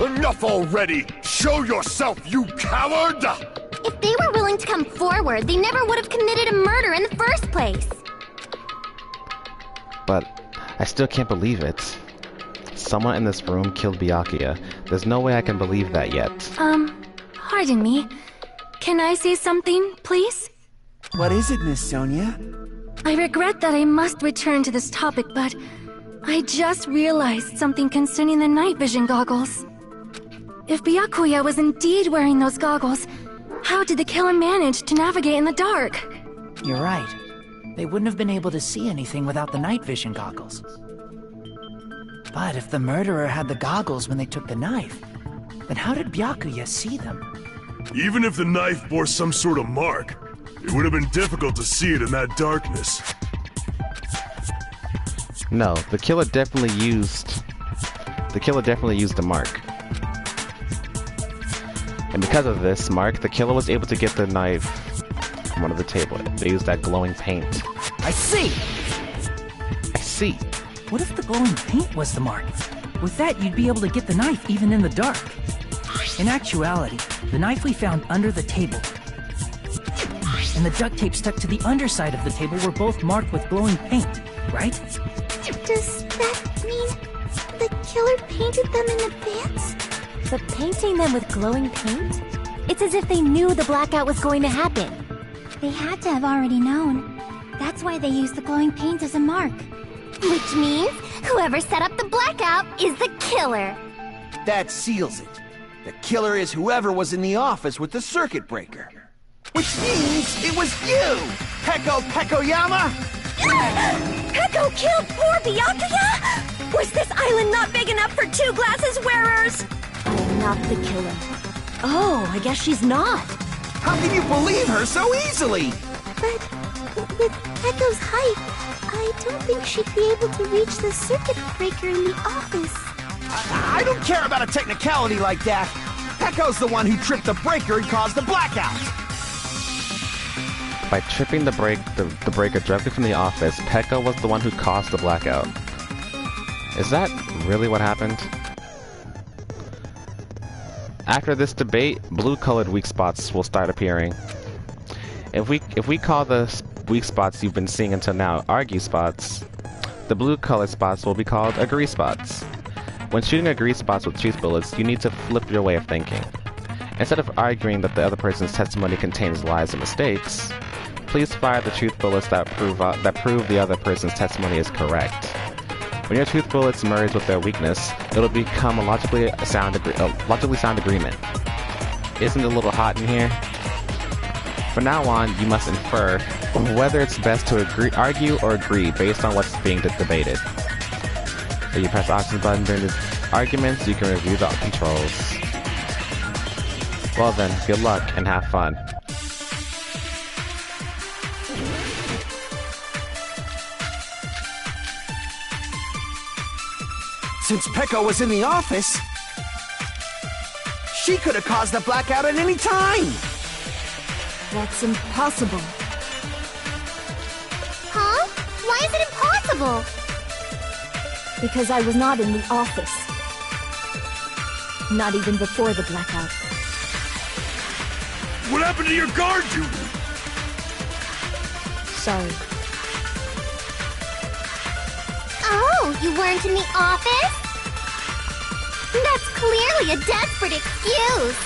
Enough already! Show yourself, you coward! If they were willing to come forward, they never would have committed a murder in the first place. But I still can't believe it. Someone in this room killed Byakuya. There's no way I can believe that yet. Pardon me. Can I say something, please? What is it, Miss Sonia? I regret that I must return to this topic, but I just realized something concerning the night vision goggles. If Byakuya was indeed wearing those goggles, how did the killer manage to navigate in the dark? You're right. They wouldn't have been able to see anything without the night vision goggles. But if the murderer had the goggles when they took the knife, then how did Byakuya see them? Even if the knife bore some sort of mark, it would have been difficult to see it in that darkness. No, the killer definitely used the mark. And because of this mark, the killer was able to get the knife from under the table. They used that glowing paint. I see! I see. What if the glowing paint was the mark? With that, you'd be able to get the knife even in the dark. In actuality, the knife we found under the table and the duct tape stuck to the underside of the table were both marked with glowing paint, right? Does that mean the killer painted them in advance? But painting them with glowing paint? It's as if they knew the blackout was going to happen. They had to have already known. That's why they used the glowing paint as a mark. Which means whoever set up the blackout is the killer. That seals it. The killer is whoever was in the office with the circuit breaker. Which means it was you, Peko Pekoyama! Peko killed poor Byakuya? Was this island not big enough for two glasses wearers? I'm not the killer. Oh, I guess she's not. How can you believe her so easily? But with Peko's height, I don't think she'd be able to reach the circuit breaker in the office. I don't care about a technicality like that. Peko's the one who tripped the breaker and caused the blackout. By tripping the breaker directly from the office, Pekka was the one who caused the blackout. Is that really what happened? After this debate, blue-colored weak spots will start appearing. If we call the weak spots you've been seeing until now argue spots, the blue-colored spots will be called agree spots. When shooting agree spots with truth bullets, you need to flip your way of thinking. Instead of arguing that the other person's testimony contains lies and mistakes, please fire the truth bullets that prove the other person's testimony is correct. When your truth bullets merge with their weakness, it'll become a logically sound agreement. Isn't it a little hot in here? From now on, you must infer whether it's best to argue or agree based on what's being debated. If you press the option button during the arguments, you can review the controls. Well then, good luck and have fun. Since Peko was in the office, she could have caused the blackout at any time. That's impossible. Huh? Why is it impossible? Because I was not in the office. Not even before the blackout. What happened to your guard duty? Sorry. Oh, you weren't in the office? That's clearly a desperate excuse.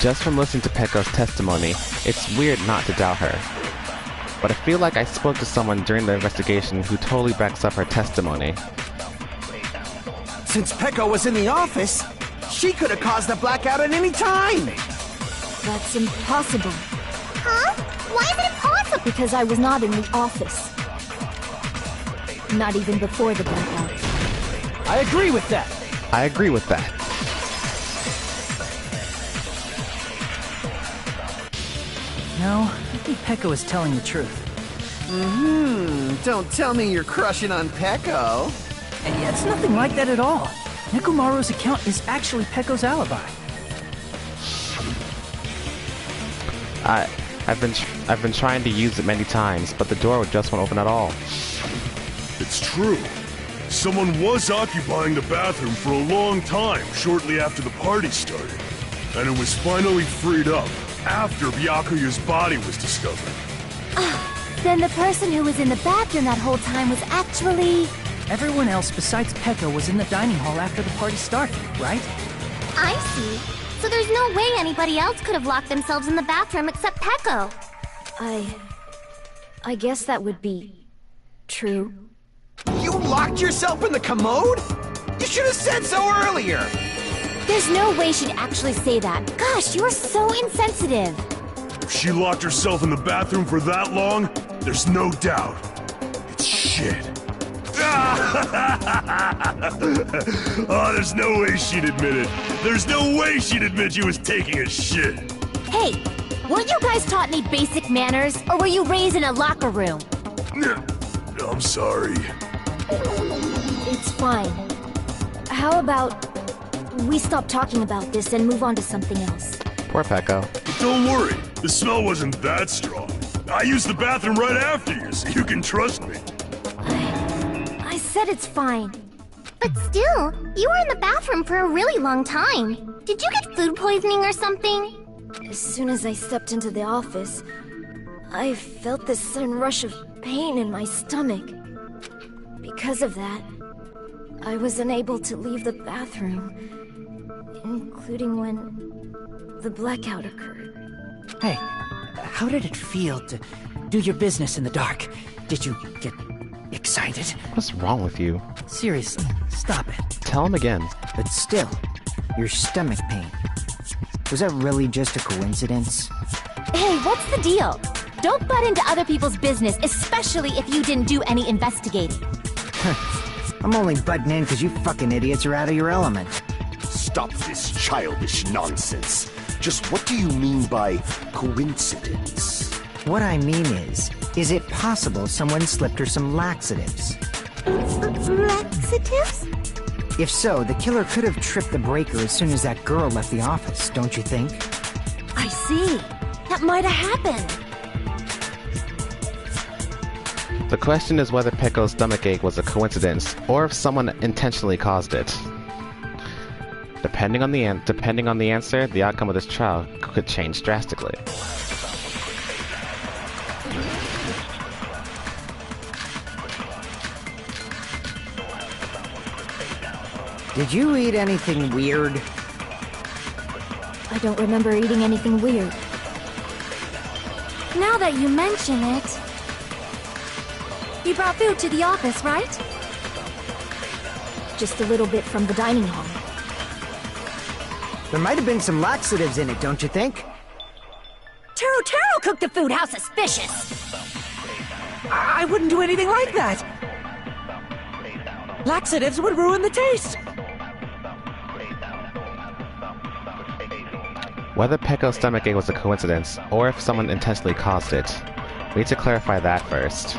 Just from listening to Pecco's testimony, it's weird not to doubt her. But I feel like I spoke to someone during the investigation who totally backs up her testimony. Since Pecco was in the office, she could have caused the blackout at any time! That's impossible. Huh? Why is it impossible? Because I was not in the office. Not even before the blackout. I agree with that. I agree with that. No, I think Pecco is telling the truth. Don't tell me you're crushing on Pecco. And it's nothing like that at all. Nekomaru's account is actually Pecco's alibi. I've been trying to use it many times, but the door just won't open at all. It's true. Someone was occupying the bathroom for a long time shortly after the party started. And it was finally freed up after Byakuya's body was discovered. Then the person who was in the bathroom that whole time was actually... Everyone else besides Pecco was in the dining hall after the party started, right? I see. So there's no way anybody else could have locked themselves in the bathroom except Pecco. I guess that would be... true. You locked yourself in the commode? You should have said so earlier! There's no way she'd actually say that. Gosh, you're so insensitive. If she locked herself in the bathroom for that long, there's no doubt. It's shit. Oh, there's no way she'd admit it. There's no way she'd admit she was taking a shit. Hey, weren't you guys taught any basic manners, or were you raised in a locker room? I'm sorry. It's fine. How about we stop talking about this and move on to something else? Poor Pecco. Don't worry, the smell wasn't that strong. I used the bathroom right after you, so you can trust me. I said it's fine. But still, you were in the bathroom for a really long time. Did you get food poisoning or something? As soon as I stepped into the office, I felt this sudden rush of pain in my stomach. Because of that, I was unable to leave the bathroom, including when the blackout occurred. Hey, how did it feel to do your business in the dark? Did you get excited? What's wrong with you? Seriously, stop it. Tell him again. But still, your stomach pain. Was that really just a coincidence? Hey, what's the deal? Don't butt into other people's business, especially if you didn't do any investigating. I'm only butting in because you fucking idiots are out of your element. Stop this childish nonsense. Just what do you mean by coincidence? What I mean is it possible someone slipped her some laxatives? Laxatives? If so, the killer could have tripped the breaker as soon as that girl left the office, don't you think? I see. That might have happened. The question is whether Pecco's stomachache was a coincidence, or if someone intentionally caused it. Depending on the answer, the outcome of this trial could change drastically. Did you eat anything weird? I don't remember eating anything weird. Now that you mention it... You brought food to the office, right? Just a little bit from the dining hall. There might have been some laxatives in it, don't you think? Taro cooked the food. How suspicious! I wouldn't do anything like that! Laxatives would ruin the taste! Whether Pecco's stomachache was a coincidence, or if someone intentionally caused it, we need to clarify that first.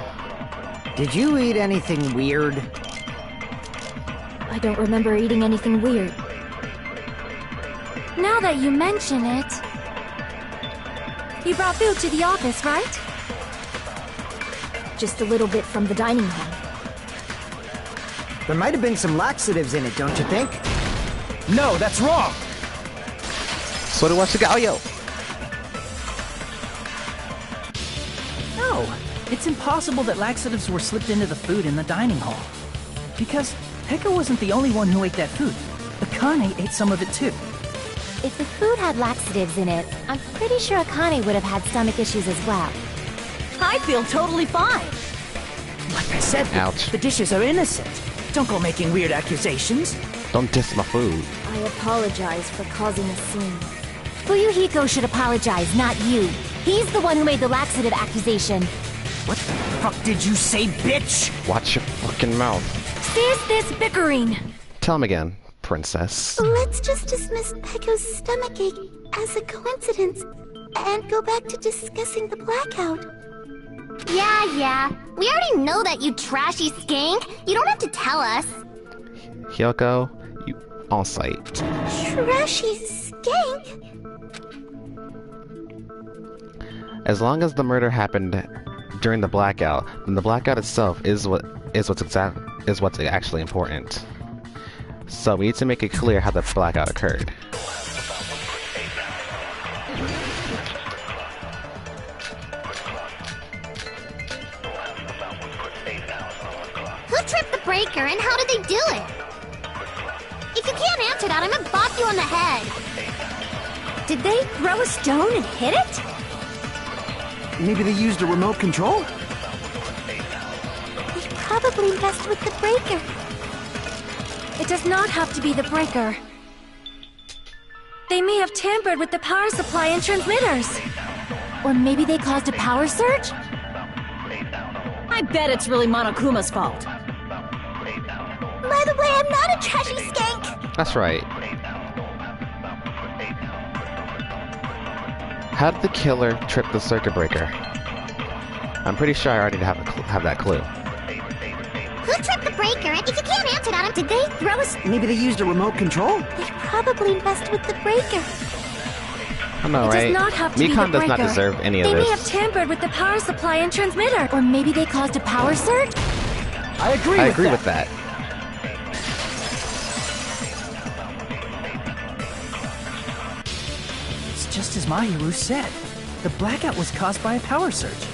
Did you eat anything weird? I don't remember eating anything weird. Now that you mention it... You brought food to the office, right? just a little bit from the dining hall. There might have been some laxatives in it, don't you think? No, that's wrong! So do watch the guy. Oh, yo! No, it's impossible that laxatives were slipped into the food in the dining hall. Because Pekka wasn't the only one who ate that food. Akane ate some of it too. If the food had laxatives in it, I'm pretty sure Akane would have had stomach issues as well. I feel totally fine. Like I said, Ouch. the dishes are innocent. Don't go making weird accusations. Don't diss my food. I apologize for causing a scene. Fuyuhiko should apologize, not you. He's the one who made the laxative accusation. What the fuck did you say, bitch? Watch your fucking mouth. There's this bickering. Tell him again, princess. Let's just dismiss Pekko's stomachache as a coincidence and go back to discussing the blackout. Yeah. We already know that, you trashy skank. You don't have to tell us. Hyoko, you on site. Trashy skank? As long as the murder happened during the blackout, then the blackout itself is what's actually important. So we need to make it clear how the blackout occurred. Who tripped the breaker and how did they do it? If you can't answer that, I'm gonna bop you on the head. Did they throw a stone and hit it? Maybe they used a remote control? They probably messed with the breaker. It does not have to be the breaker. They may have tampered with the power supply and transmitters. Or maybe they caused a power surge? I bet it's really Monokuma's fault. By the way, I'm not a trashy skank. That's right. How did the killer trip the circuit breaker? I'm pretty sure I already have that clue. Who tripped the breaker? If you can't answer that, did they throw a... Maybe they used a remote control? They probably messed with the breaker. I know, right? It does not have to be the Mikan does not breaker. deserve any of They this. may have tampered with the power supply and transmitter. Or maybe they caused a power surge? I agree with that. It's just as Mahiru said. The blackout was caused by a power surge.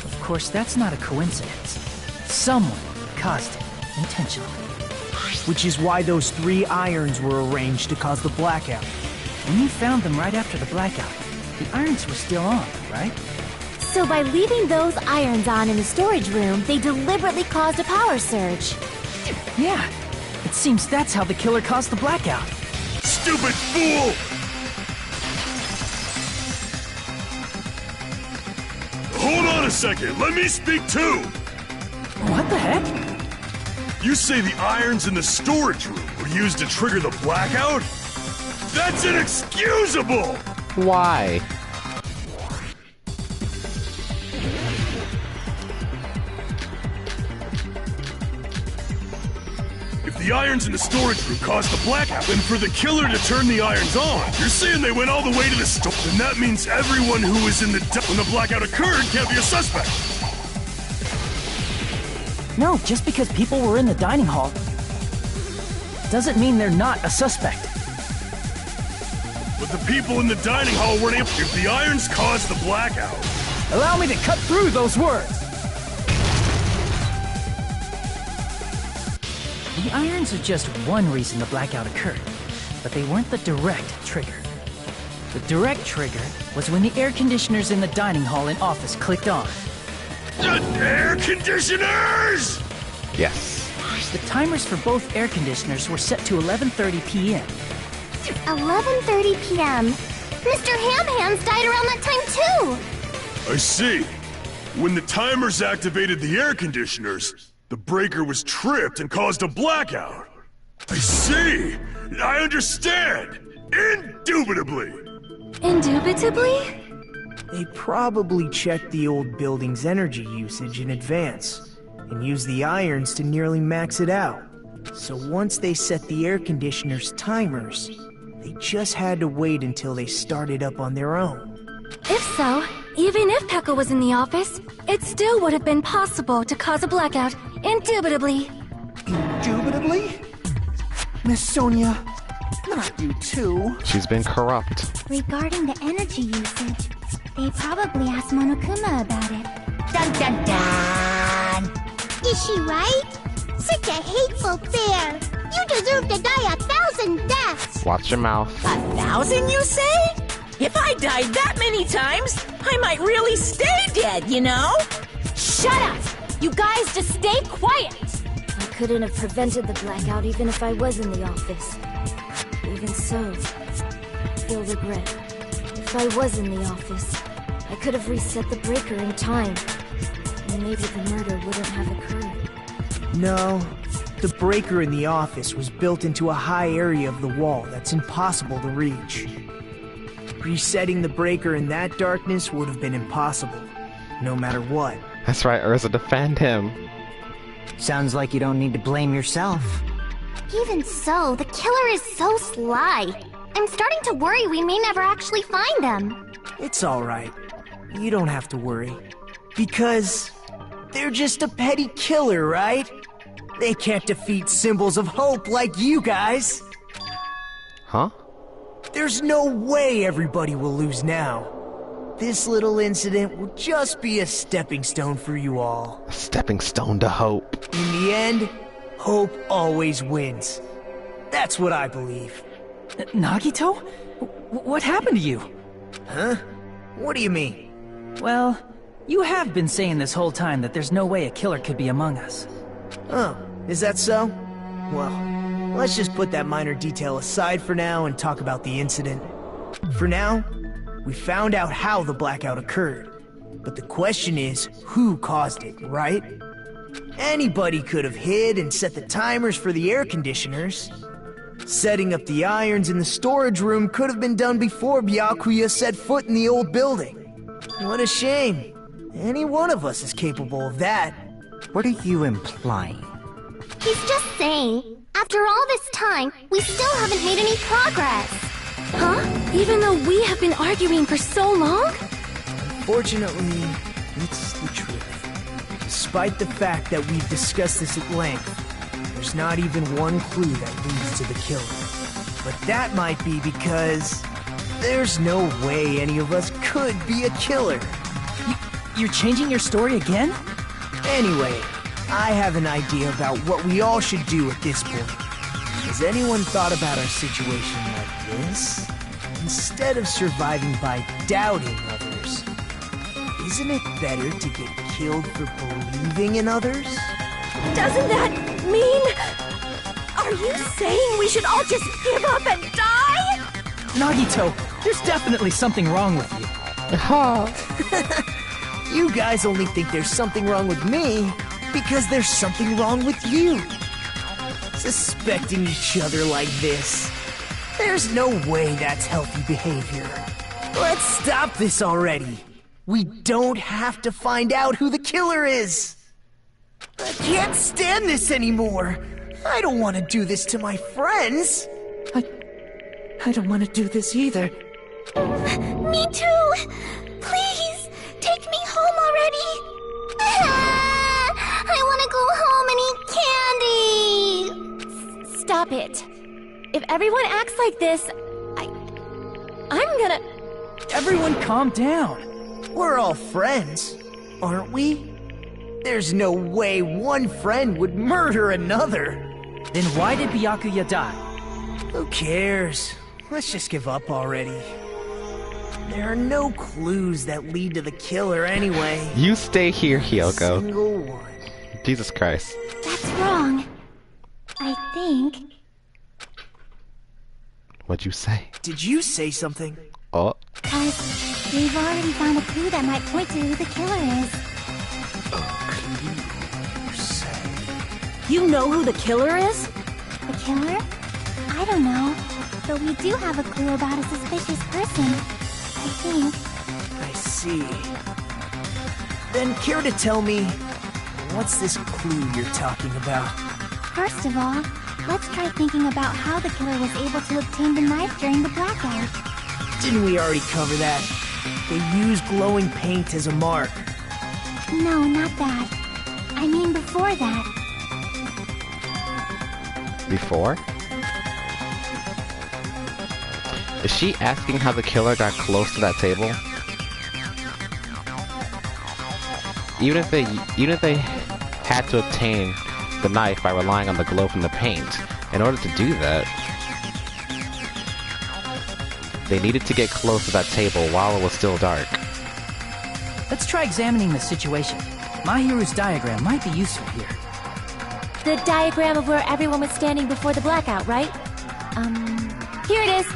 Of course, that's not a coincidence. Someone caused it intentionally. Which is why those 3 irons were arranged to cause the blackout. When you found them right after the blackout, the irons were still on, right? So by leaving those irons on in the storage room, they deliberately caused a power surge. Yeah, it seems that's how the killer caused the blackout. Stupid fool! Hold on a second, let me speak too! What the heck? You say the irons in the storage room were used to trigger the blackout? That's inexcusable! Why? If the irons in the storage room caused the blackout, then for the killer to turn the irons on, you're saying they went all the way to the store. Then that means everyone who was in the when the blackout occurred can't be a suspect. No, just because people were in the dining hall doesn't mean they're not a suspect. But the people in the dining hall weren't able. If the irons caused the blackout, Allow me to cut through those words! The irons are just one reason the blackout occurred, but they weren't the direct trigger. The direct trigger was when the air conditioners in the dining hall and office clicked on. the air conditioners! Yes. The timers for both air conditioners were set to 11:30 p.m. 11:30 p.m. Mr. Ham-Hands died around that time too! I see. When the timers activated the air conditioners, the breaker was tripped and caused a blackout. I see. I understand. Indubitably. Indubitably? They probably checked the old building's energy usage in advance and used the irons to nearly max it out. So once they set the air conditioner's timers, they just had to wait until they started up on their own. If so, even if Pekka was in the office, it still would have been possible to cause a blackout, indubitably. Indubitably? Miss Sonia, not you too. She's been corrupt. Regarding the energy usage, they probably asked Monokuma about it. Dun dun dun! Is she right? Such a hateful bear! You deserve to die 1,000 deaths! Watch your mouth. 1,000, you say? If I died that many times, I might really stay dead, you know? Shut up! You guys just stay quiet! I couldn't have prevented the blackout even if I was in the office. Even so, I feel regret. If I was in the office, I could have reset the breaker in time, and maybe the murder wouldn't have occurred. No, the breaker in the office was built into a high area of the wall that's impossible to reach. Resetting the breaker in that darkness would have been impossible, no matter what. That's right, Urza, defend him. Sounds like you don't need to blame yourself. Even so, the killer is so sly. I'm starting to worry we may never actually find them. It's alright. You don't have to worry. Because they're just a petty killer, right? They can't defeat symbols of hope like you guys. Huh? There's no way everybody will lose now. This little incident will just be a stepping stone for you all. A stepping stone to hope. In the end, hope always wins. That's what I believe. Nagito? What happened to you? Huh? What do you mean? Well, you have been saying this whole time that there's no way a killer could be among us. Oh, is that so? Well, let's just put that minor detail aside for now and talk about the incident. For now, we found out how the blackout occurred. But the question is, who caused it, right? Anybody could have hid and set the timers for the air conditioners. Setting up the irons in the storage room could have been done before Byakuya set foot in the old building. What a shame. Any one of us is capable of that. What are you implying? He's just saying, after all this time, we still haven't made any progress. Huh? Even though we have been arguing for so long? Fortunately, it's the truth. Despite the fact that we've discussed this at length, there's not even one clue that leads to the killer. But that might be because there's no way any of us could be a killer. You're changing your story again? Anyway, I have an idea about what we all should do at this point. Has anyone thought about our situation like this? Instead of surviving by doubting others, isn't it better to get killed for believing in others? Doesn't that mean... Are you saying we should all just give up and die? Nagito, there's definitely something wrong with you. You guys only think there's something wrong with me because there's something wrong with you. Suspecting each other like this. There's no way that's healthy behavior. Let's stop this already. We don't have to find out who the killer is. I can't stand this anymore. I don't want to do this to my friends. I don't want to do this either. Me too! Please, take me home already! I want to go home and eat candy! Stop it. If everyone acts like this, I'm gonna... Everyone calm down. We're all friends, aren't we? There's no way one friend would murder another. Then why did Byakuya die? Who cares? Let's just give up already. There are no clues that lead to the killer anyway. You stay here, Hyoko. Single one. Jesus Christ. That's wrong. I think... What'd you say? Did you say something? Oh. We've already found a clue that might point to who the killer is. You know who the killer is? The killer? I don't know. But we do have a clue about a suspicious person. I think. I see. Then care to tell me, what's this clue you're talking about? First of all, let's try thinking about how the killer was able to obtain the knife during the blackout. Didn't we already cover that? They use glowing paint as a mark. No, not that. I mean before that. Before? Is she asking how the killer got close to that table? Even if they had to obtain the knife by relying on the glow from the paint, in order to do that, they needed to get close to that table while it was still dark. Let's try examining the situation. Mahiru's diagram might be useful here. The diagram of where everyone was standing before the blackout, right? Here it is.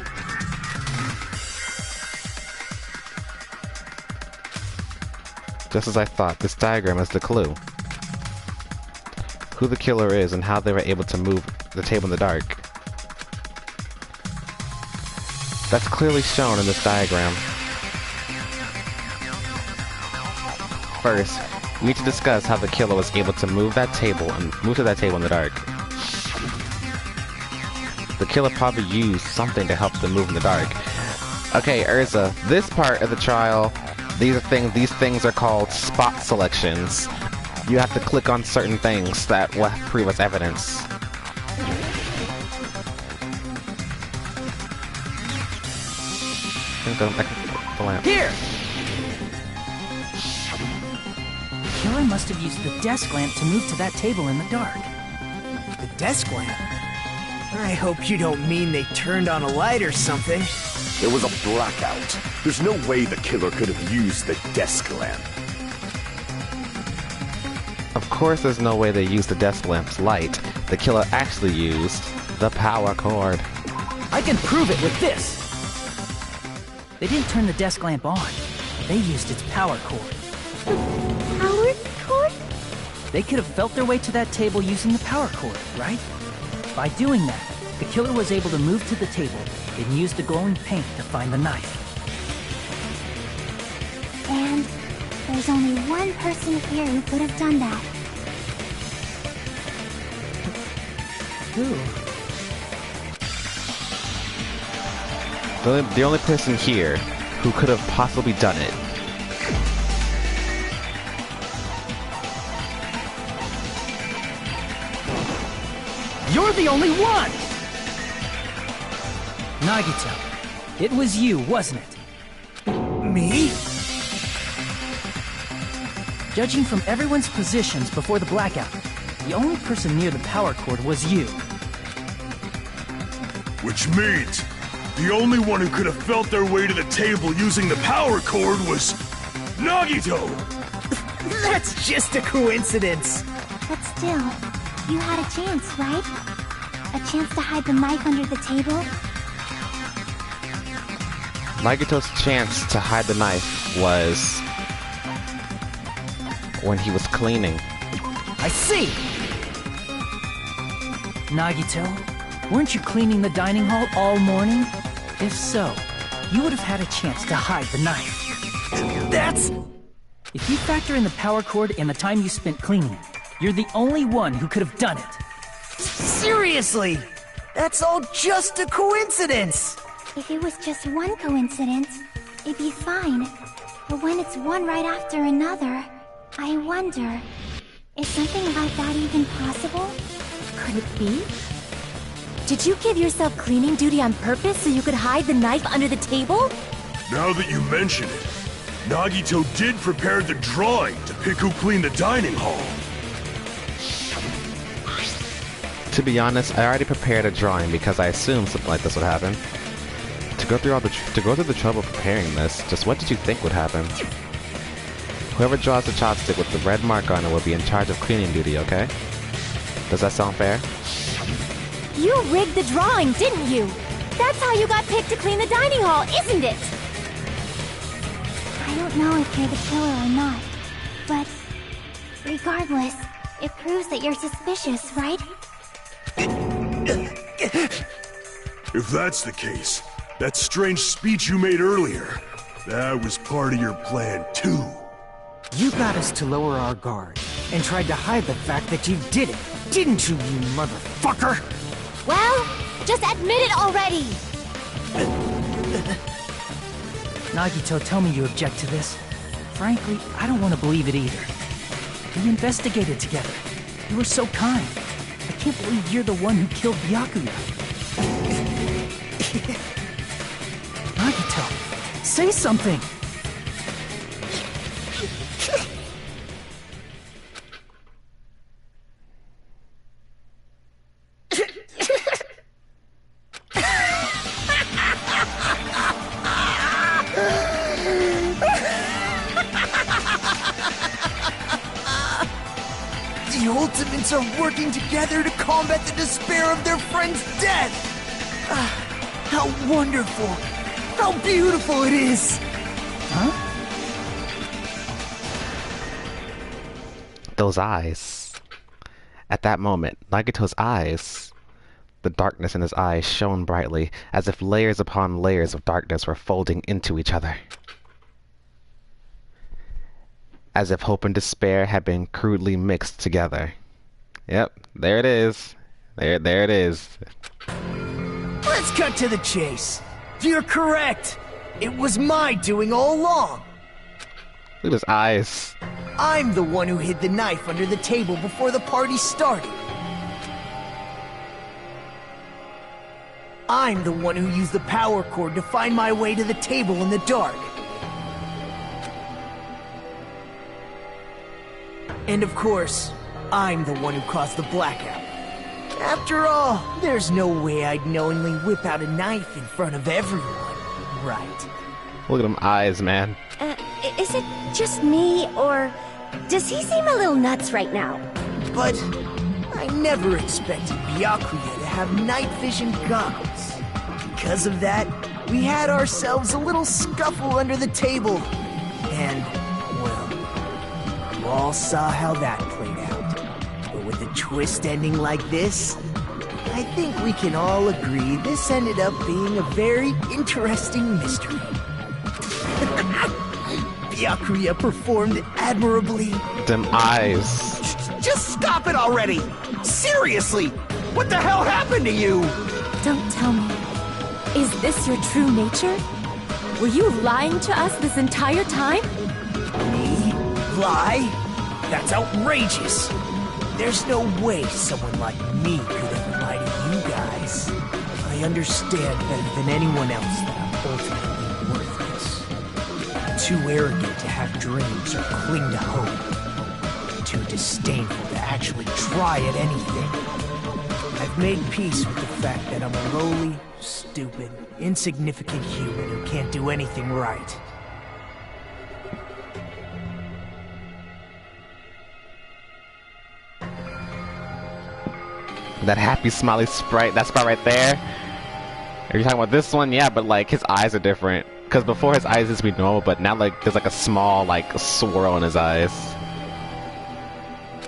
Just as I thought, this diagram is the clue. Who the killer is and how they were able to move the table in the dark. That's clearly shown in this diagram. First, we need to discuss how the killer was able to move that table and move to that table in the dark. The killer probably used something to help them move in the dark. Okay, Urza, this part of the trial, these things are called spot selections. You have to click on certain things that will prove as evidence. Here! The killer must have used the desk lamp to move to that table in the dark. The desk lamp? I hope you don't mean they turned on a light or something. There was a blackout. There's no way the killer could have used the desk lamp. Of course there's no way they used the desk lamp's light. The killer actually used the power cord. I can prove it with this! They didn't turn the desk lamp on. They used its power cord. Power cord? They could have felt their way to that table using the power cord, right? By doing that, the killer was able to move to the table and use the glowing paint to find the knife. And there's only one person here who could have done that. Who? The only person here who could have possibly done it. You're the only one! Nagito, it was you, wasn't it? Me? Judging from everyone's positions before the blackout, the only person near the power cord was you. Which means the only one who could have felt their way to the table using the power cord was Nagito! That's just a coincidence. But still, you had a chance, right? A chance to hide the knife under the table? Nagito's chance to hide the knife was when he was cleaning. I see! Nagito, weren't you cleaning the dining hall all morning? If so, you would have had a chance to hide the knife. That's... If you factor in the power cord and the time you spent cleaning, you're the only one who could have done it. Seriously! That's all just a coincidence! If it was just one coincidence, it'd be fine. But when it's one right after another, I wonder, is something like that even possible? Could it be? Did you give yourself cleaning duty on purpose so you could hide the knife under the table? Now that you mention it, Nagito did prepare the drawing to pick who cleaned the dining hall. To be honest, I already prepared a drawing because I assumed something like this would happen. To go through the trouble of preparing this, just what did you think would happen? Whoever draws the chopstick with the red mark on it will be in charge of cleaning duty, okay? Does that sound fair? You rigged the drawing, didn't you? That's how you got picked to clean the dining hall, isn't it? I don't know if you're the killer or not, but regardless, it proves that you're suspicious, right? If that's the case, that strange speech you made earlier, that was part of your plan too. You got us to lower our guard, and tried to hide the fact that you did it, didn't you, you motherfucker? Well, just admit it already! Nagito, tell me you object to this. Frankly, I don't want to believe it either. We investigated together. You were so kind. I can't believe you're the one who killed Byakuya. Nagito, say something! The Ultimates are working together to combat the despair of their friend's death! How wonderful! How beautiful it is! Huh? Those eyes. At that moment, Nagito's eyes, the darkness in his eyes shone brightly, as if layers upon layers of darkness were folding into each other. As if hope and despair had been crudely mixed together. Yep, there it is. There it is. Let's cut to the chase. You're correct. It was my doing all along. Look at his eyes. I'm the one who hid the knife under the table before the party started. I'm the one who used the power cord to find my way to the table in the dark. And of course, I'm the one who caused the blackout. After all, there's no way I'd knowingly whip out a knife in front of everyone, right? Look at them eyes, man. Is it just me, or does he seem a little nuts right now? But I never expected Byakuya to have night vision goggles. Because of that, we had ourselves a little scuffle under the table. And, well, you all saw how that played out. But with a twist ending like this, I think we can all agree this ended up being a very interesting mystery. Byakuya performed admirably. Them eyes. Just stop it already! Seriously! What the hell happened to you? Don't tell me. Is this your true nature? Were you lying to us this entire time? Me? Lie? That's outrageous! There's no way someone like me could ever lie to you guys. I understand better than anyone else that I'm ultimately worthless. Too arrogant to have dreams or cling to hope. Too disdainful to actually try at anything. I've made peace with the fact that I'm a lowly, stupid, insignificant human who can't do anything right. That happy smiley sprite, that spot right there. Are you talking about this one? Yeah, but like his eyes are different. Because before his eyes used to be normal, but now like there's like a small like swirl in his eyes.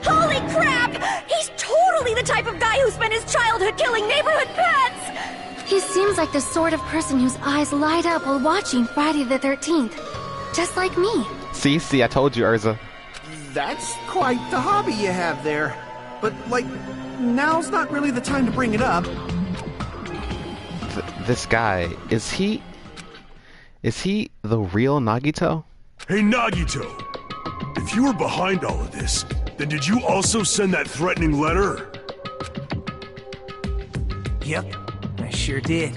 Holy crap! He's totally the type of guy who spent his childhood killing neighborhood pets! He seems like the sort of person whose eyes light up while watching Friday the 13th. Just like me. See, I told you, Urza. That's quite the hobby you have there. But, like, now's not really the time to bring it up. This guy, is he the real Nagito? Hey, Nagito! If you were behind all of this, then did you also send that threatening letter? Yep, I sure did.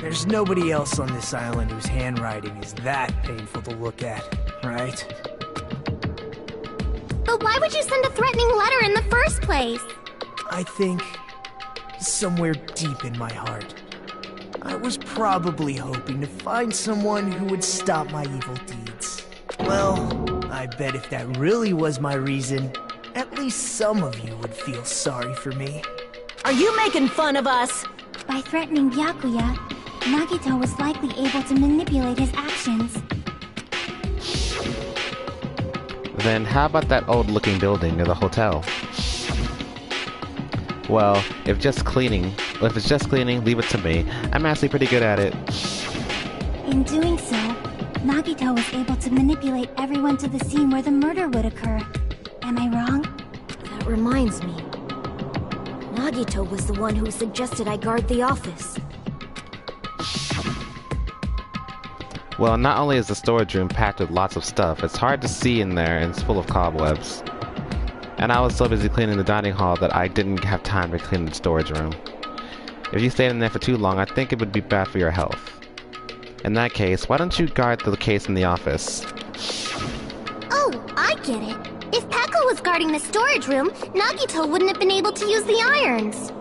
There's nobody else on this island whose handwriting is that painful to look at, right? But why would you send a threatening letter in the first place? I think, somewhere deep in my heart, I was probably hoping to find someone who would stop my evil deeds. Well, I bet if that really was my reason, at least some of you would feel sorry for me. Are you making fun of us? By threatening Byakuya, Nagito was likely able to manipulate his actions. Then how about that old-looking building near the hotel? Well, if it's just cleaning, leave it to me. I'm actually pretty good at it. In doing so, Nagito was able to manipulate everyone to the scene where the murder would occur. Am I wrong? That reminds me. Nagito was the one who suggested I guard the office. Well, not only is the storage room packed with lots of stuff, it's hard to see in there and it's full of cobwebs. And I was so busy cleaning the dining hall that I didn't have time to clean the storage room. If you stayed in there for too long, I think it would be bad for your health. In that case, why don't you guard the case in the office? Oh, I get it. If Peko was guarding the storage room, Nagito wouldn't have been able to use the irons.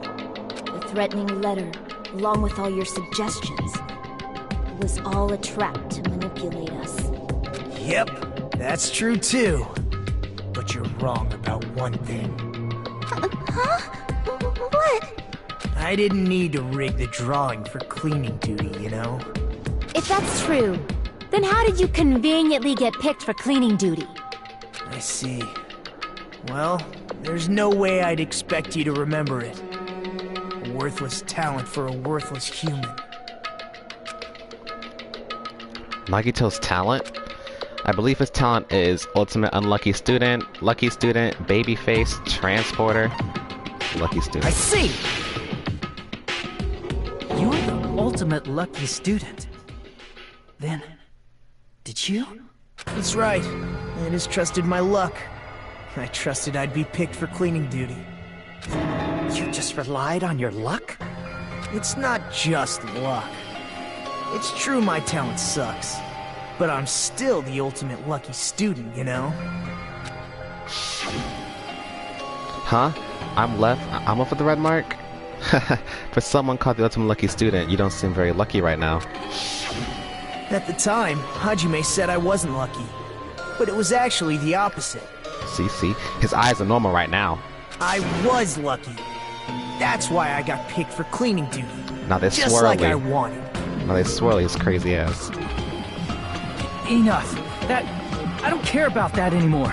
The threatening letter, along with all your suggestions, it was all a trap to manipulate us. Yep, that's true too. But you're wrong about one thing. Huh? What? I didn't need to rig the drawing for cleaning duty, you know? If that's true, then how did you conveniently get picked for cleaning duty? I see. Well, there's no way I'd expect you to remember it. A worthless talent for a worthless human. Nagito's talent? I believe his talent is Ultimate Unlucky Student, Lucky Student, Babyface, Transporter, Lucky Student. I see! You're the ultimate lucky student. Then, did you? That's right. I just trusted my luck. I trusted I'd be picked for cleaning duty. You just relied on your luck? It's not just luck. It's true my talent sucks. But I'm still the ultimate lucky student, you know? Huh? I'm up for the red mark? For someone called the ultimate lucky student, you don't seem very lucky right now. At the time, Hajime said I wasn't lucky. But it was actually the opposite. See? His eyes are normal right now. I was lucky. That's why I got picked for cleaning duty. Now they're just swirly. Like I wanted. Now they're swirly as crazy ass. Enough. I don't care about that anymore.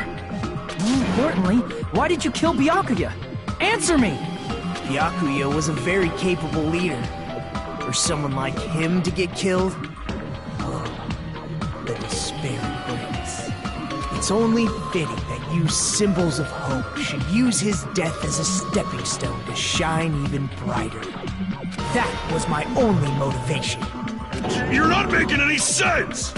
More importantly, why did you kill Byakuya? Answer me! Byakuya was a very capable leader. For someone like him to get killed, oh, the despair it brings. It's only fitting that you symbols of hope should use his death as a stepping stone to shine even brighter. That was my only motivation. You're not making any sense!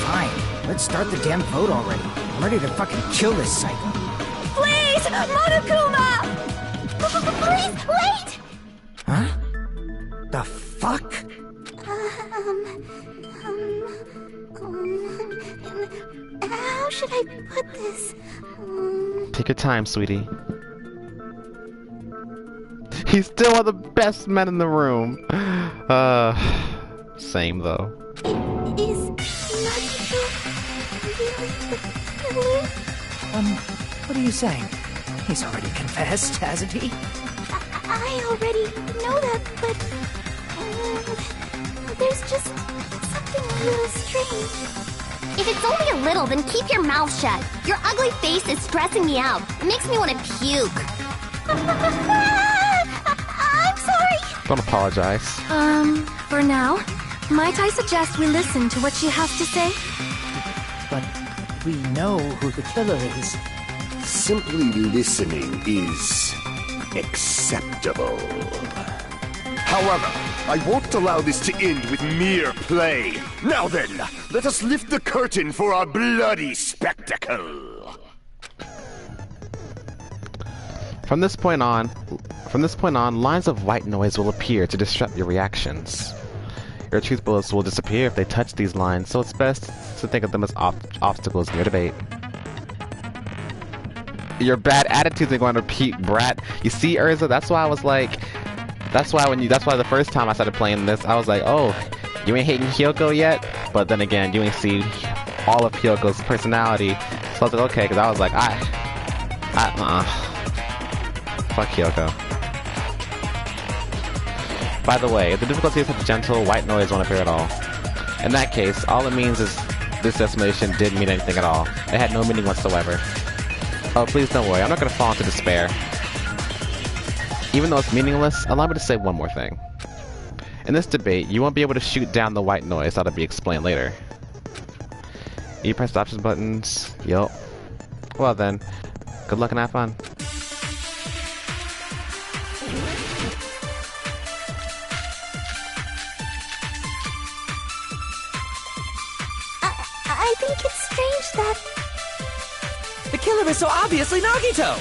Fine, let's start the damn vote already. I'm ready to fucking kill this psycho. Please, Monokuma! Please, wait! Huh? The fuck? How should I put this? Take your time, sweetie. He's still one of the best men in the room. Same though. Is Nagito really the killer? What are you saying? He's already confessed, hasn't he? I already know that, but there's just something a little strange. If it's only a little, then keep your mouth shut. Your ugly face is stressing me out. It makes me want to puke. I'm sorry. Don't apologize. For now, might I suggest we listen to what she has to say? But we know who the killer is. Simply listening is acceptable. However, I won't allow this to end with mere play. Now then, let us lift the curtain for our bloody spectacle. From this point on, lines of white noise will appear to disrupt your reactions. Your truth bullets will disappear if they touch these lines, so it's best to think of them as obstacles in your debate. Your bad attitudes are going to repeat, brat. You see, Urza, that's why I was like, that's why the first time I started playing this, I was like, oh, you ain't hating Hyoko yet? But then again, you ain't see all of Hyoko's personality. So I was like, okay, because I was like, fuck Hyoko. By the way, if the difficulty is gentle, white noise won't appear at all. In that case, all it means is this decimation didn't mean anything at all. It had no meaning whatsoever. Oh, please don't worry, I'm not going to fall into despair. Even though it's meaningless, allow me to say one more thing. In this debate, you won't be able to shoot down the white noise, that'll be explained later. You press the options buttons? Yup. Well then, good luck and have fun. think it's strange that... The killer is so obviously Nagito!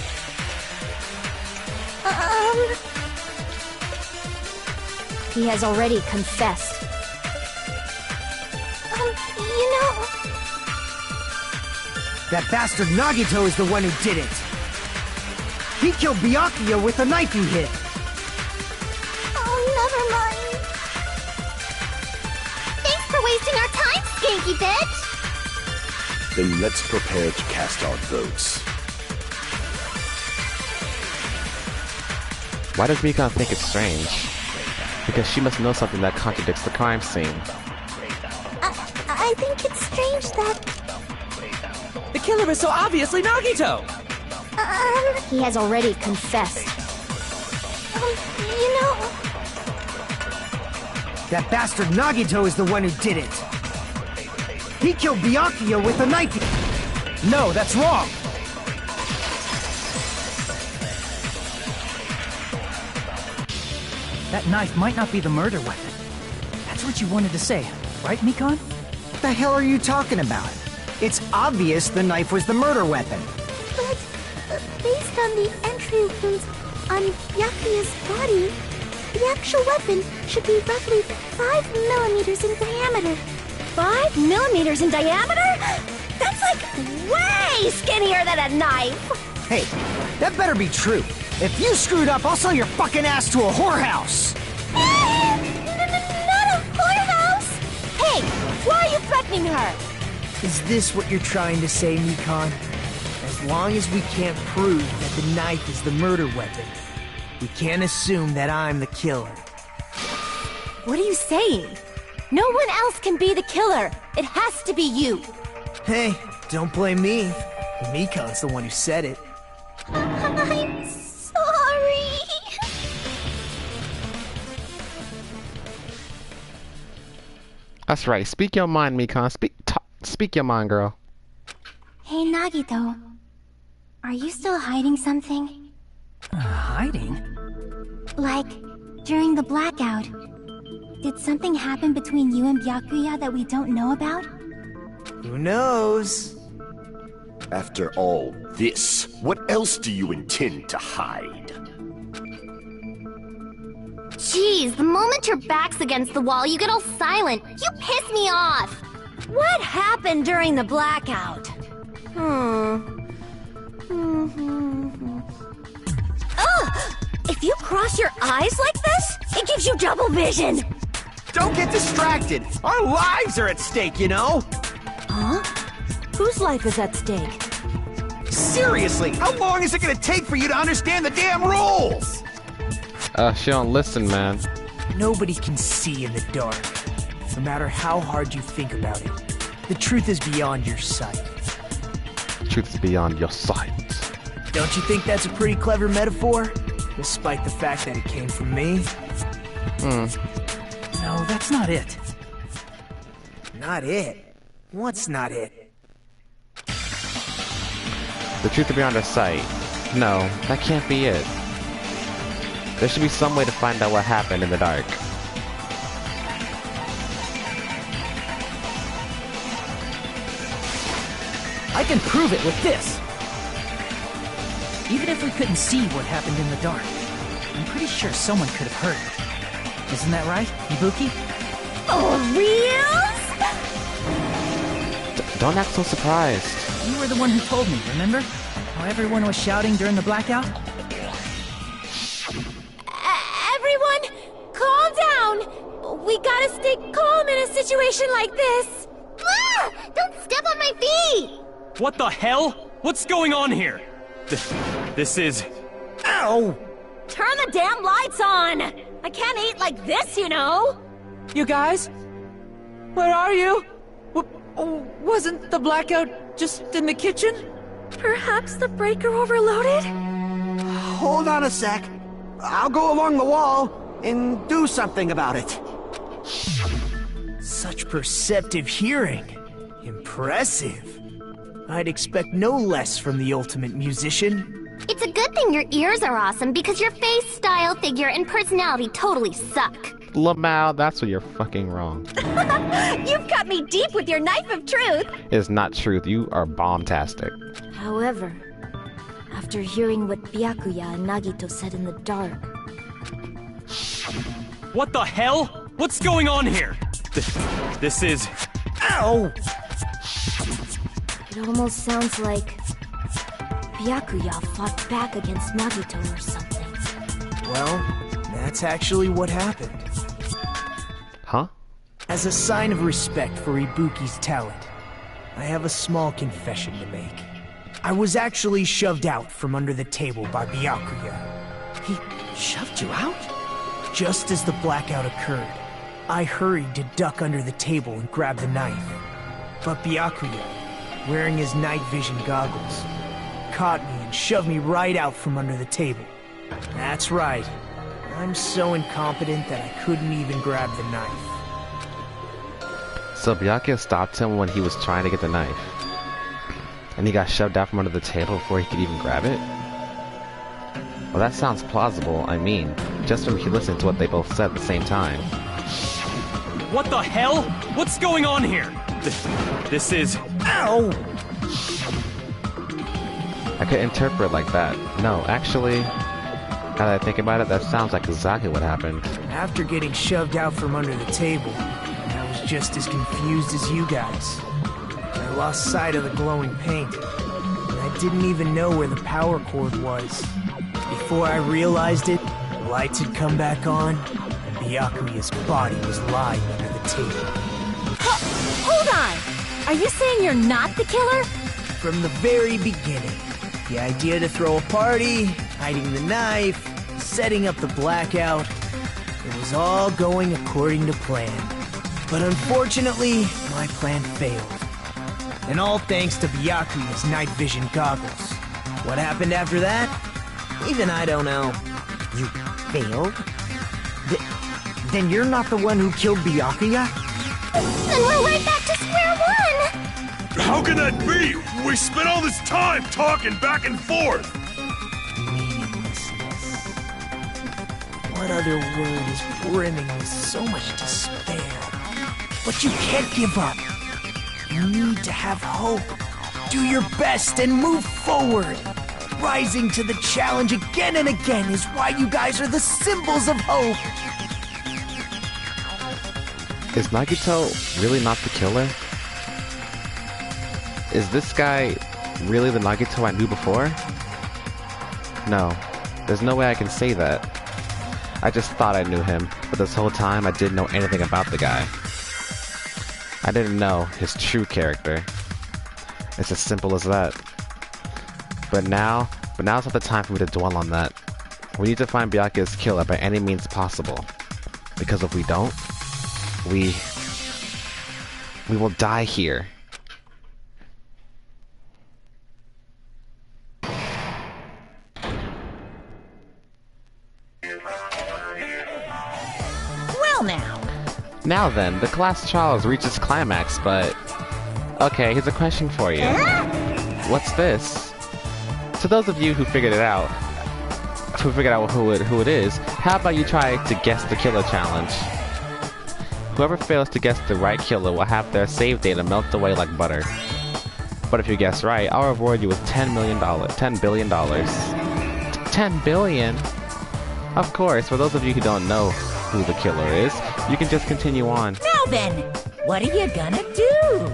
He has already confessed. You know... That bastard Nagito is the one who did it! He killed Byakuya with the knife you hit! Oh, never mind. Thanks for wasting our time, skanky bitch! Then let's prepare to cast our votes. Why does Mikon think it's strange? Because she must know something that contradicts the crime scene. I think it's strange that... The killer is so obviously Nagito! He has already confessed. You know... That bastard Nagito is the one who did it! He killed Byakuya with a knife! No, that's wrong! That knife might not be the murder weapon. That's what you wanted to say, right, Mikon? What the hell are you talking about? It's obvious the knife was the murder weapon. But, based on the entry wounds on Byakuya's body, the actual weapon should be roughly 5 millimeters in diameter. 5 millimeters in diameter? That's like way skinnier than a knife! Hey, that better be true. If you screwed up, I'll sell your fucking ass to a whorehouse! Not a whorehouse! Hey, why are you threatening her? Is this what you're trying to say, Mikon? As long as we can't prove that the knife is the murder weapon, we can't assume that I'm the killer. What are you saying? No one else can be the killer. It has to be you. Hey, don't blame me. Mikon's the one who said it. I'm sorry. That's right. Speak your mind, Mikon. Speak your mind, girl. Hey, Nagito. Are you still hiding something? Hiding? Like, during the blackout, did something happen between you and Byakuya that we don't know about? Who knows? After all this, what else do you intend to hide? Jeez, the moment your back's against the wall, you get all silent. You piss me off! What happened during the blackout? If you cross your eyes like this, it gives you double vision! Don't get distracted! Our lives are at stake, you know? Huh? Whose life is at stake? Seriously, how long is it gonna take for you to understand the damn rules? She don't listen, man. Nobody can see in the dark, no matter how hard you think about it. The truth is beyond your sight. Truth is beyond your sight. Don't you think that's a pretty clever metaphor? Despite the fact that it came from me? No, that's not it. Not it? What's not it? The truth is beyond our sight. No, that can't be it. There should be some way to find out what happened in the dark. I can prove it with this! Even if we couldn't see what happened in the dark, I'm pretty sure someone could have heard it. Isn't that right, Ibuki? For reals? Don't act so surprised. You were the one who told me, remember? How everyone was shouting during the blackout? Everyone, calm down! We gotta stay calm in a situation like this! Ah! Don't step on my feet! What the hell? What's going on here? This is... Ow! Turn the damn lights on! I can't eat like this, you know! You guys? Where are you? Wasn't the blackout just in the kitchen? Perhaps the breaker overloaded? Hold on a sec. I'll go along the wall and do something about it. Such perceptive hearing. Impressive. I'd expect no less from the ultimate musician. It's a good thing your ears are awesome because your face, style, figure, and personality totally suck. Lamau, that's where you're fucking wrong. You've cut me deep with your knife of truth. It's not truth. You are bombastic. However, after hearing what Byakuya and Nagito said in the dark... What the hell? What's going on here? This is... Ow! It almost sounds like Byakuya fought back against Nagito or something. Well, that's actually what happened. Huh? As a sign of respect for Ibuki's talent, I have a small confession to make. I was actually shoved out from under the table by Byakuya. He shoved you out? Just as the blackout occurred, I hurried to duck under the table and grab the knife. But Byakuya, wearing his night vision goggles, caught me and shoved me right out from under the table. That's right. I'm so incompetent that I couldn't even grab the knife. So Byakuya stopped him when he was trying to get the knife. And he got shoved out from under the table before he could even grab it? Well, that sounds plausible, I mean, just from listening to what they both said at the same time. What the hell? What's going on here? This is... Ow! I could interpret like that. No, actually, now that I think about it, that sounds like exactly what happened. After getting shoved out from under the table, I was just as confused as you guys. I lost sight of the glowing paint, and I didn't even know where the power cord was. Before I realized it, the lights had come back on, and Byakuya's body was lying under the table. Hold on! Are you saying you're not the killer? From the very beginning, the idea to throw a party, hiding the knife, setting up the blackout, it was all going according to plan. But unfortunately, my plan failed. And all thanks to Byakuya's night vision goggles. What happened after that? Even I don't know. You failed? Then you're not the one who killed Byakuya? Then we're right back to square one! How can that be? We spent all this time talking back and forth! Meaninglessness. What other word is brimming with so much despair? But you can't give up. You need to have hope. Do your best and move forward. Rising to the challenge again and again is why you guys are the symbols of hope. Is Nagito really not the killer? Is this guy really the Nagito I knew before? No, there's no way I can say that. I just thought I knew him, but this whole time I didn't know anything about the guy. I didn't know his true character. It's as simple as that. But now's not the time for me to dwell on that. We need to find Byakuya's killer by any means possible. Because if we don't, we will die here. Well now. Now then, the class trial has reached its climax, but... Okay, here's a question for you. What's this? To those of you who figured it out, who it is, how about you try to guess the killer challenge? Whoever fails to guess the right killer will have their save data melt away like butter. But if you guess right, I'll reward you with $10 billion. $10 billion? Of course, for those of you who don't know who the killer is, you can just continue on. Now then, what are you gonna do?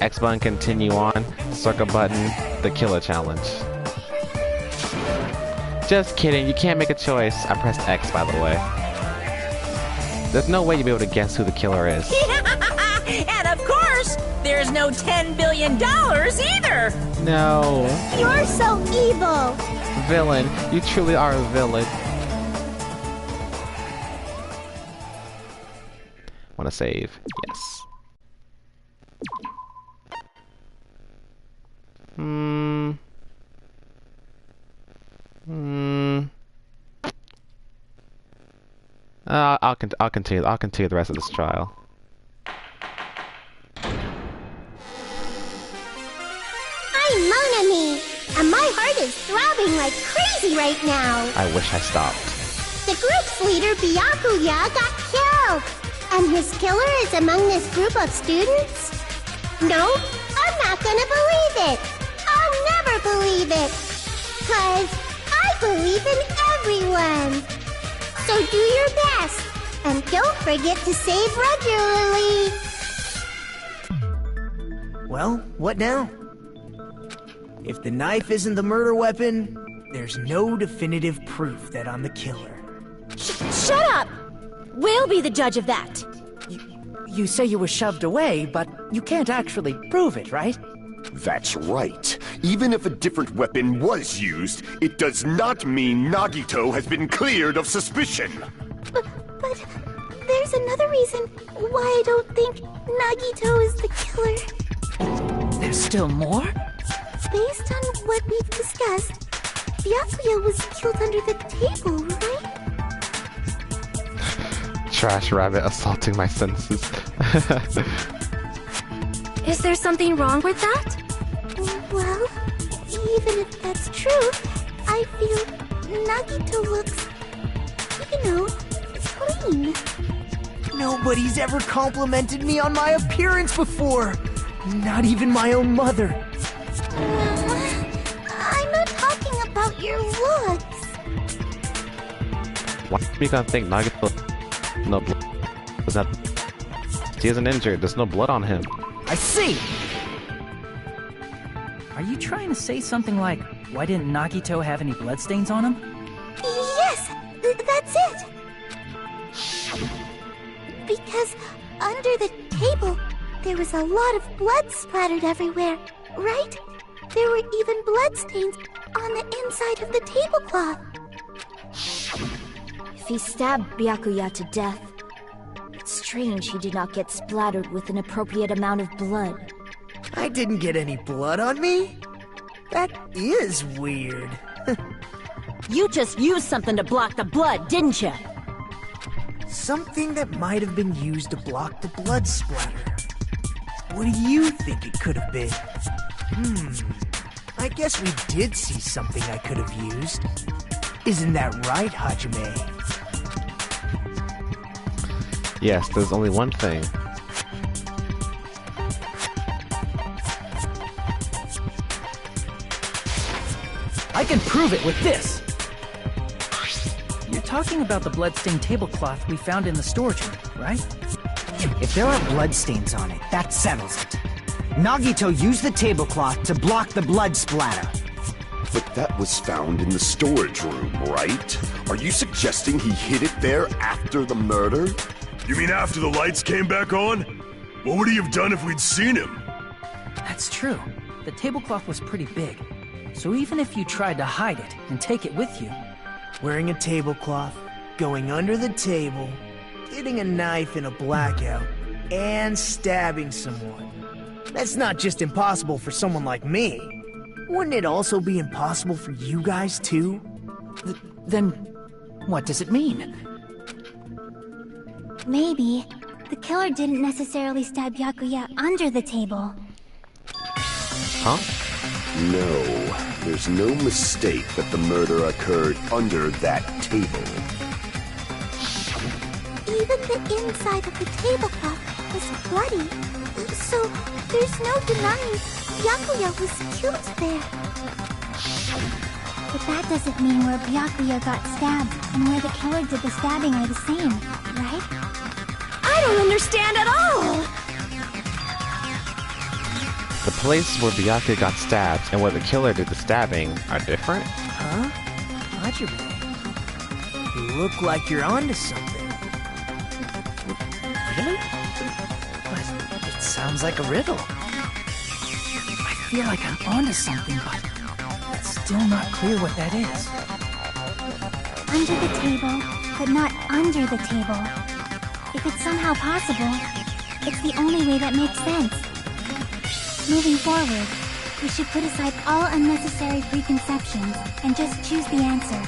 X button, continue on. Circle button, the killer challenge. Just kidding, you can't make a choice. I pressed X, by the way. There's no way you'll be able to guess who the killer is. And of course, there's no $10 billion either! No. You're so evil! Villain, you truly are a villain. Wanna save? Yes. I'll continue the rest of this trial. I'm Monami, a like crazy right now. I wish I stopped. The group's leader, Byakuya, got killed. And his killer is among this group of students? No, I'm not gonna believe it. I'll never believe it. 'Cause I believe in everyone. So do your best. And don't forget to save regularly. Well, what now? If the knife isn't the murder weapon, there's no definitive proof that I'm the killer. Shut up! We'll be the judge of that. You say you were shoved away, but you can't actually prove it, right? That's right. Even if a different weapon was used, it does not mean Nagito has been cleared of suspicion. But there's another reason why I don't think Nagito is the killer. There's still more? Based on what we've discussed, Byakuya was killed under the table, right? Trash rabbit assaulting my senses. Is there something wrong with that? Well, even if that's true, I feel Nagito looks, clean. Nobody's ever complimented me on my appearance before. Not even my own mother. I'm not talking about your looks. Why are we gonna think Nagito? No blood. He isn't injured. There's no blood on him. I see! Are you trying to say something like, why didn't Nagito have any bloodstains on him? Yes, that's it. Because under the table, there was a lot of blood splattered everywhere, right? There were even bloodstains on the inside of the tablecloth. If he stabbed Byakuya to death, it's strange he did not get splattered with an appropriate amount of blood. I didn't get any blood on me? That is weird. You just used something to block the blood, didn't you? Something that might have been used to block the blood splatter. What do you think it could have been? I guess we did see something I could have used. Isn't that right, Hajime? Yes, there's only one thing. I can prove it with this! You're talking about the bloodstained tablecloth we found in the storage room, right? If there are bloodstains on it, that settles it. Nagito used the tablecloth to block the blood splatter. But that was found in the storage room, right? Are you suggesting he hid it there after the murder? You mean after the lights came back on? What would he have done if we'd seen him? That's true. The tablecloth was pretty big. So even if you tried to hide it and take it with you... Wearing a tablecloth, going under the table, getting a knife in a blackout, and stabbing someone. That's not just impossible for someone like me. Wouldn't it also be impossible for you guys, too? Then, what does it mean? Maybe the killer didn't necessarily stab Byakuya under the table. Huh? No, there's no mistake that the murder occurred under that table. Even the inside of the tablecloth was bloody, so there's no denying Byakuya was killed there. But that doesn't mean where Byakuya got stabbed and where the killer did the stabbing are the same, right? I don't understand at all! The place where Byakuya got stabbed and where the killer did the stabbing are different? Huh? Hajime, you look like you're onto something. Really? But it sounds like a riddle. I feel like I'm onto something, but it's still not clear what that is. Under the table, but not under the table. If it's somehow possible, it's the only way that makes sense. Moving forward, we should put aside all unnecessary preconceptions and just choose the answer,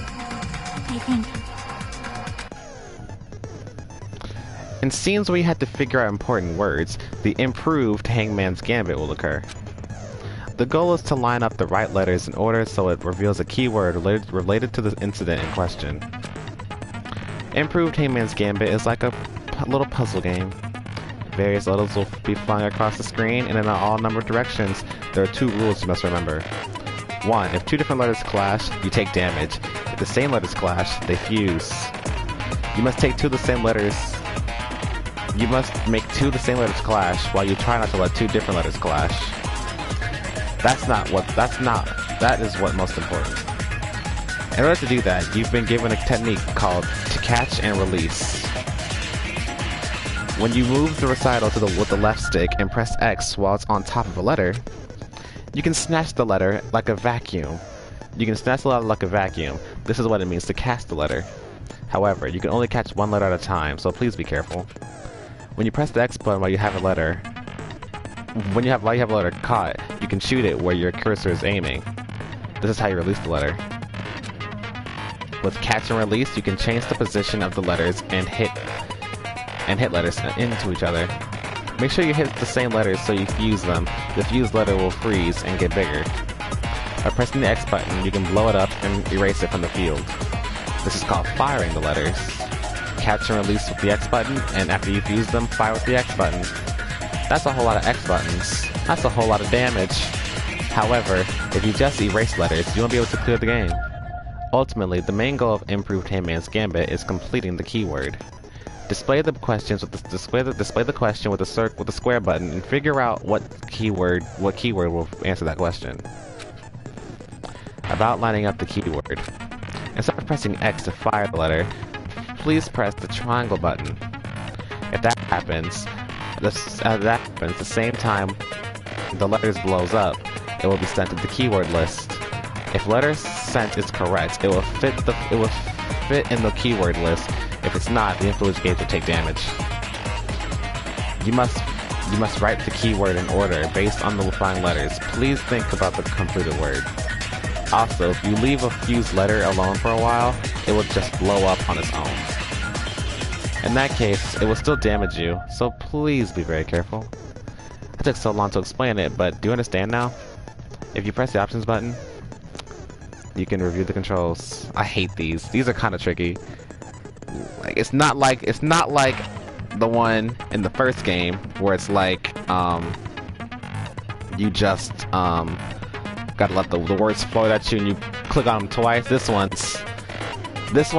I think. In scenes where you had to figure out important words, the improved Hangman's Gambit will occur. The goal is to line up the right letters in order so it reveals a keyword related to the incident in question. Improved Hangman's Gambit is like a little puzzle game. Various letters will be flung across the screen and in all numbered directions. There are 2 rules you must remember. 1. If 2 different letters clash, you take damage. If the same letters clash, they fuse. You must take 2 of the same letters. You must make 2 of the same letters clash while you try not to let 2 different letters clash. That is what most important. In order to do that, you've been given a technique called to catch and release. When you move the recital with the left stick and press X while it's on top of a letter, you can snatch the letter like a vacuum. This is what it means to catch the letter. However, you can only catch 1 letter at a time, so please be careful. When you press the X button while you have a letter caught, you can shoot it where your cursor is aiming. This is how you release the letter. With catch and release, you can change the position of the letters and hit letters into each other. Make sure you hit the same letters so you fuse them. The fused letter will freeze and get bigger. By pressing the X button, you can blow it up and erase it from the field. This is called firing the letters. Catch and release with the X button, and after you fuse them, fire with the X button. That's a whole lot of X buttons. That's a whole lot of damage. However, if you just erase letters, you won't be able to clear the game. Ultimately, the main goal of Improved Hangman's Gambit is completing the keyword. Display the question with the square button and figure out what keyword will answer that question. About lining up the keyword. Instead of pressing X to fire the letter, please press the triangle button. If that happens, the same time the letters blows up, it will be sent to the keyword list. If letter sent is correct, it will fit in the keyword list. If it's not, the influence gauge will take damage. You must write the keyword in order based on the flying letters. Please think about the completed word. Also, if you leave a fused letter alone for a while, it will just blow up on its own. In that case, it will still damage you, so please be very careful. I took so long to explain it, but do you understand now? If you press the options button, you can review the controls. I hate these. These are kind of tricky. Like it's not like the one in the first game where it's like you just gotta let the words float at you and you click on them twice. This one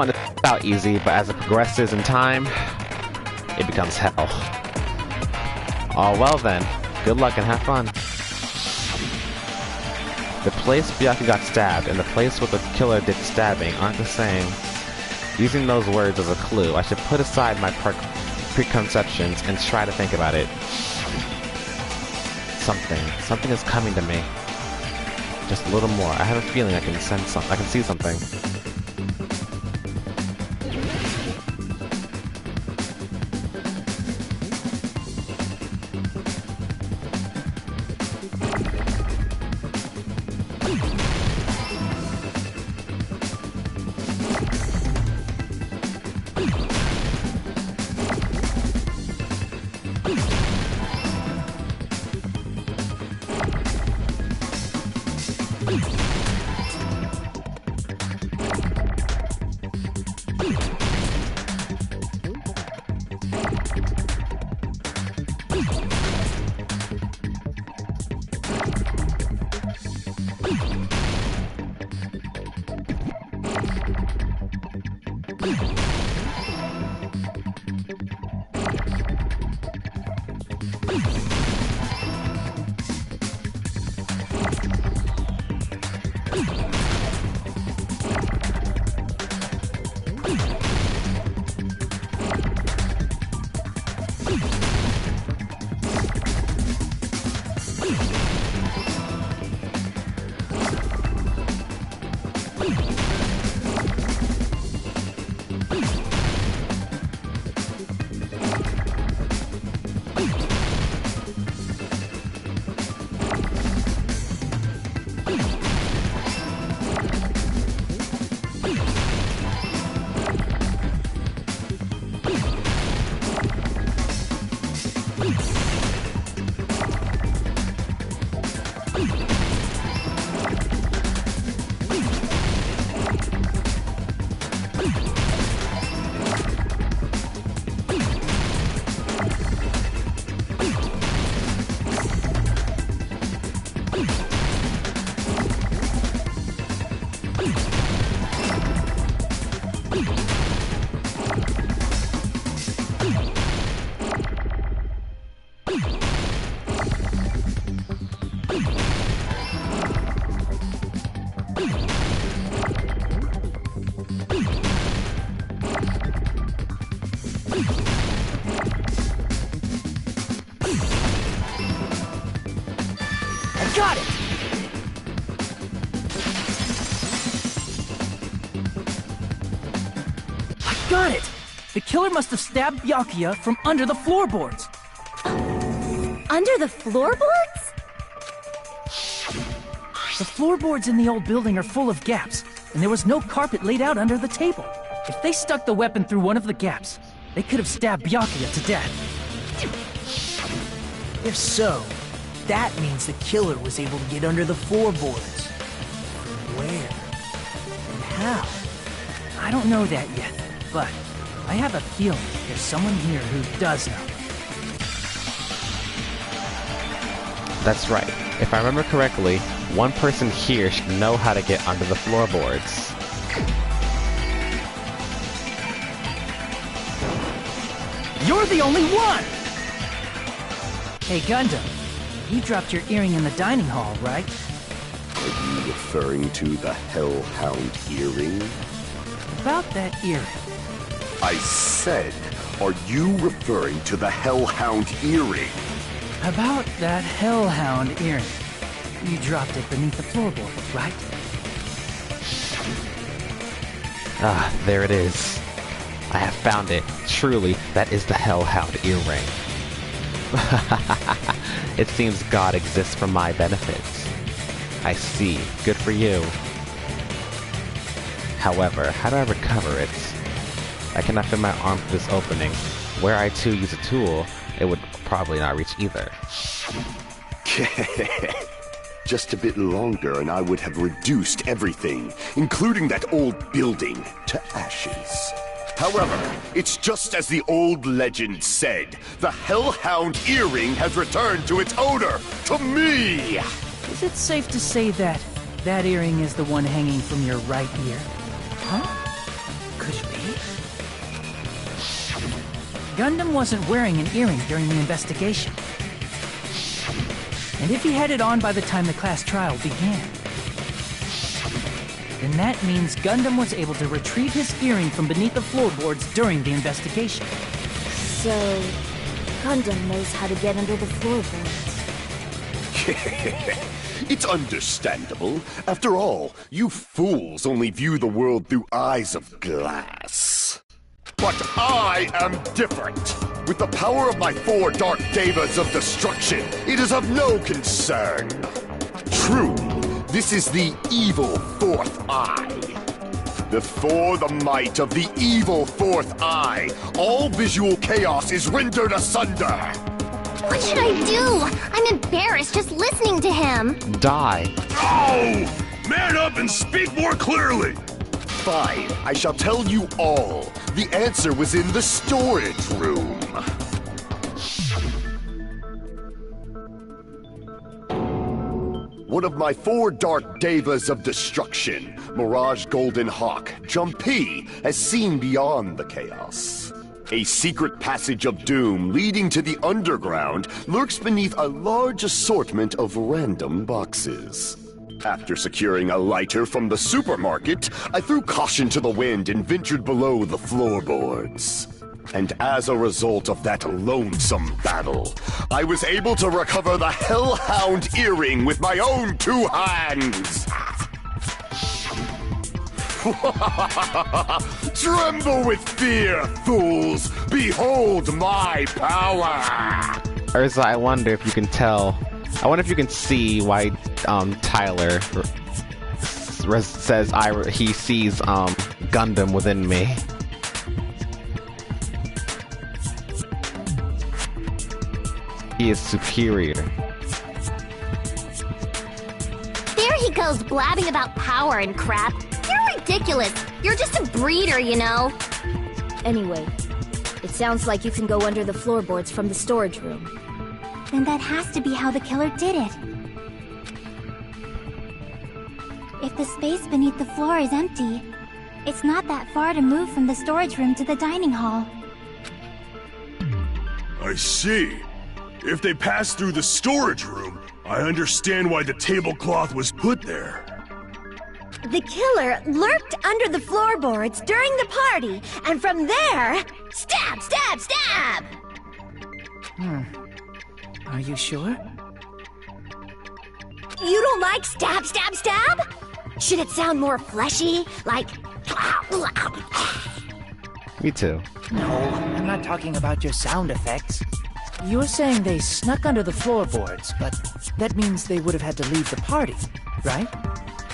is out easy, but as it progresses in time, it becomes hell. Oh well then, good luck and have fun. The place Byakuya got stabbed and the place where the killer did the stabbing aren't the same. Using those words as a clue, I should put aside my preconceptions and try to think about it. Something is coming to me. Just a little more. I have a feeling I can see something. got it! The killer must have stabbed Byakuya from under the floorboards. Under the floorboards? The floorboards in the old building are full of gaps, and there was no carpet laid out under the table. If they stuck the weapon through one of the gaps, they could have stabbed Byakuya to death. If so, that means the killer was able to get under the floorboards. Where? And how? I don't know that yet, but I have a feeling there's someone here who does know. That's right. If I remember correctly, one person here should know how to get under the floorboards. You're the only one! Hey, Gundam, you dropped your earring in the dining hall, right? Are you referring to the Hellhound earring? About that earring. I said, are you referring to the Hellhound earring? About that Hellhound earring. You dropped it beneath the floorboard, right? Ah, there it is. I have found it. Truly, that is the Hellhound earring. It seems God exists for my benefit. I see. Good for you. However, how do I recover it? I cannot fit my arm through this opening. Where I too use a tool, it would probably not reach either. Just a bit longer and I would have reduced everything, including that old building, to ashes. However, it's just as the old legend said. The Hellhound earring has returned to its owner, to me! Is it safe to say that that earring is the one hanging from your right ear? Huh? Could it be? Gundam wasn't wearing an earring during the investigation. And if he had it on by the time the class trial began, then that means Gundam was able to retrieve his earring from beneath the floorboards during the investigation. So, Gundam knows how to get under the floorboards. It's understandable. After all, you fools only view the world through eyes of glass. But I am different. With the power of my 4 dark devas of destruction, it is of no concern. Truly, this is the evil 4th eye. Before the might of the evil 4th eye, all visual chaos is rendered asunder. What should I do? I'm embarrassed just listening to him. Die. Oh! Man up and speak more clearly! Fine, I shall tell you all. The answer was in the storage room. One of my 4 dark devas of destruction, Mirage Golden Hawk, Jumpy, has seen beyond the chaos. A secret passage of doom leading to the underground lurks beneath a large assortment of random boxes. After securing a lighter from the supermarket, I threw caution to the wind and ventured below the floorboards. And as a result of that lonesome battle, I was able to recover the Hellhound earring with my own 2 hands! Tremble with fear, fools! Behold my power! Urza, I wonder if you can tell. I wonder if you can see why Tyler says he sees Gundam within me. He is superior. There he goes blabbing about power and crap. You're ridiculous. You're just a breeder, you know. Anyway, it sounds like you can go under the floorboards from the storage room. Then that has to be how the killer did it. If the space beneath the floor is empty, it's not that far to move from the storage room to the dining hall. I see. If they passed through the storage room, I understand why the tablecloth was put there. The killer lurked under the floorboards during the party, and from there, stab, stab, stab! Are you sure? You don't like stab, stab, stab? Should it sound more fleshy? Like... Me too. No, I'm not talking about your sound effects. You're saying they snuck under the floorboards, but that means they would have had to leave the party, right?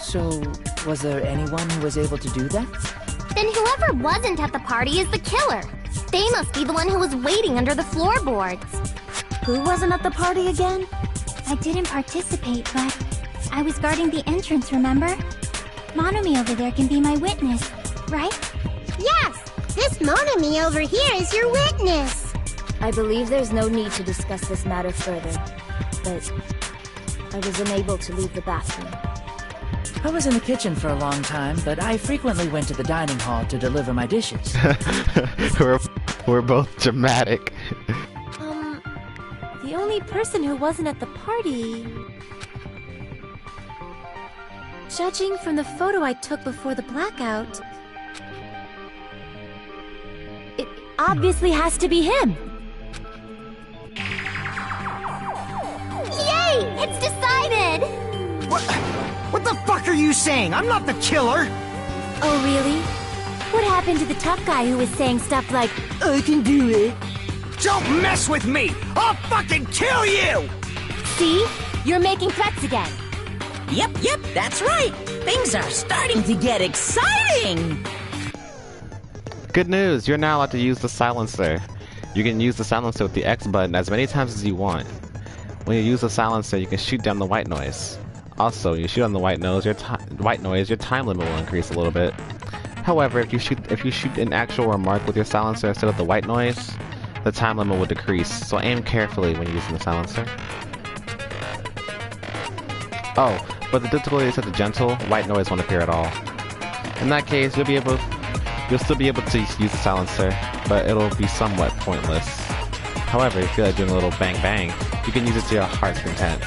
So, was there anyone who was able to do that? Then whoever wasn't at the party is the killer. They must be the one who was waiting under the floorboards. Who wasn't at the party again? I didn't participate, but I was guarding the entrance, remember? Monomi over there can be my witness, right? Yes! This Monami over here is your witness! I believe there's no need to discuss this matter further, but I was unable to leave the bathroom. I was in the kitchen for a long time, but I frequently went to the dining hall to deliver my dishes. We're both dramatic. The only person who wasn't at the party... Judging from the photo I took before the blackout... It obviously has to be him! Yay! It's decided! What the fuck are you saying? I'm not the killer! Oh, really? What happened to the tough guy who was saying stuff like, I can do it? Don't mess with me! I'll fucking kill you! See? You're making threats again. Yep, that's right. Things are starting to get exciting. Good news, you're now allowed to use the silencer. You can use the silencer with the X button as many times as you want. When you use the silencer, you can shoot down the white noise. Also, you shoot on the white noise, your time limit will increase a little bit. However, if you shoot an actual remark with your silencer instead of the white noise, the time limit will decrease. So aim carefully when using the silencer. Oh, but the difficulty is set to gentle, white noise won't appear at all. In that case, you'll still be able to use the silencer, but it'll be somewhat pointless. However, if you feel like doing a little bang bang, you can use it to your heart's content.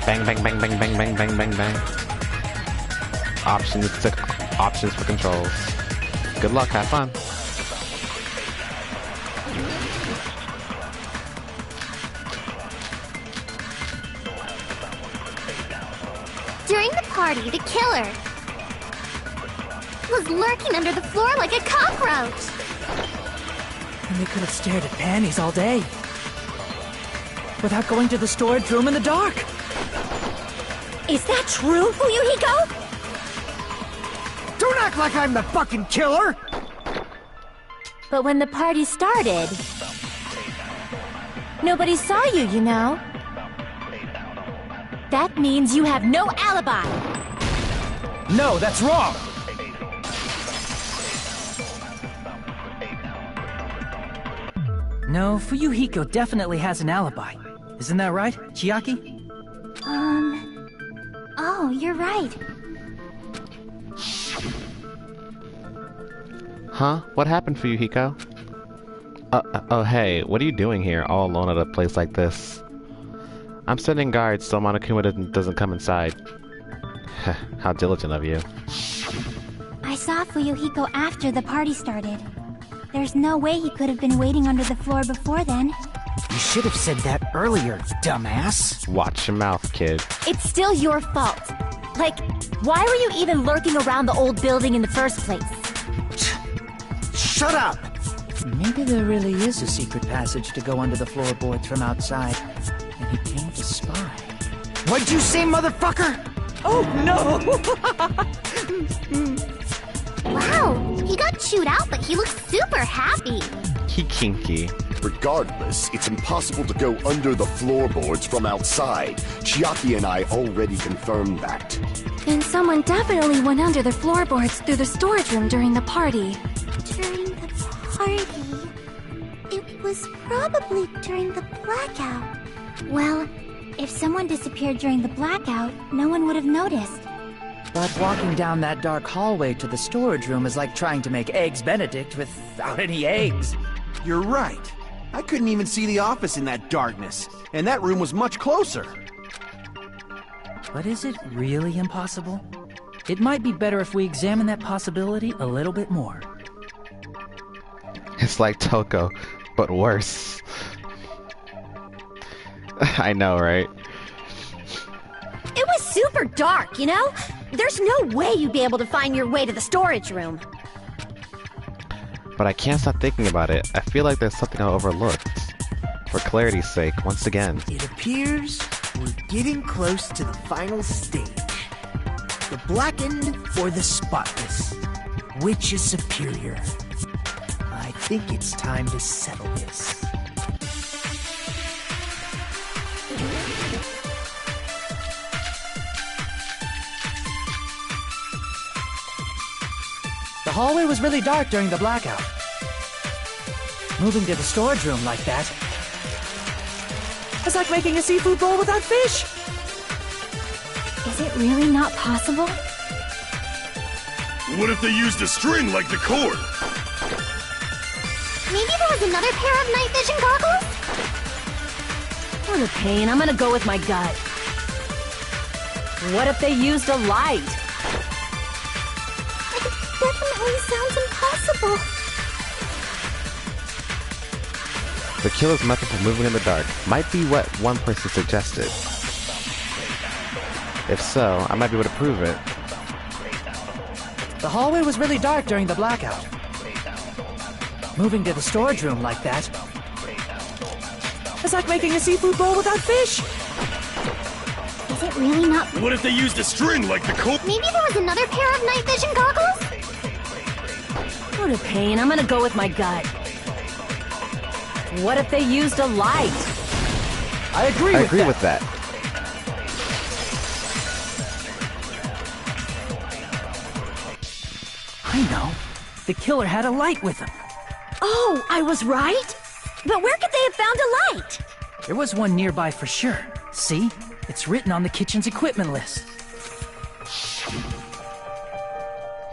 Bang bang bang bang bang bang bang bang bang. Options for controls. Good luck, have fun. During the party, the killer was lurking under the floor like a cockroach. And they could have stared at panties all day. Without going to the storage room in the dark. Is that true, Fuyuhiko? Don't act like I'm the fucking killer! But when the party started... Nobody saw you, you know. That means you have no alibi. No, that's wrong! No, Fuyuhiko definitely has an alibi. Isn't that right, Chiaki? Oh, you're right. Huh? What happened for you, Hiko? Oh hey, what are you doing here, all alone at a place like this? I'm setting guards so Monokuma doesn't come inside. How diligent of you. I saw Fuyuhiko after the party started. There's no way he could have been waiting under the floor before then. You should have said that earlier, dumbass. Watch your mouth, kid. It's still your fault. Like, why were you even lurking around the old building in the first place? Shut up! Maybe there really is a secret passage to go under the floorboards from outside, and he came to spy. What'd you say, motherfucker? Oh, no! Wow, he got chewed out, but he looks super happy. He kinky. Regardless, it's impossible to go under the floorboards from outside. Chiaki and I already confirmed that. Then someone definitely went under the floorboards through the storage room during the party. During the party? It was probably during the blackout. Well, if someone disappeared during the blackout, no one would have noticed. But walking down that dark hallway to the storage room is like trying to make Eggs Benedict without any eggs. You're right. I couldn't even see the office in that darkness, and that room was much closer. But is it really impossible? It might be better if we examine that possibility a little bit more. It's like Toko, but worse. I know, right? It was super dark, you know? There's no way you'd be able to find your way to the storage room. but I can't stop thinking about it. I feel like there's something I overlooked. For clarity's sake, once again. It appears we're getting close to the final stage. The blackened or the spotless? Which is superior? I think it's time to settle this. The hallway was really dark during the blackout. Moving to the storage room like that. It's like making a seafood bowl without fish. Is it really not possible? What if they used a string like the cord? Maybe there was another pair of night vision goggles? For the pain, I'm gonna go with my gut. What if they used a light? It definitely sounds impossible. The killer's method for moving in the dark might be what one person suggested. If so, I might be able to prove it. The hallway was really dark during the blackout. Moving to the storage room like that. It's like making a seafood bowl without fish. Is it really not? What if they used a string like the cord? Maybe there was another pair of night vision goggles? For the pain, I'm gonna go with my gut. What if they used a light? I agree with that. I know. The killer had a light with him. Oh, I was right? But where could they have found a light? There was one nearby for sure. See? It's written on the kitchen's equipment list.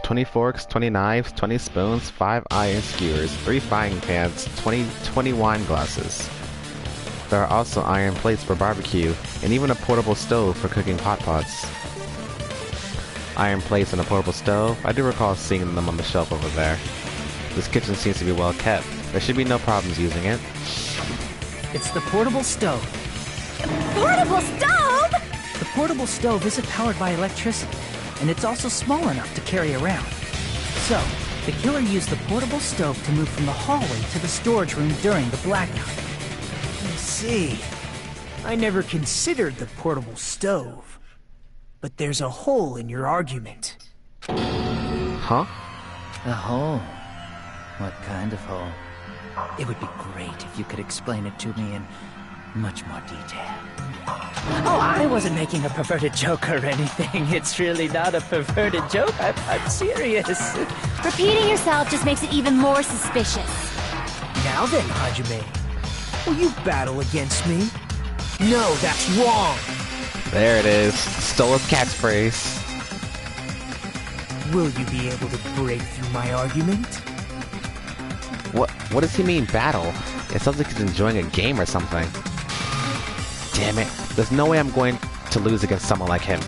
20 forks, 20 knives, 20 spoons, 5 iron skewers, 3 frying pans, 20 wine glasses. There are also iron plates for barbecue, and even a portable stove for cooking hot pots. Iron plates and a portable stove, I do recall seeing them on the shelf over there. This kitchen seems to be well kept. There should be no problems using it. It's the portable stove. Portable stove? The portable stove isn't powered by electricity, and it's also small enough to carry around. So, the killer used the portable stove to move from the hallway to the storage room during the blackout. I see. I never considered the portable stove. But there's a hole in your argument. Huh? A hole? What kind of hole? It would be great if you could explain it to me in much more detail. Oh, I wasn't making a perverted joke or anything. It's really not a perverted joke. I'm serious. Repeating yourself just makes it even more suspicious. Now then, Hajime. Will you battle against me? No, that's wrong! There it is. Stole his catchphrase. Will you be able to break through my argument? What does he mean, battle? It sounds like he's enjoying a game or something. Damn it. There's no way I'm going to lose against someone like him.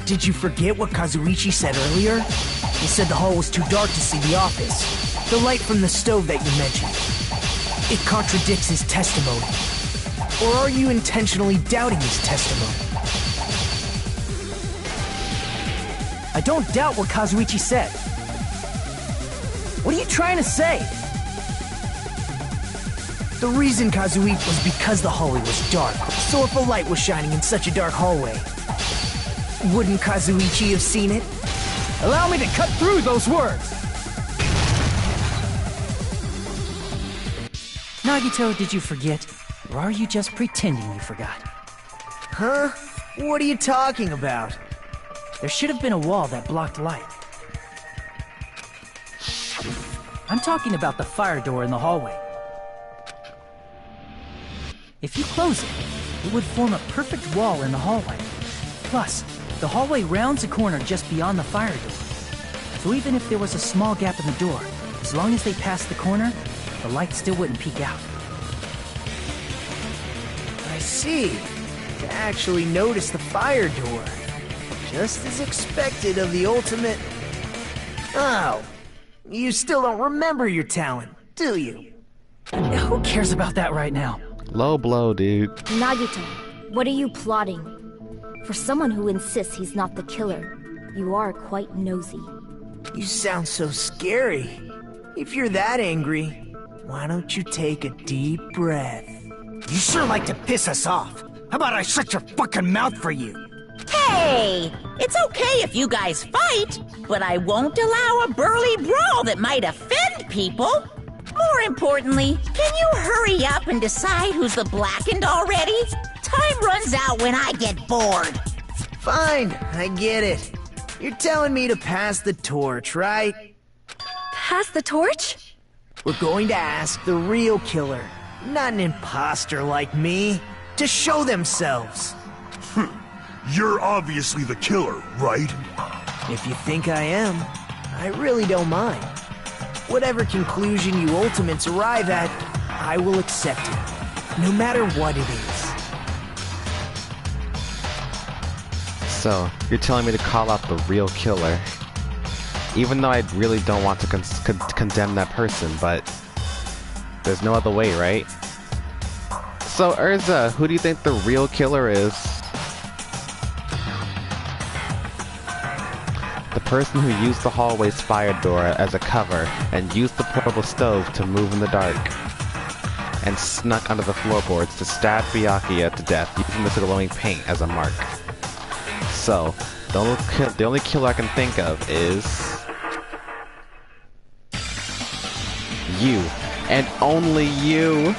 Did you forget what Kazuichi said earlier? He said the hall was too dark to see the office. The light from the stove that you mentioned. It contradicts his testimony. Or are you intentionally doubting his testimony? I don't doubt what Kazuichi said. What are you trying to say? The reason Kazuichi was because the hallway was dark. So if a light was shining in such a dark hallway, wouldn't Kazuichi have seen it? Allow me to cut through those words! Nagito, did you forget? Or are you just pretending you forgot? Huh? What are you talking about? There should have been a wall that blocked light. I'm talking about the fire door in the hallway. If you close it, it would form a perfect wall in the hallway. Plus, the hallway rounds a corner just beyond the fire door. So even if there was a small gap in the door, as long as they passed the corner, the light still wouldn't peek out. I see. You actually noticed the fire door. Just as expected of the ultimate... Oh, you still don't remember your talent, do you? Who cares about that right now? Low blow, dude. Nagito, What are you plotting? For someone who insists he's not the killer, you are quite nosy. You sound so scary. If you're that angry, why don't you take a deep breath? You sure like to piss us off. How about I shut your fucking mouth for you? Hey! It's okay if you guys fight, but I won't allow a burly brawl that might offend people. More importantly, can you hurry up and decide who's the blackened already? Time runs out when I get bored. Fine, I get it. You're telling me to pass the torch, right? Pass the torch? We're going to ask the real killer, not an imposter like me, to show themselves. You're obviously the killer, right? If you think I am, I really don't mind. Whatever conclusion you ultimates arrive at, I will accept it, no matter what it is. So, you're telling me to call out the real killer. Even though I really don't want to condemn that person, but there's no other way, right? So, Urza, who do you think the real killer is? The person who used the hallway's fire door as a cover and used the portable stove to move in the dark and snuck under the floorboards to stab Byakuya to death using the glowing paint as a mark. So, the only killer I can think of is you, and only you.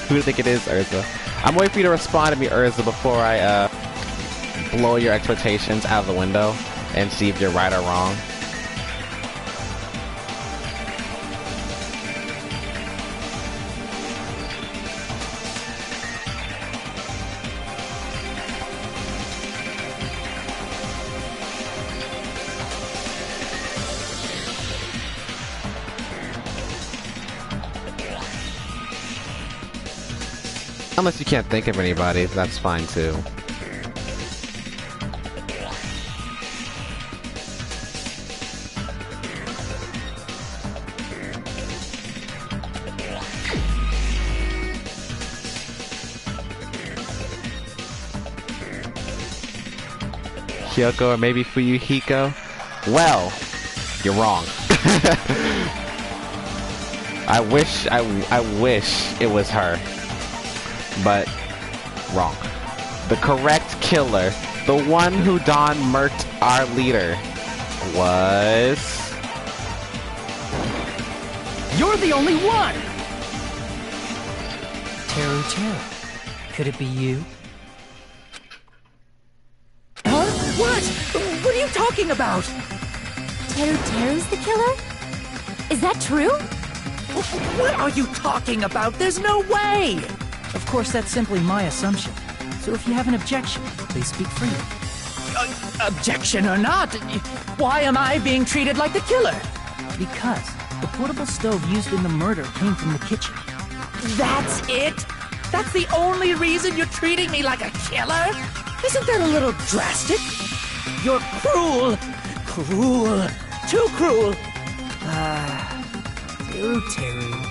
Who do you think it is, Urza? I'm waiting for you to respond to me, Urza, before I blow your expectations out of the window and see if you're right or wrong. Unless you can't think of anybody, that's fine too. Kyoko or maybe Fuyuhiko? Well, you're wrong. I wish it was her. But wrong. The correct killer, the one who murked our leader, was... You're the only one! Teru. Could it be you? Huh? What? What are you talking about? Teru's the killer? Is that true? What are you talking about? There's no way! Of course, that's simply my assumption. So if you have an objection, please speak freely. Objection or not, why am I being treated like the killer? Because the portable stove used in the murder came from the kitchen. That's it? That's the only reason you're treating me like a killer? Isn't that a little drastic? You're cruel. Cruel. Too cruel. Teru.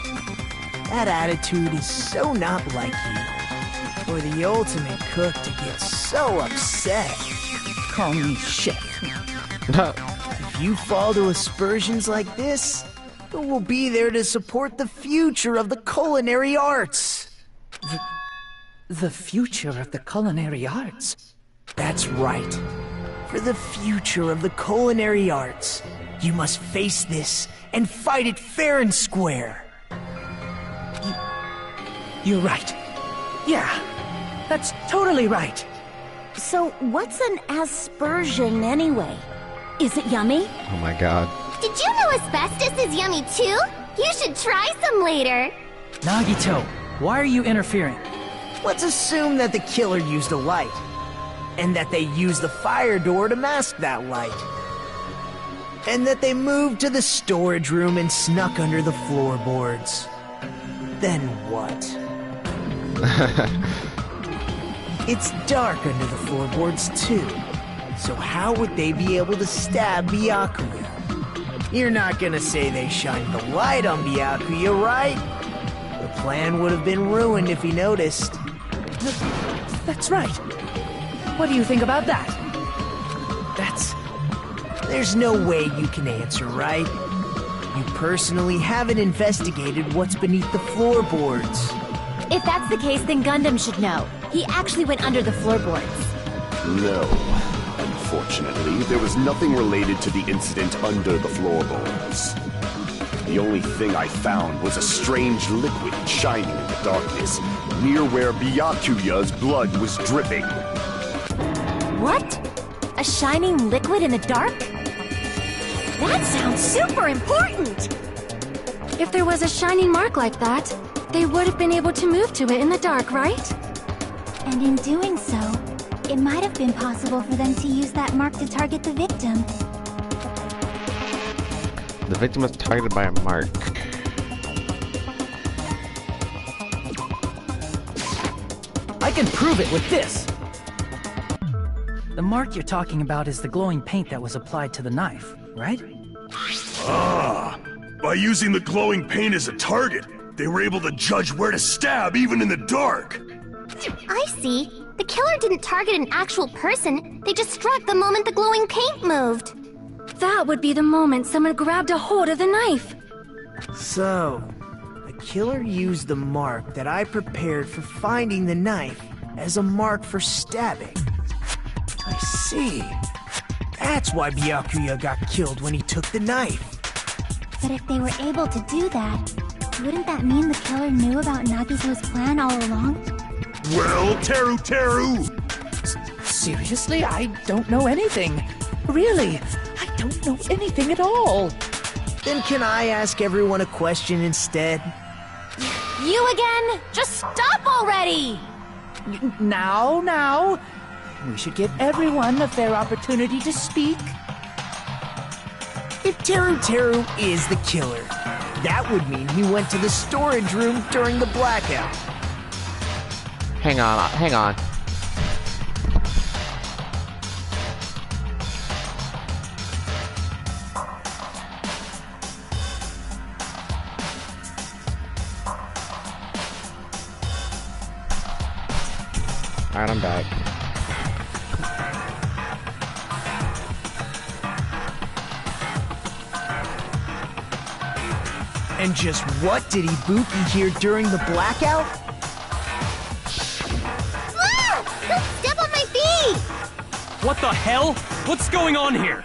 That attitude is so not like you. For the ultimate cook to get so upset. Call me chef. If you fall to aspersions like this, who will be there to support the future of the culinary arts? The future of the culinary arts? That's right. For the future of the culinary arts, you must face this and fight it fair and square. You're right. Yeah, that's totally right. So, what's an aspersion anyway? Is it yummy? Oh my god. Did you know asbestos is yummy too? You should try some later. Nagito, why are you interfering? Let's assume that the killer used a light, and that they used the fire door to mask that light. And that they moved to the storage room and snuck under the floorboards. Then what? It's dark under the floorboards too. So how would they be able to stab Byakuya? You're not gonna say they shined the light on Byakuya, right? But plan would have been ruined if he noticed. That's right. What do you think about that? There's no way you can answer, right? You personally haven't investigated what's beneath the floorboards. If that's the case, then Gundam should know. He actually went under the floorboards. No. Unfortunately, there was nothing related to the incident under the floorboards. The only thing I found was a strange liquid shining in the darkness, near where Byakuya's blood was dripping. What? A shining liquid in the dark? That sounds super important! If there was a shining mark like that, they would have been able to move to it in the dark, right? And in doing so, it might have been possible for them to use that mark to target the victim. The victim was targeted by a mark. I can prove it with this! The mark you're talking about is the glowing paint that was applied to the knife, right? Ah! By using the glowing paint as a target, they were able to judge where to stab even in the dark! I see. The killer didn't target an actual person. They just struck the moment the glowing paint moved. That would be the moment someone grabbed a hold of the knife. So, the killer used the mark that I prepared for finding the knife as a mark for stabbing. I see. That's why Byakuya got killed when he took the knife. But if they were able to do that, wouldn't that mean the killer knew about Nagito's plan all along? Well, Teru! Seriously? I don't know anything. Really, I don't know anything at all. Then can I ask everyone a question instead? You again? Just stop already! Now. We should give everyone a fair opportunity to speak. If Teru is the killer, that would mean he went to the storage room during the blackout. Hang on. Alright, I'm back. And just what did Ibuki hear during the blackout? Ah! Don't step on my feet! What the hell? What's going on here?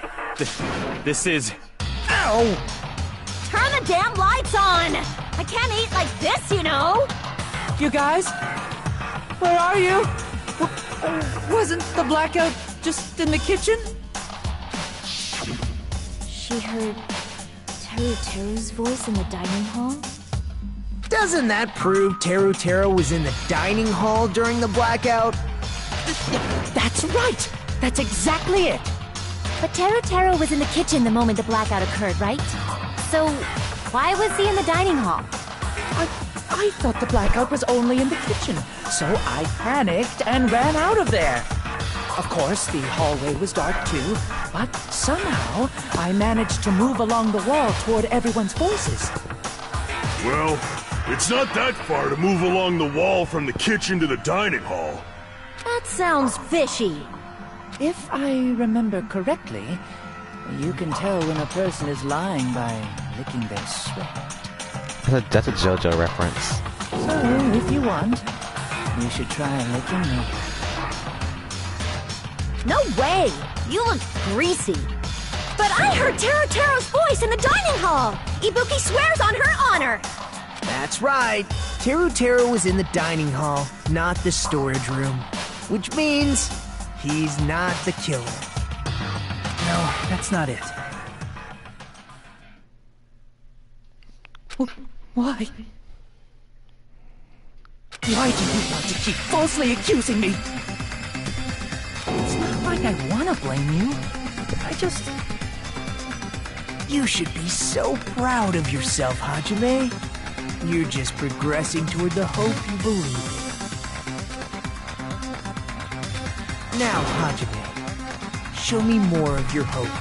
This is... Ow! Turn the damn lights on! I can't eat like this, you know! You guys? Where are you? Wasn't the blackout just in the kitchen? She heard Teru's voice in the dining hall? Doesn't that prove Teru was in the dining hall during the blackout? That's right! That's exactly it! But Teru was in the kitchen the moment the blackout occurred, right? So, why was he in the dining hall? I thought the blackout was only in the kitchen, so I panicked and ran out of there. Of course, the hallway was dark too, but somehow I managed to move along the wall toward everyone's voices. Well, it's not that far to move along the wall from the kitchen to the dining hall. That sounds fishy. If I remember correctly, you can tell when a person is lying by licking their sweat. That's a JoJo reference. So, if you want, you should try licking me. No way! You look greasy. But I heard Teru's voice in the dining hall! Ibuki swears on her honor! That's right. Teru was in the dining hall, not the storage room. Which means he's not the killer. No, that's not it. Why? Why do you want to keep falsely accusing me? It's not like I want to blame you. I just... You should be so proud of yourself, Hajime. You're just progressing toward the hope you believe in. Now, Hajime, show me more of your hope.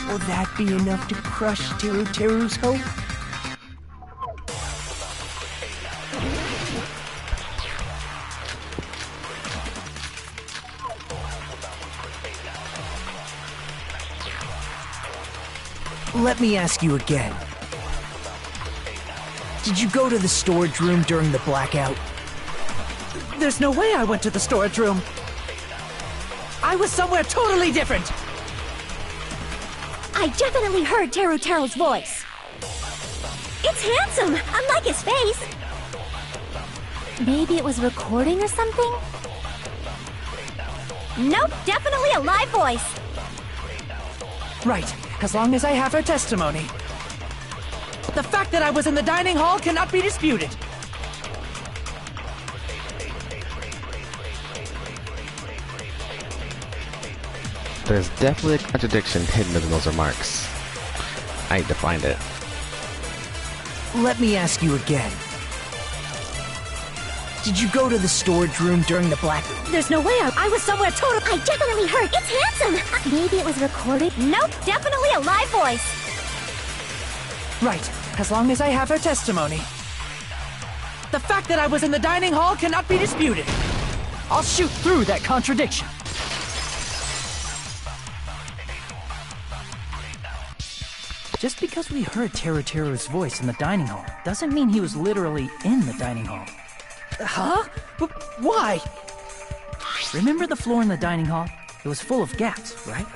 Will that be enough to crush Teru's hope? Let me ask you again. Did you go to the storage room during the blackout? There's no way I went to the storage room. I was somewhere totally different. I definitely heard Teru's voice. It's handsome, unlike his face. Maybe it was recording or something? Nope, definitely a live voice. Right, as long as I have her testimony. The fact that I was in the dining hall cannot be disputed. There's definitely a contradiction hidden in those remarks. I need to find it. Let me ask you again. Did you go to the storage room during the blackout? There's no way I was somewhere total. I definitely heard. It's handsome. Maybe it was recorded? Nope, definitely a live voice. Right, as long as I have her testimony. The fact that I was in the dining hall cannot be disputed. I'll shoot through that contradiction. Just because we heard Teru's voice in the dining hall doesn't mean he was literally in the dining hall. Huh? Why? Remember the floor in the dining hall? It was full of gaps, right?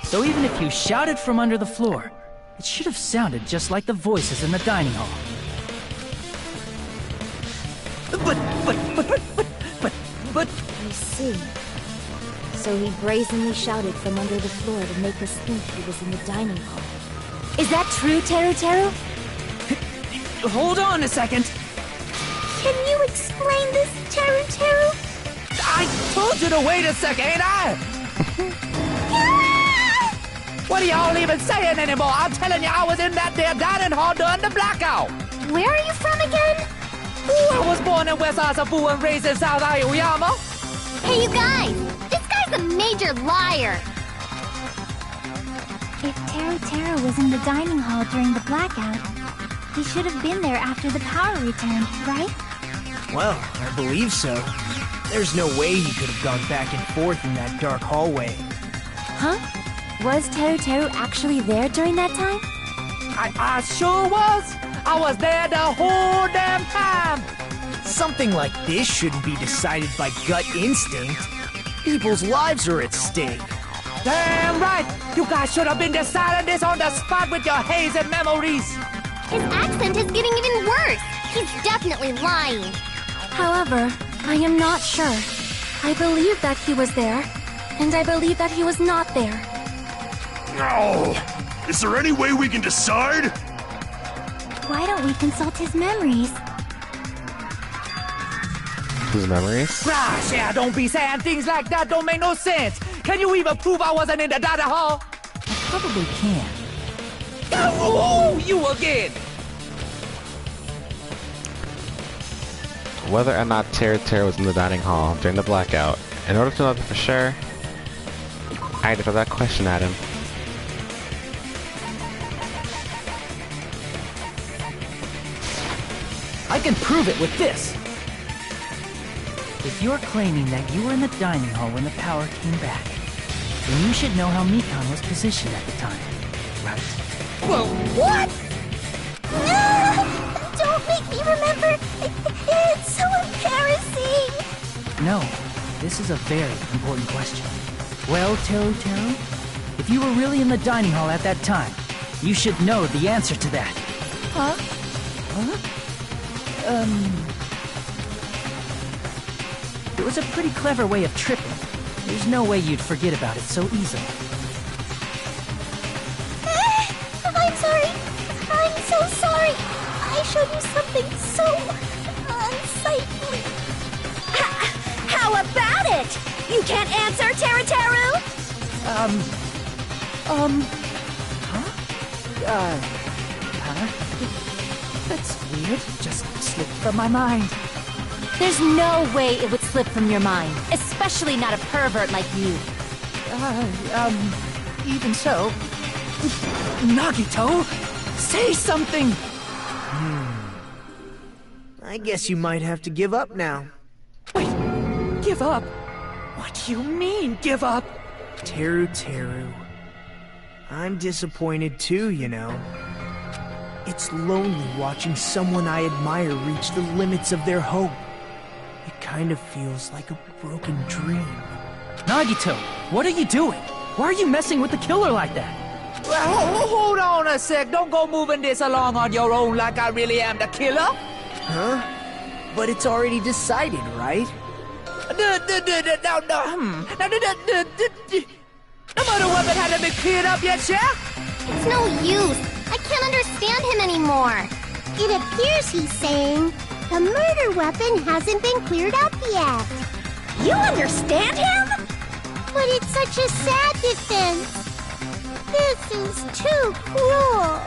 So even if you shouted from under the floor, it should have sounded just like the voices in the dining hall. But... I see. So he brazenly shouted from under the floor to make us think he was in the dining hall. Is that true, Teru? Hold on a second. Can you explain this, Teru? I told you to wait a second, ain't I? What are y'all even saying anymore? I'm telling you, I was in that there dining hall during the blackout. Where are you from again? Ooh, I was born in West Asafu and raised in South Aoyama. Hey, you guys! This guy's a major liar! If Teru was in the dining hall during the blackout, he should have been there after the power returned, right? Well, I believe so. There's no way he could have gone back and forth in that dark hallway. Huh? Was Teru actually there during that time? I sure was! I was there the whole damn time! Something like this shouldn't be decided by gut instinct. People's lives are at stake. Damn right! You guys should have been deciding this on the spot with your hazy memories! His accent is getting even worse! He's definitely lying! However, I am not sure. I believe that he was there, and I believe that he was not there. No! Is there any way we can decide? Why don't we consult his memories? Whose memories? Gosh, yeah, don't be saying things like that, don't make no sense! Can you even prove I wasn't in the dining hall? I probably can. Oh, you again! Whether or not Teru was in the dining hall during the blackout, in order to know for sure, I had to throw that question at him. I can prove it with this! If you're claiming that you were in the dining hall when the power came back, then you should know how Mikan was positioned at the time, right? Well, what? No! Don't make me remember! It's so embarrassing! No, this is a very important question. Well, Teru, if you were really in the dining hall at that time, you should know the answer to that. Huh? It was a pretty clever way of tripping. There's no way you'd forget about it so easily. I'm sorry. I'm so sorry. I showed you something so unsightly. How about it? You can't answer, Teru? That's weird. Just slipped from my mind. There's no way it would slip from your mind, especially not a pervert like you. Even so... Nagito, say something! I guess you might have to give up now. Wait, give up? What do you mean, give up? Teru. I'm disappointed too, you know. It's lonely watching someone I admire reach the limits of their hope. It kind of feels like a broken dream. Nagito, what are you doing? Why are you messing with the killer like that? Well, hold on a sec. Don't go moving this along on your own like I really am the killer. Huh? But it's already decided, right? The murder weapon hasn't been cleared up yet, Chef? It's no use. I can't understand him anymore. It appears he's saying the murder weapon hasn't been cleared up yet. You understand him? But it's such a sad defense. This is too cruel.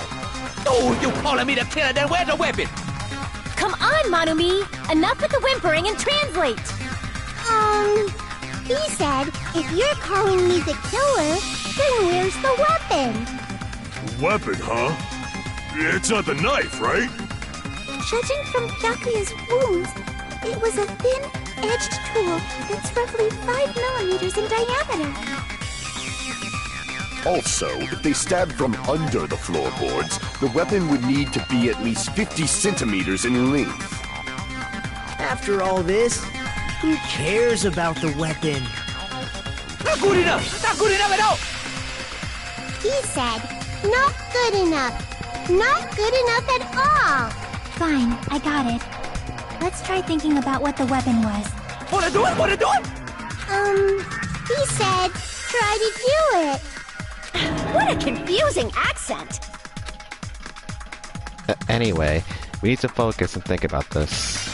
Oh, you calling me the killer? Then where's the weapon? Come on, Manumi! Enough with the whimpering and translate! He said, if you're calling me the killer, then where's the weapon? Weapon, huh? It's not the knife, right? Judging from Byakuya's wounds, it was a thin-edged tool that's roughly 5 millimeters in diameter. Also, if they stabbed from under the floorboards, the weapon would need to be at least 50 centimeters in length. After all this, who cares about the weapon? Not good enough! Not good enough at all! He said, not good enough. Not good enough at all. Fine, I got it. Let's try thinking about what the weapon was. Wanna do it? Wanna do it? He said, try to do it. What a confusing accent! Anyway, we need to focus and think about this.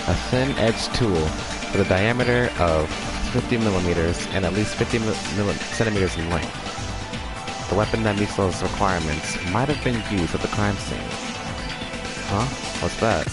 A thin-edged tool with a diameter of 50 millimeters and at least 50 centimeters in length. The weapon that meets those requirements might have been used at the crime scene. Huh? What's that?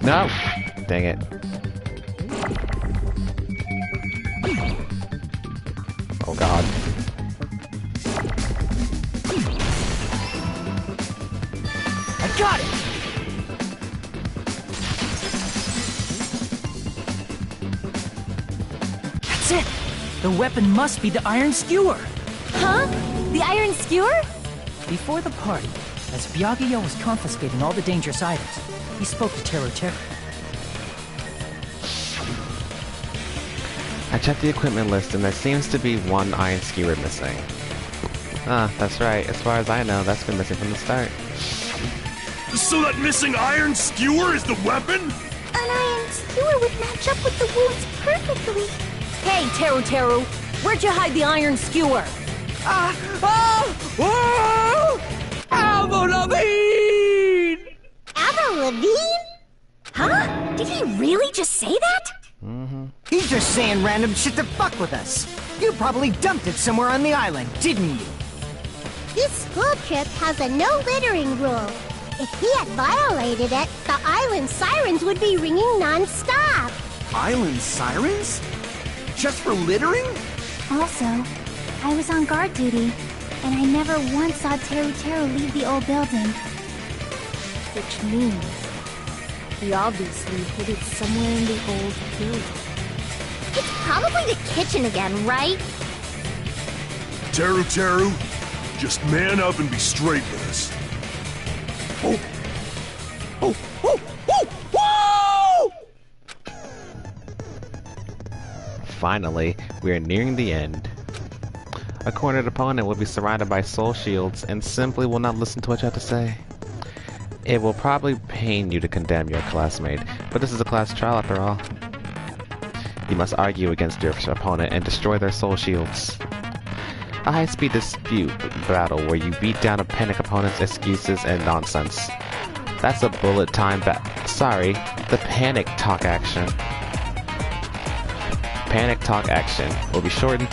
No! Dang it. Oh god. I got it! That's it! The weapon must be the iron skewer! Huh? The iron skewer? Before the party, as Byakuya was confiscating all the dangerous items, he spoke to Tero. I checked the equipment list and there seems to be one iron skewer missing. That's right. As far as I know, that's been missing from the start. So that missing iron skewer is the weapon? An iron skewer would match up with the wounds perfectly. Hey, Teru, where'd you hide the iron skewer? Avril Lavigne! Avril Lavigne? Huh? Did he really just say that? He's just saying random shit to fuck with us. You probably dumped it somewhere on the island, didn't you? This school trip has a no littering rule. If he had violated it, the island sirens would be ringing non-stop. Island sirens? Just for littering? Also, I was on guard duty, and I never once saw Teru leave the old building. Which means he obviously hid it somewhere in the old building. It's probably the kitchen again, right? Teru, just man up and be straight with us. Finally, we are nearing the end. A cornered opponent will be surrounded by soul shields and simply will not listen to what you have to say. It will probably pain you to condemn your classmate, but this is a class trial after all. You must argue against your opponent and destroy their soul shields. A high-speed dispute battle where you beat down a panic opponent's excuses and nonsense. That's a bullet time the panic talk action. Panic talk action we'll shorten it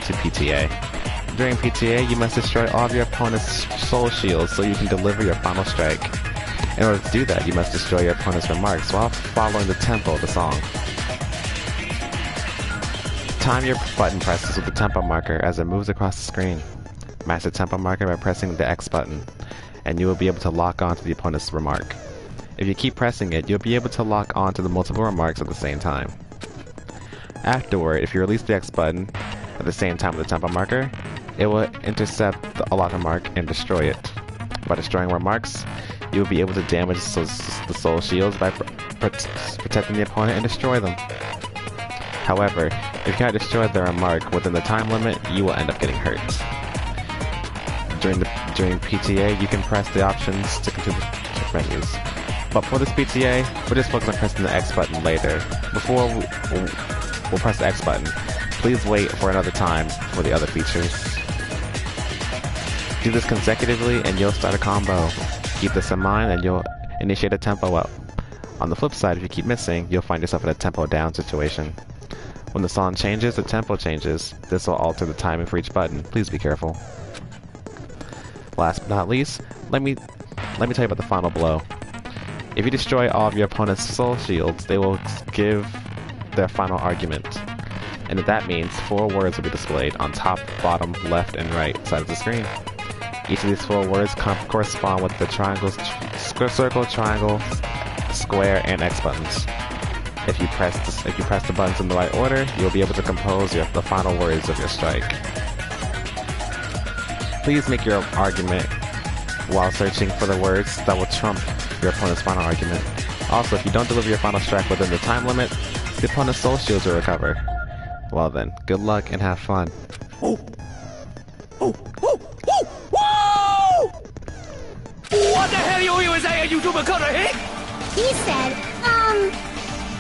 to PTA. During PTA, you must destroy all of your opponent's soul shields so you can deliver your final strike. In order to do that, you must destroy your opponent's remarks while following the tempo of the song. Time your button presses with the tempo marker as it moves across the screen. Match the tempo marker by pressing the X button, and you will be able to lock on to the opponent's remark. If you keep pressing it, you'll be able to lock on to the multiple remarks at the same time. Afterward, if you release the X button at the same time with the tempo marker, it will intercept the lock remark and destroy it. By destroying remarks, you will be able to damage the soul shields by protecting the opponent and destroy them. However, if you cannot destroy the remark within the time limit, you will end up getting hurt. During PTA, you can press the options to continue the menus. But for this PTA, we're just focused on pressing the X button later. Before we'll press the X button, please wait for another time for the other features. Do this consecutively and you'll start a combo. Keep this in mind and you'll initiate a tempo up. On the flip side, if you keep missing, you'll find yourself in a tempo down situation. When the song changes, the tempo changes. This will alter the timing for each button. Please be careful. Last but not least, let me tell you about the final blow. If you destroy all of your opponent's soul shields, they will give their final argument. And that means 4 words will be displayed on top, bottom, left, and right side of the screen. Each of these 4 words correspond with the triangles, circle, triangle, square, and X buttons. If you press the buttons in the right order, you'll be able to compose the final words of your strike. Please make your argument while searching for the words that will trump your opponent's final argument. Also, if you don't deliver your final strike within the time limit, the opponent's soul shields will recover. Well then, good luck and have fun. Whoa! What the hell you saying, you YouTuber Hick? He said,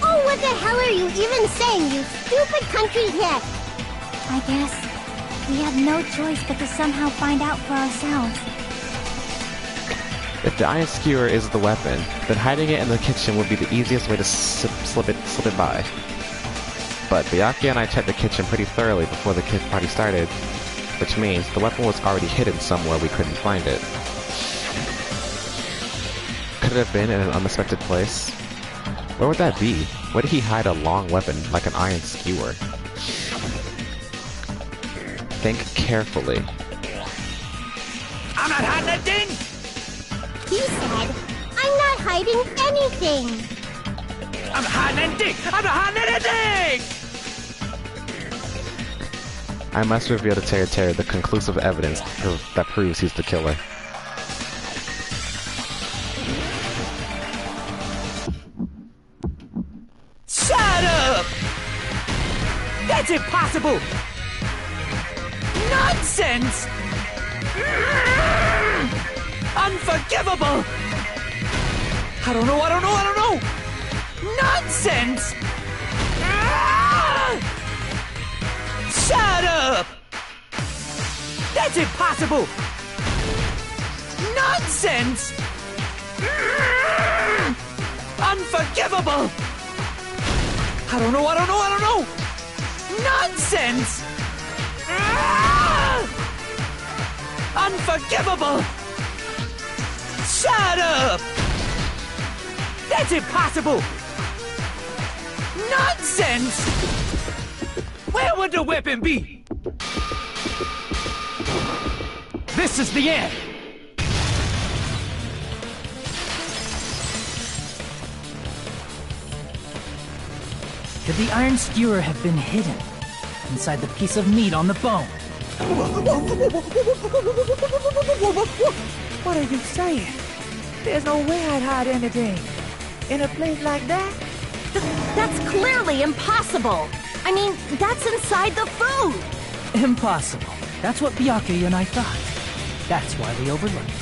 oh, what the hell are you even saying, you stupid country hick? I guess we have no choice but to somehow find out for ourselves. If the iron skewer is the weapon, then hiding it in the kitchen would be the easiest way to slip it by. But Byakuya and I checked the kitchen pretty thoroughly before the kid party started, which means the weapon was already hidden somewhere we couldn't find it. Could it have been in an unexpected place? Where would that be? Where did he hide a long weapon like an iron skewer? Think carefully. I'm not hiding anything! He said, I'm not hiding anything! I'm not hiding anything! I'm not hiding anything! I must reveal to Teru the conclusive evidence that proves he's the killer. Shut up! That's impossible! Nonsense! Unforgivable! I don't know! Nonsense! Shut up! That's impossible! Nonsense! Unforgivable! I don't know! Nonsense! Unforgivable! Shut up! That's impossible! Nonsense! Where would the weapon be? This is the end! Could the iron skewer have been hidden inside the piece of meat on the bone? What are you saying? There's no way I'd hide anything in a place like that. That's clearly impossible. I mean, that's inside the food. Impossible. That's what Byakuya and I thought. That's why we overlooked it.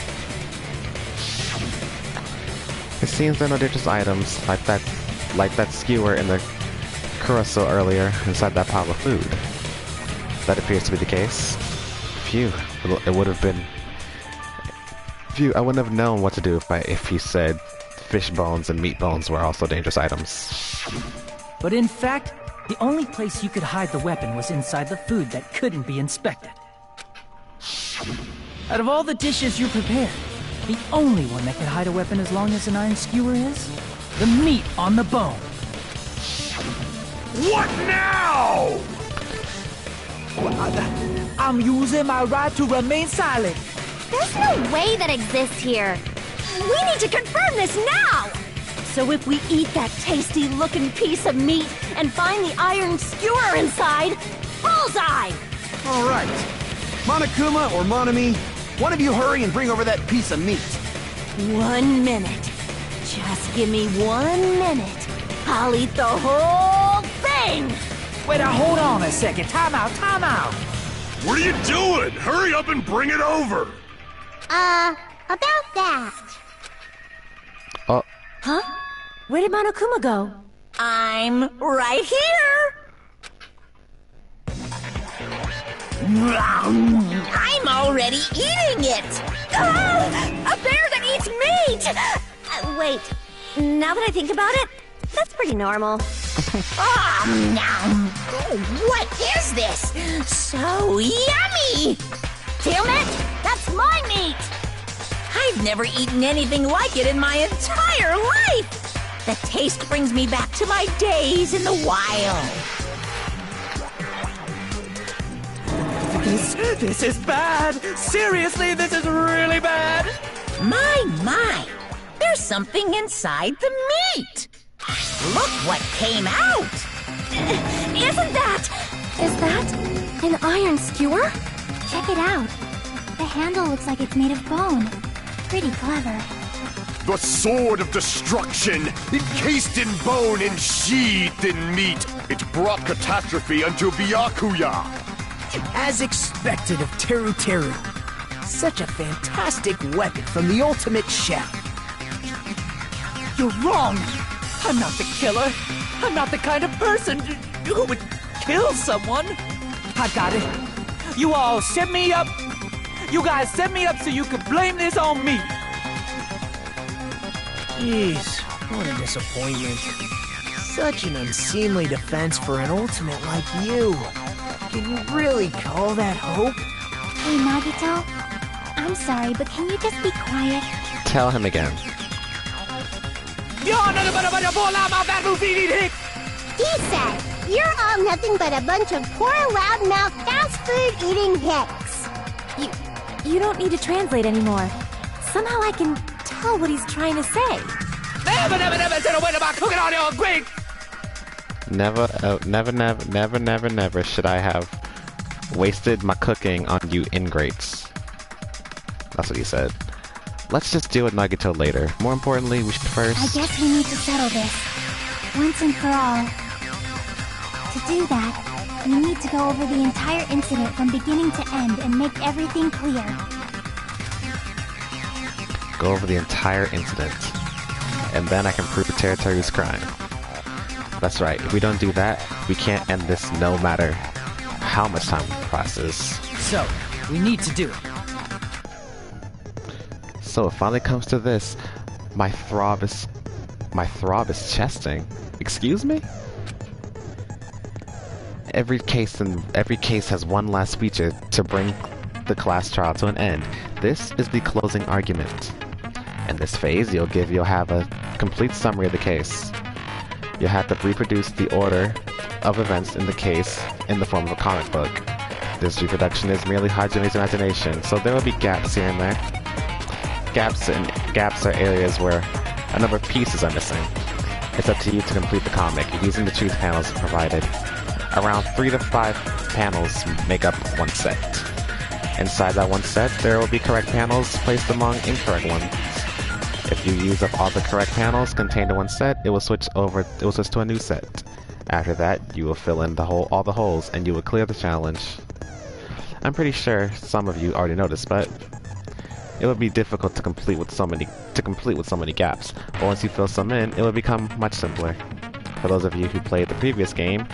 It seems there are no dangerous items like that skewer in the Kuroso earlier inside that pile of food. That appears to be the case. Phew, it would have been... Phew, I wouldn't have known what to do if he said fish bones and meat bones were also dangerous items. But in fact, the only place you could hide the weapon was inside the food that couldn't be inspected. Out of all the dishes you prepared, the only one that could hide a weapon as long as an iron skewer is the meat on the bone. What now? I'm using my right to remain silent. There's no way that exists here. We need to confirm this now! So if we eat that tasty-looking piece of meat and find the iron skewer inside, bullseye! All right. Monokuma or Monami, one of you hurry and bring over that piece of meat. 1 minute. Just give me 1 minute. I'll eat the whole thing! Wait, now hold on a second. Time out. What are you doing? Hurry up and bring it over! About that. Oh. Huh? Where did Monokuma go? I'm right here! I'm already eating it! A bear that eats meat! Wait, now that I think about it, that's pretty normal. What is this? So yummy! Damn it! That's my meat! I've never eaten anything like it in my entire life! The taste brings me back to my days in the wild. This is bad! Seriously, this is really bad! My! There's something inside the meat! Look what came out! Is that an iron skewer? Check it out. The handle looks like it's made of bone. Pretty clever. The sword of destruction, encased in bone and sheathed in meat. It brought catastrophe unto Byakuya. As expected of Teru Teru. Such a fantastic weapon from the ultimate chef. You're wrong! I'm not the killer. I'm not the kind of person who would kill someone. I got it. You all set me up. You guys set me up so you could blame this on me. Jeez, what a disappointment. Such an unseemly defense for an ultimate like you. Can you really call that hope? Hey, Nagito. I'm sorry, but can you just be quiet? Tell him again. He said, you're all nothing but a bunch of poor, loudmouth, fast food eating hicks. You don't need to translate anymore. Somehow I can tell what he's trying to say. Never said a word about cooking on your Greek. Never should I have wasted my cooking on you ingrates. That's what he said. Let's just deal with Nagito later. More importantly, we should first... I guess we need to settle this. Once and for all. To do that, we need to go over the entire incident from beginning to end and make everything clear. go over the entire incident. And then I can prove Territory's crime. That's right, if we don't do that, we can't end this no matter how much time passes. So, we need to do it. So it finally comes to this. My throb is chesting. Excuse me? Every case has one last feature to bring the class trial to an end. This is the closing argument. In this phase, you'll have a complete summary of the case. You'll have to reproduce the order of events in the case in the form of a comic book. This reproduction is merely Hajime's imagination, so there will be gaps here and there. Gaps are areas where a number of pieces are missing. It's up to you to complete the comic using the truth panels provided. Around 3 to 5 panels make up one set. Inside that one set, there will be correct panels placed among incorrect ones. If you use up all the correct panels contained in one set, it will switch to a new set. After that, you will fill in all the holes, and you will clear the challenge. I'm pretty sure some of you already noticed, but it would be difficult to complete with so many gaps. But once you fill some in, it will become much simpler. For those of you who played the previous game,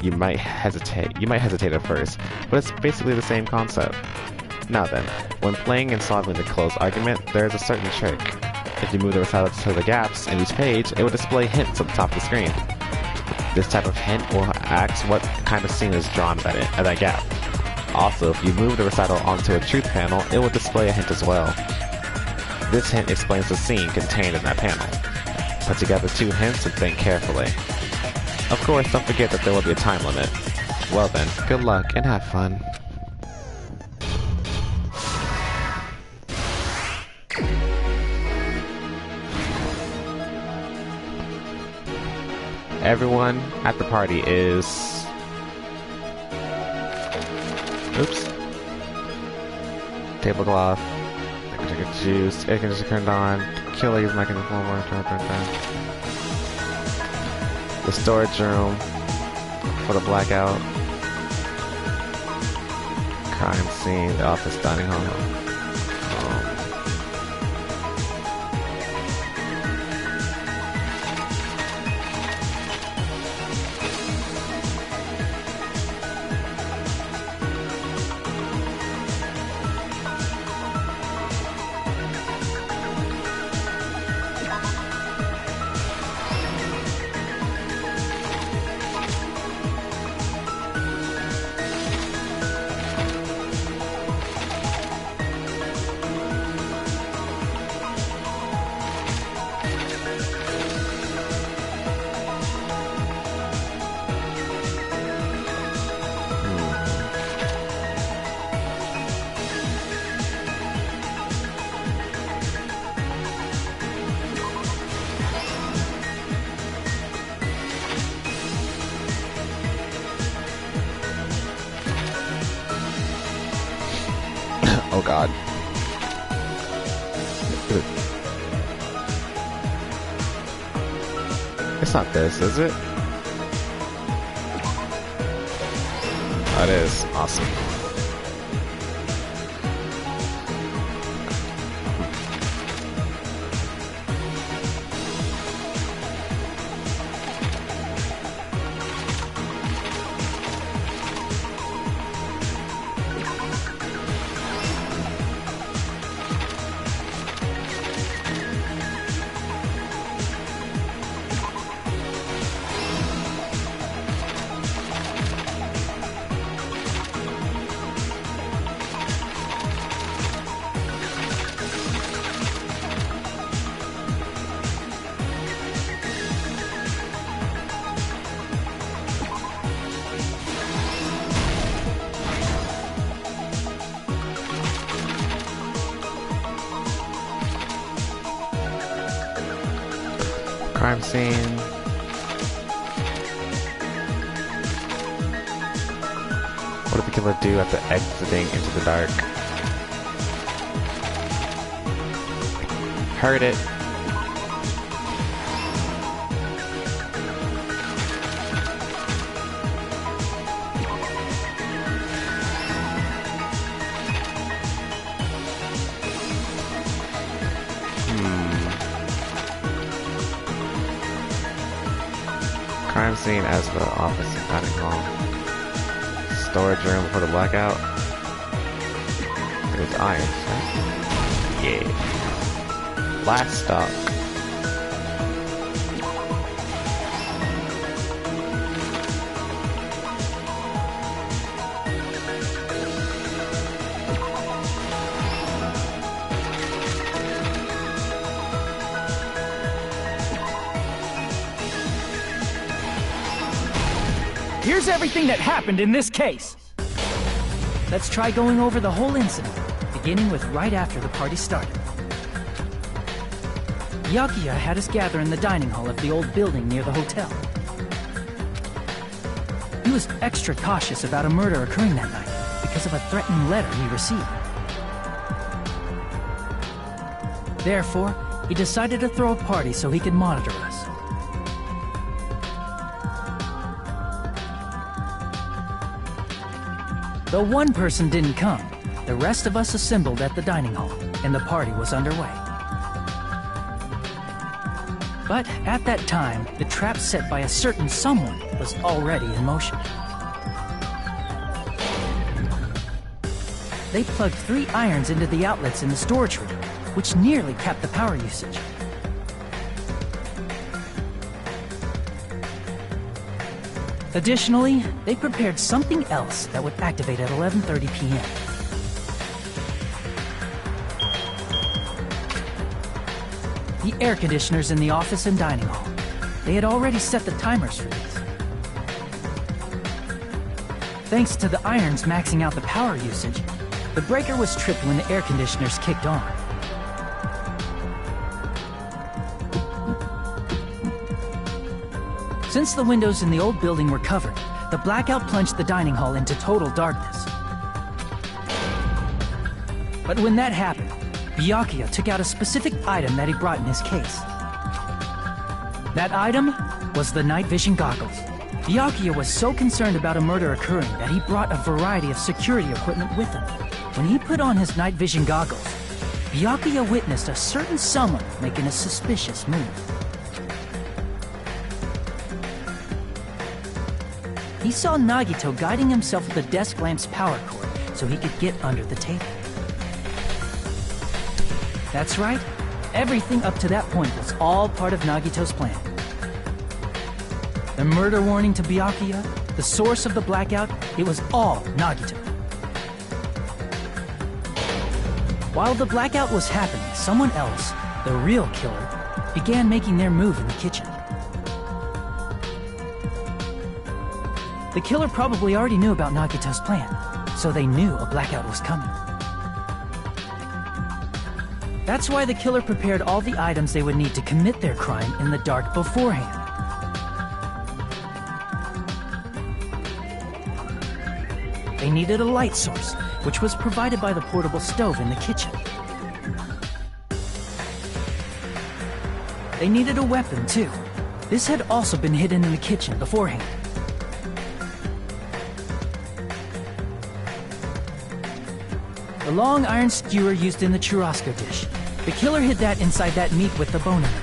you might hesitate at first, but it's basically the same concept. Now then, when playing and solving the closed argument, there is a certain trick. If you move the recital to the gaps in each page, it will display hints at the top of the screen. This type of hint will ask what kind of scene is drawn at that gap. Also, if you move the recital onto a truth panel, it will display a hint as well. This hint explains the scene contained in that panel. Put together 2 hints and think carefully. Of course, don't forget that there will be a time limit. Well then, good luck and have fun. Everyone at the party is... Oops. Tablecloth. I can drink a juice. Air conditioner turned on. Killer is making the phone work. The storage room for the blackout. Crime scene. The office dining hall. Oh god. It's not this, is it? Oh, it is. Awesome. Crime scene. What did the killer do after exiting into the dark? Heard it. crime scene as the office and dining hall. Storage room before the blackout. There's irons, right? Yeah. Last stock. Here's everything that happened in this case. Let's try going over the whole incident, beginning with right after the party started. Byakuya had us gather in the dining hall of the old building near the hotel. He was extra cautious about a murder occurring that night because of a threatening letter he received. Therefore, he decided to throw a party so he could monitor us. Though one person didn't come, the rest of us assembled at the dining hall, and the party was underway. But at that time, the trap set by a certain someone was already in motion. They plugged 3 irons into the outlets in the storage room, which nearly capped the power usage. Additionally, they prepared something else that would activate at 11:30 p.m. The air conditioners in the office and dining hall. They had already set the timers for these. Thanks to the irons maxing out the power usage, the breaker was tripped when the air conditioners kicked on. Since the windows in the old building were covered, the blackout plunged the dining hall into total darkness. But when that happened, Byakuya took out a specific item that he brought in his case. That item was the night vision goggles. Byakuya was so concerned about a murder occurring that he brought a variety of security equipment with him. When he put on his night vision goggles, Byakuya witnessed a certain someone making a suspicious move. He saw Nagito guiding himself with the desk lamp's power cord so he could get under the table. That's right, everything up to that point was all part of Nagito's plan. The murder warning to Byakuya, the source of the blackout, it was all Nagito. While the blackout was happening, someone else, the real killer, began making their move in the kitchen. The killer probably already knew about Nagito's plan, so they knew a blackout was coming. That's why the killer prepared all the items they would need to commit their crime in the dark beforehand. They needed a light source, which was provided by the portable stove in the kitchen. They needed a weapon, too. This had also been hidden in the kitchen beforehand. The long iron skewer used in the churrasco dish. The killer hid that inside that meat with the bone in it.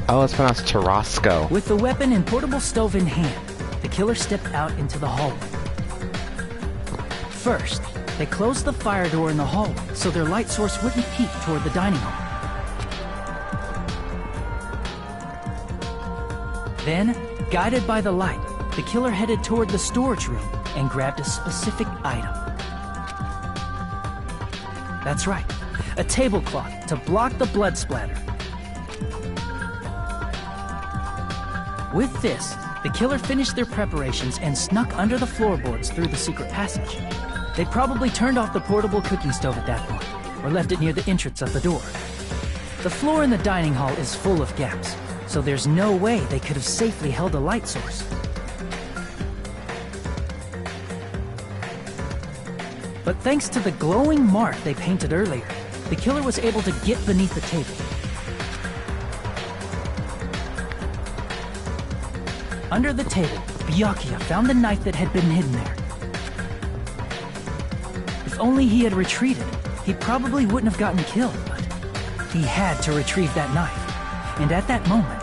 Oh, it's pronounced churrasco. With the weapon and portable stove in hand, the killer stepped out into the hallway. First, they closed the fire door in the hallway so their light source wouldn't peek toward the dining hall. Then, guided by the light, the killer headed toward the storage room and grabbed a specific item. That's right, a tablecloth to block the blood splatter. With this, the killer finished their preparations and snuck under the floorboards through the secret passage. They probably turned off the portable cooking stove at that point, or left it near the entrance of the door. The floor in the dining hall is full of gaps, so there's no way they could have safely held a light source. But thanks to the glowing mark they painted earlier, the killer was able to get beneath the table. Under the table, Byakuya found the knife that had been hidden there. If only he had retreated, he probably wouldn't have gotten killed, but he had to retrieve that knife. And at that moment,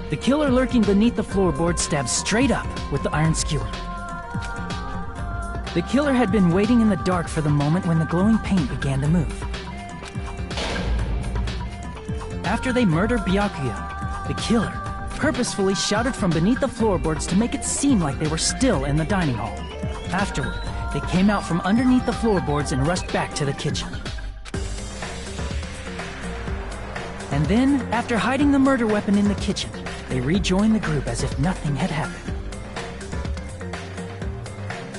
The killer lurking beneath the floorboard stabbed straight up with the iron skewer. The killer had been waiting in the dark for the moment when the glowing paint began to move. After they murdered Byakuya, the killer purposefully shouted from beneath the floorboards to make it seem like they were still in the dining hall. Afterward, they came out from underneath the floorboards and rushed back to the kitchen. And then, after hiding the murder weapon in the kitchen, they rejoined the group as if nothing had happened.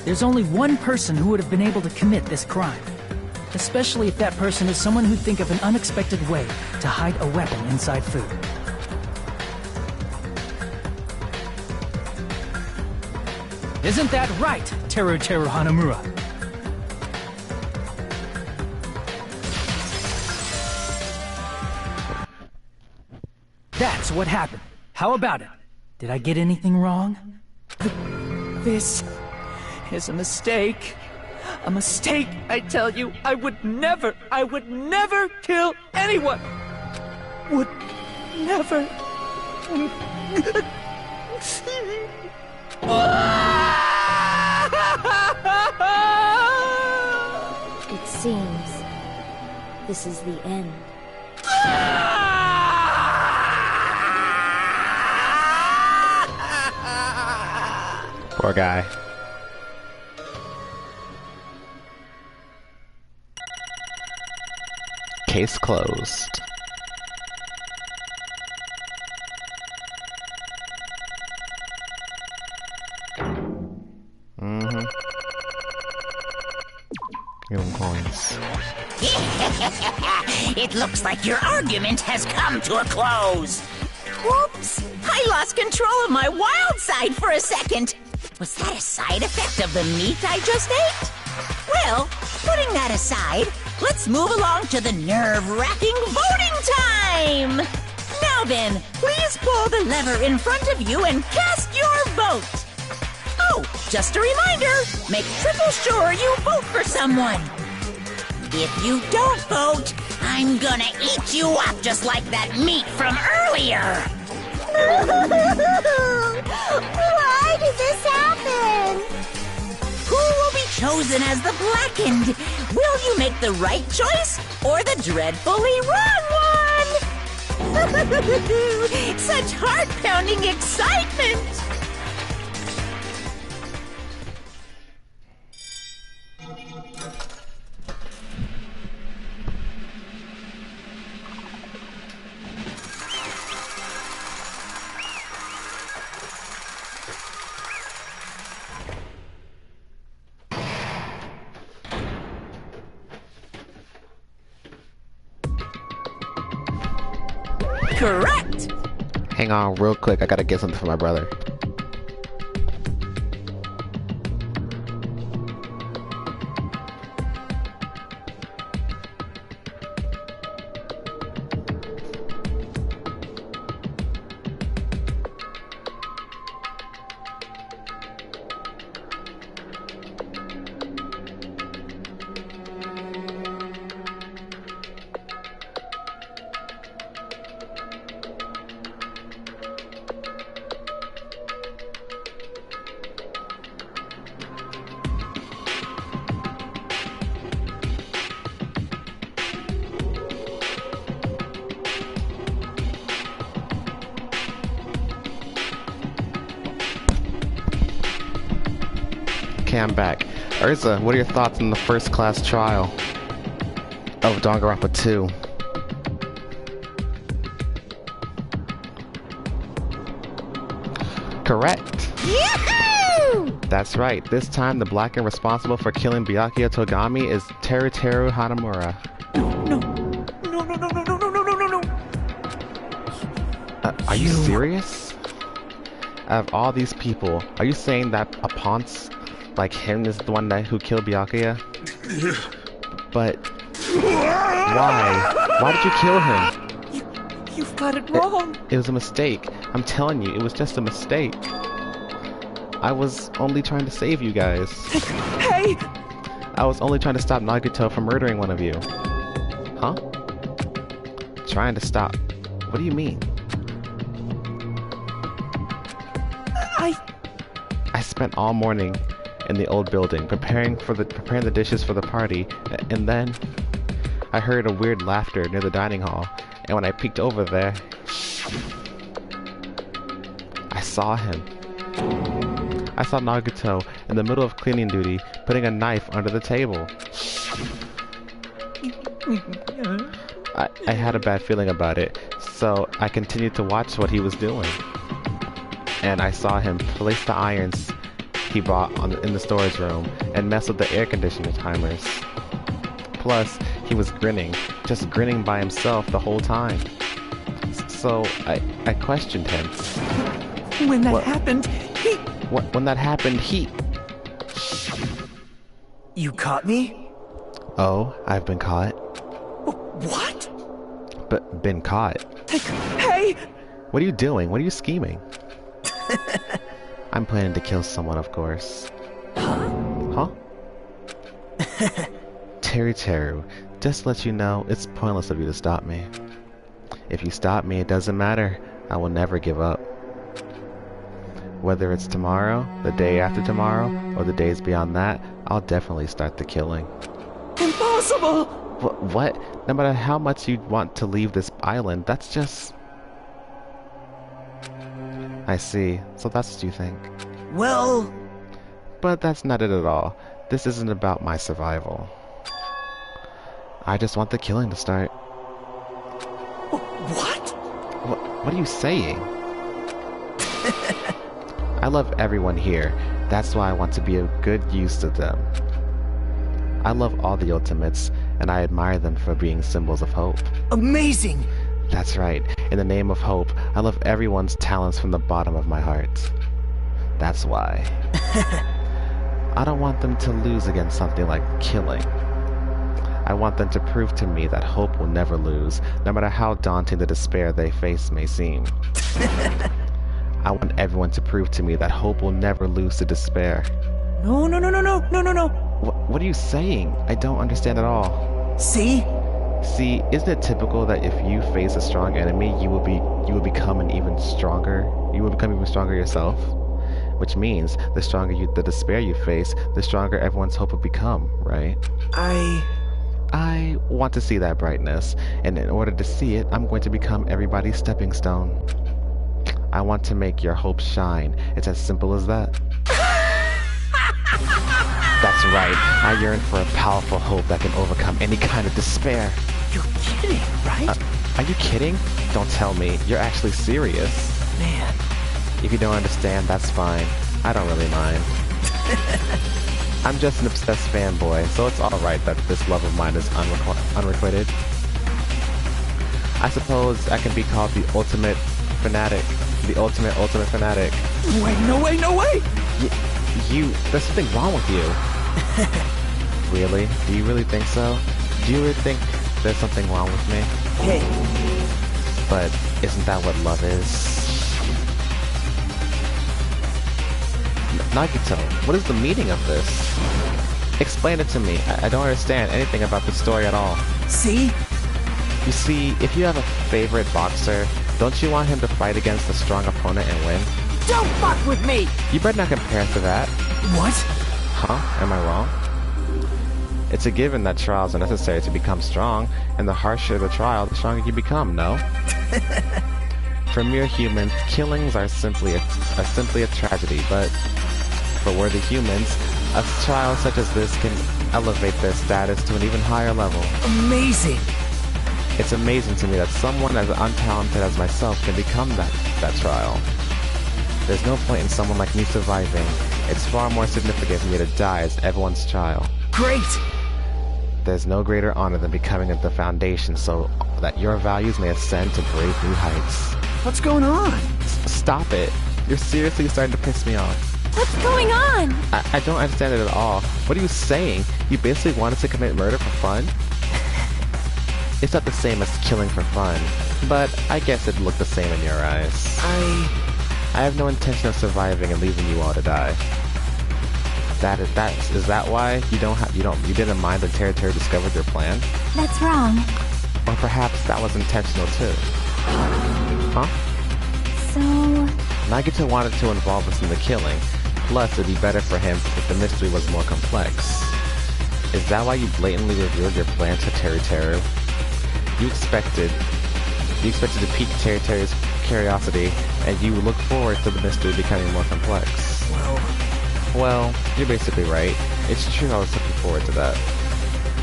There's only one person who would have been able to commit this crime, especially if that person is someone who'd think of an unexpected way to hide a weapon inside food. Isn't that right, Teru Hanamura? That's what happened. How about it? Did I get anything wrong? This is a mistake. A mistake, I tell you. I would never kill anyone. Would never. It seems this is the end. Poor guy. Case closed. Give him coins. It looks like your argument has come to a close. Whoops! I lost control of my wild side for a second. Was that a side effect of the meat I just ate? Well, putting that aside, let's move along to the nerve-wracking voting time! Now then, please pull the lever in front of you and cast your vote. Oh, just a reminder, make triple sure you vote for someone. If you don't vote, I'm gonna eat you up just like that meat from earlier. Why did this happen? Who will be chosen as the blackened? Will you make the right choice or the dreadfully wrong one? Such heart-pounding excitement! Correct! Hang on real quick, I gotta get something for my brother. Okay, I'm back. Urza, what are your thoughts on the first class trial of Danganronpa 2? Correct. Yahoo! That's right. This time, the blackened responsible for killing Byakuya Togami is Teru Hanamura. No. Are you serious? Out of all these people, are you saying that a Ponce like him is the one who killed Byakuya? But why? Why did you kill him? You've got it wrong. It was a mistake. I'm telling you, it was just a mistake. I was only trying to save you guys. Hey! I was only trying to stop Nagito from murdering one of you. Huh? Trying to stop. What do you mean? I spent all morning in the old building preparing the dishes for the party, and then I heard a weird laughter near the dining hall, and when I peeked over there, I saw him. I saw Nagito in the middle of cleaning duty, putting a knife under the table. I had a bad feeling about it, so I continued to watch what he was doing. And I saw him place the irons he bought in the storage room and mess with the air conditioning timers. Plus, he was grinning, just grinning by himself the whole time. So I questioned him. When that happened, When that happened, You caught me? Oh, I've been caught. What? But been caught. Hey! What are you doing? What are you scheming? I'm planning to kill someone, of course. Huh? Teru, just to let you know, it's pointless of you to stop me. If you stop me, it doesn't matter. I will never give up. Whether it's tomorrow, the day after tomorrow, or the days beyond that, I'll definitely start the killing. Impossible! What? No matter how much you want to leave this island, that's just... I see. So that's what you think. Well... But that's not it at all. This isn't about my survival. I just want the killing to start. What? What are you saying? I love everyone here. That's why I want to be of good use to them. I love all the Ultimates, and I admire them for being symbols of hope. Amazing! That's right. In the name of hope, I love everyone's talents from the bottom of my heart. That's why. I don't want them to lose against something like killing. I want them to prove to me that hope will never lose, no matter how daunting the despair they face may seem. I want everyone to prove to me that hope will never lose to despair. No. What are you saying? I don't understand at all. See? See, isn't it typical that if you face a strong enemy, you will become even stronger yourself? Which means the stronger the despair you face, the stronger everyone's hope will become, right? I want to see that brightness, and in order to see it, I'm going to become everybody's stepping stone. I want to make your hope shine. It's as simple as that. That's right. I yearn for a powerful hope that can overcome any kind of despair. You're kidding, right? Are you kidding? Don't tell me. You're actually serious. Man. If you don't understand, that's fine. I don't really mind. I'm just an obsessed fanboy, so it's alright that this love of mine is unrequited. I suppose I can be called the ultimate fanatic. The ultimate fanatic. Wait, no way! There's something wrong with you. Really? Do you really think so? Do you really think there's something wrong with me? Hey. But isn't that what love is? Nagito, what is the meaning of this? Explain it to me. I don't understand anything about the story at all. See? You see, if you have a favorite boxer, don't you want him to fight against a strong opponent and win? Don't fuck with me! You better not compare it to that. What? Huh? Am I wrong? It's a given that trials are necessary to become strong, and the harsher the trial, the stronger you become, no? For mere humans, killings are simply a tragedy, but for worthy humans, a trial such as this can elevate their status to an even higher level. Amazing! It's amazing to me that someone as untalented as myself can become that trial. There's no point in someone like me surviving. It's far more significant for me to die as everyone's child. Great! There's no greater honor than becoming the foundation so that your values may ascend to brave new heights. What's going on? Stop it. You're seriously starting to piss me off. What's going on? I don't understand it at all. What are you saying? You basically wanted to commit murder for fun? It's not the same as killing for fun, but I guess it'd look the same in your eyes. I have no intention of surviving and leaving you all to die. Is that why you didn't mind when Teru discovered your plan? That's wrong. Or perhaps that was intentional too. Huh? So, Nagito wanted to involve us in the killing, plus it'd be better for him if the mystery was more complex. Is that why you blatantly revealed your plan to Teru? You expected to pique Teru's curiosity, and you look forward to the mystery becoming more complex. Well, you're basically right. It's true I was looking forward to that.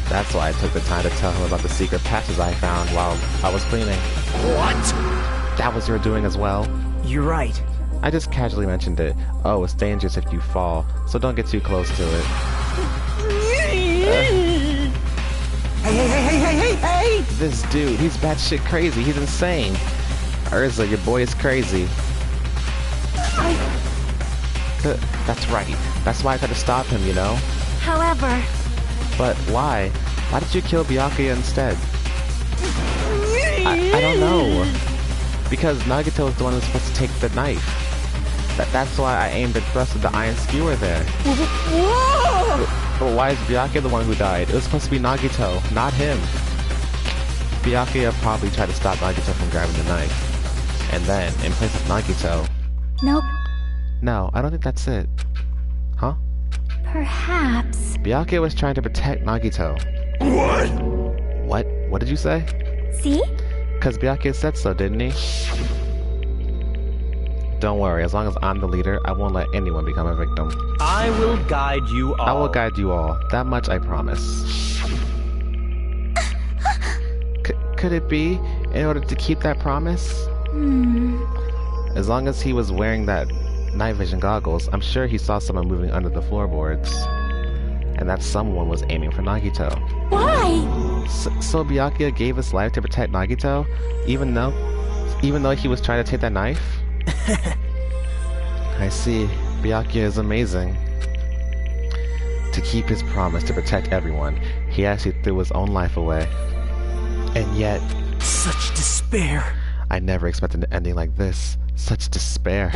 That's why I took the time to tell him about the secret patches I found while I was cleaning. What? That was your doing as well. You're right. I just casually mentioned it. Oh, it's dangerous if you fall, so don't get too close to it. Hey! This dude, he's batshit crazy. He's insane. Urza, your boy is crazy. That's right. That's why I tried to stop him, you know? However... But why? Why did you kill Byakuya instead? I don't know. Because Nagito is the one who's supposed to take the knife. That's why I aimed and thrusted the iron skewer there. Whoa! But why is Byakuya the one who died? It was supposed to be Nagito, not him. Byakuya probably tried to stop Nagito from grabbing the knife. And then, in place of Nagito... Nope. No, I don't think that's it. Huh? Perhaps... Byakuya was trying to protect Nagito. What? What did you say? See? Because Byakuya said so, didn't he? Don't worry, as long as I'm the leader, I won't let anyone become a victim. I will guide you all. I will guide you all. That much I promise. Could it be, in order to keep that promise? As long as he was wearing that night vision goggles, I'm sure he saw someone moving under the floorboards. And that someone was aiming for Nagito. Why? So Byakuya gave his life to protect Nagito, even though he was trying to take that knife? I see. Byakuya is amazing. To keep his promise to protect everyone, he actually threw his own life away. And yet... Such despair. I never expected an ending like this. Such despair.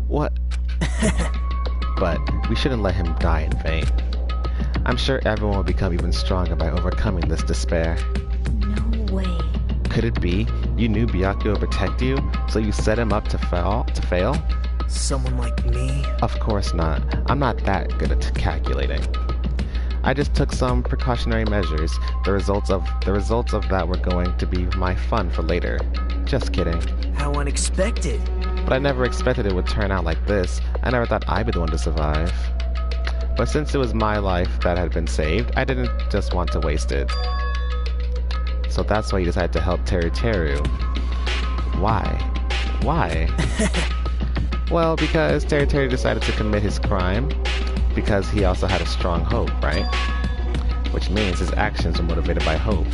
What? But we shouldn't let him die in vain. I'm sure everyone will become even stronger by overcoming this despair. No way. Could it be you knew Byakuya would protect you, so you set him up to fail? Someone like me? Of course not. I'm not that good at calculating. I just took some precautionary measures. The results of that were going to be my fun for later. Just kidding. How unexpected. But I never expected it would turn out like this. I never thought I'd be the one to survive. But since it was my life that had been saved, I didn't just want to waste it. So that's why you decided to help Teru. Why? Well, because Teru decided to commit his crime, because he also had a strong hope, right? Which means his actions were motivated by hope.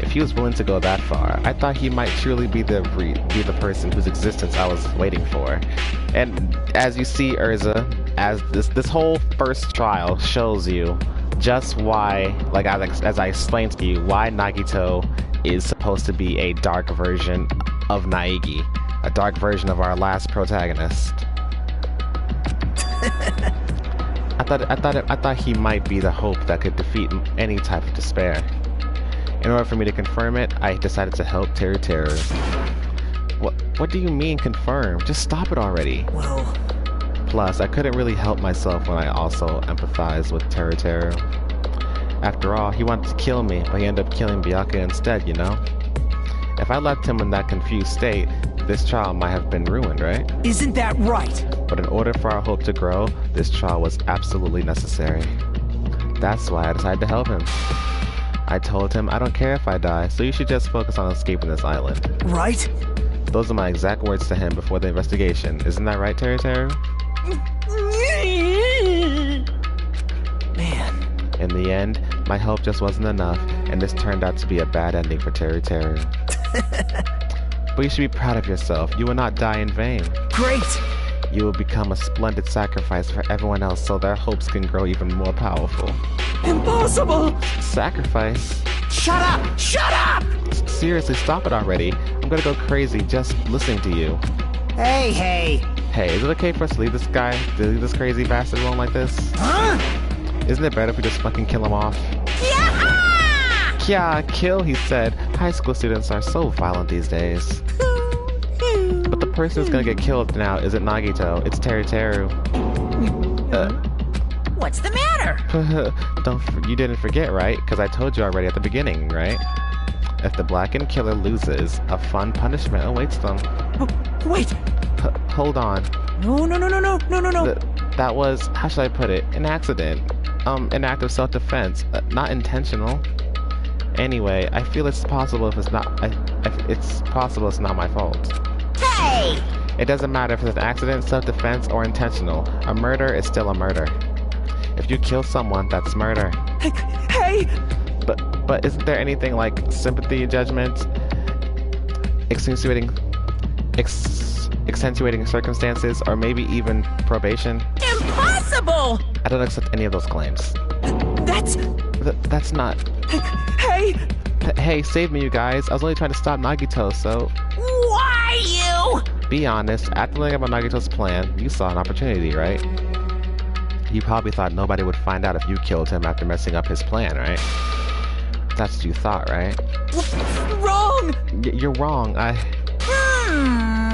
If he was willing to go that far, I thought he might truly be the person whose existence I was waiting for. And as you see, Urza, as this whole first trial shows you just why, like as I explained to you, why Nagito is supposed to be a dark version of Naegi, a dark version of our last protagonist. I thought he might be the hope that could defeat any type of despair. In order for me to confirm it, I decided to help Teru. What do you mean confirm? Just stop it already. Well... Plus, I couldn't really help myself when I also empathized with Teru. After all, he wanted to kill me, but he ended up killing Byakuya instead, you know? If I left him in that confused state, this trial might have been ruined, right? Isn't that right? But in order for our hope to grow, this trial was absolutely necessary. That's why I decided to help him. I told him, I don't care if I die, so you should just focus on escaping this island. Right? Those are my exact words to him before the investigation. Isn't that right, Teru? Man. In the end, my help just wasn't enough, and this turned out to be a bad ending for Teru. But you should be proud of yourself. You will not die in vain. Great! You will become a splendid sacrifice for everyone else so their hopes can grow even more powerful. Impossible! Sacrifice? Shut up! Shut up! Seriously, stop it already. I'm gonna go crazy just listening to you. Hey! Hey, is it okay for us to leave this crazy bastard alone like this? Huh? Isn't it better if we just fucking kill him off? Yeah, kill, he said. High school students are so violent these days. But the person who's gonna get killed now isn't Nagito, it's Teru. What's the matter? You didn't forget, right? Because I told you already at the beginning, right? If the blackened killer loses, a fun punishment awaits them. Wait! Hold on. No. That was, how should I put it? An accident. An act of self-defense, not intentional. Anyway, I feel it's possible if it's not. It's possible it's not my fault. Hey! It doesn't matter if it's an accident, self-defense, or intentional. A murder is still a murder. If you kill someone, that's murder. Hey! But isn't there anything like sympathy, judgment, accentuating circumstances, or maybe even probation? Impossible! I don't accept any of those claims. That's not... Hey! Hey, save me, you guys. I was only trying to stop Nagito, so... Why you? Be honest, after learning about Nagito's plan, you saw an opportunity, right? You probably thought nobody would find out if you killed him after messing up his plan, right? That's what you thought, right? Wrong! You're wrong.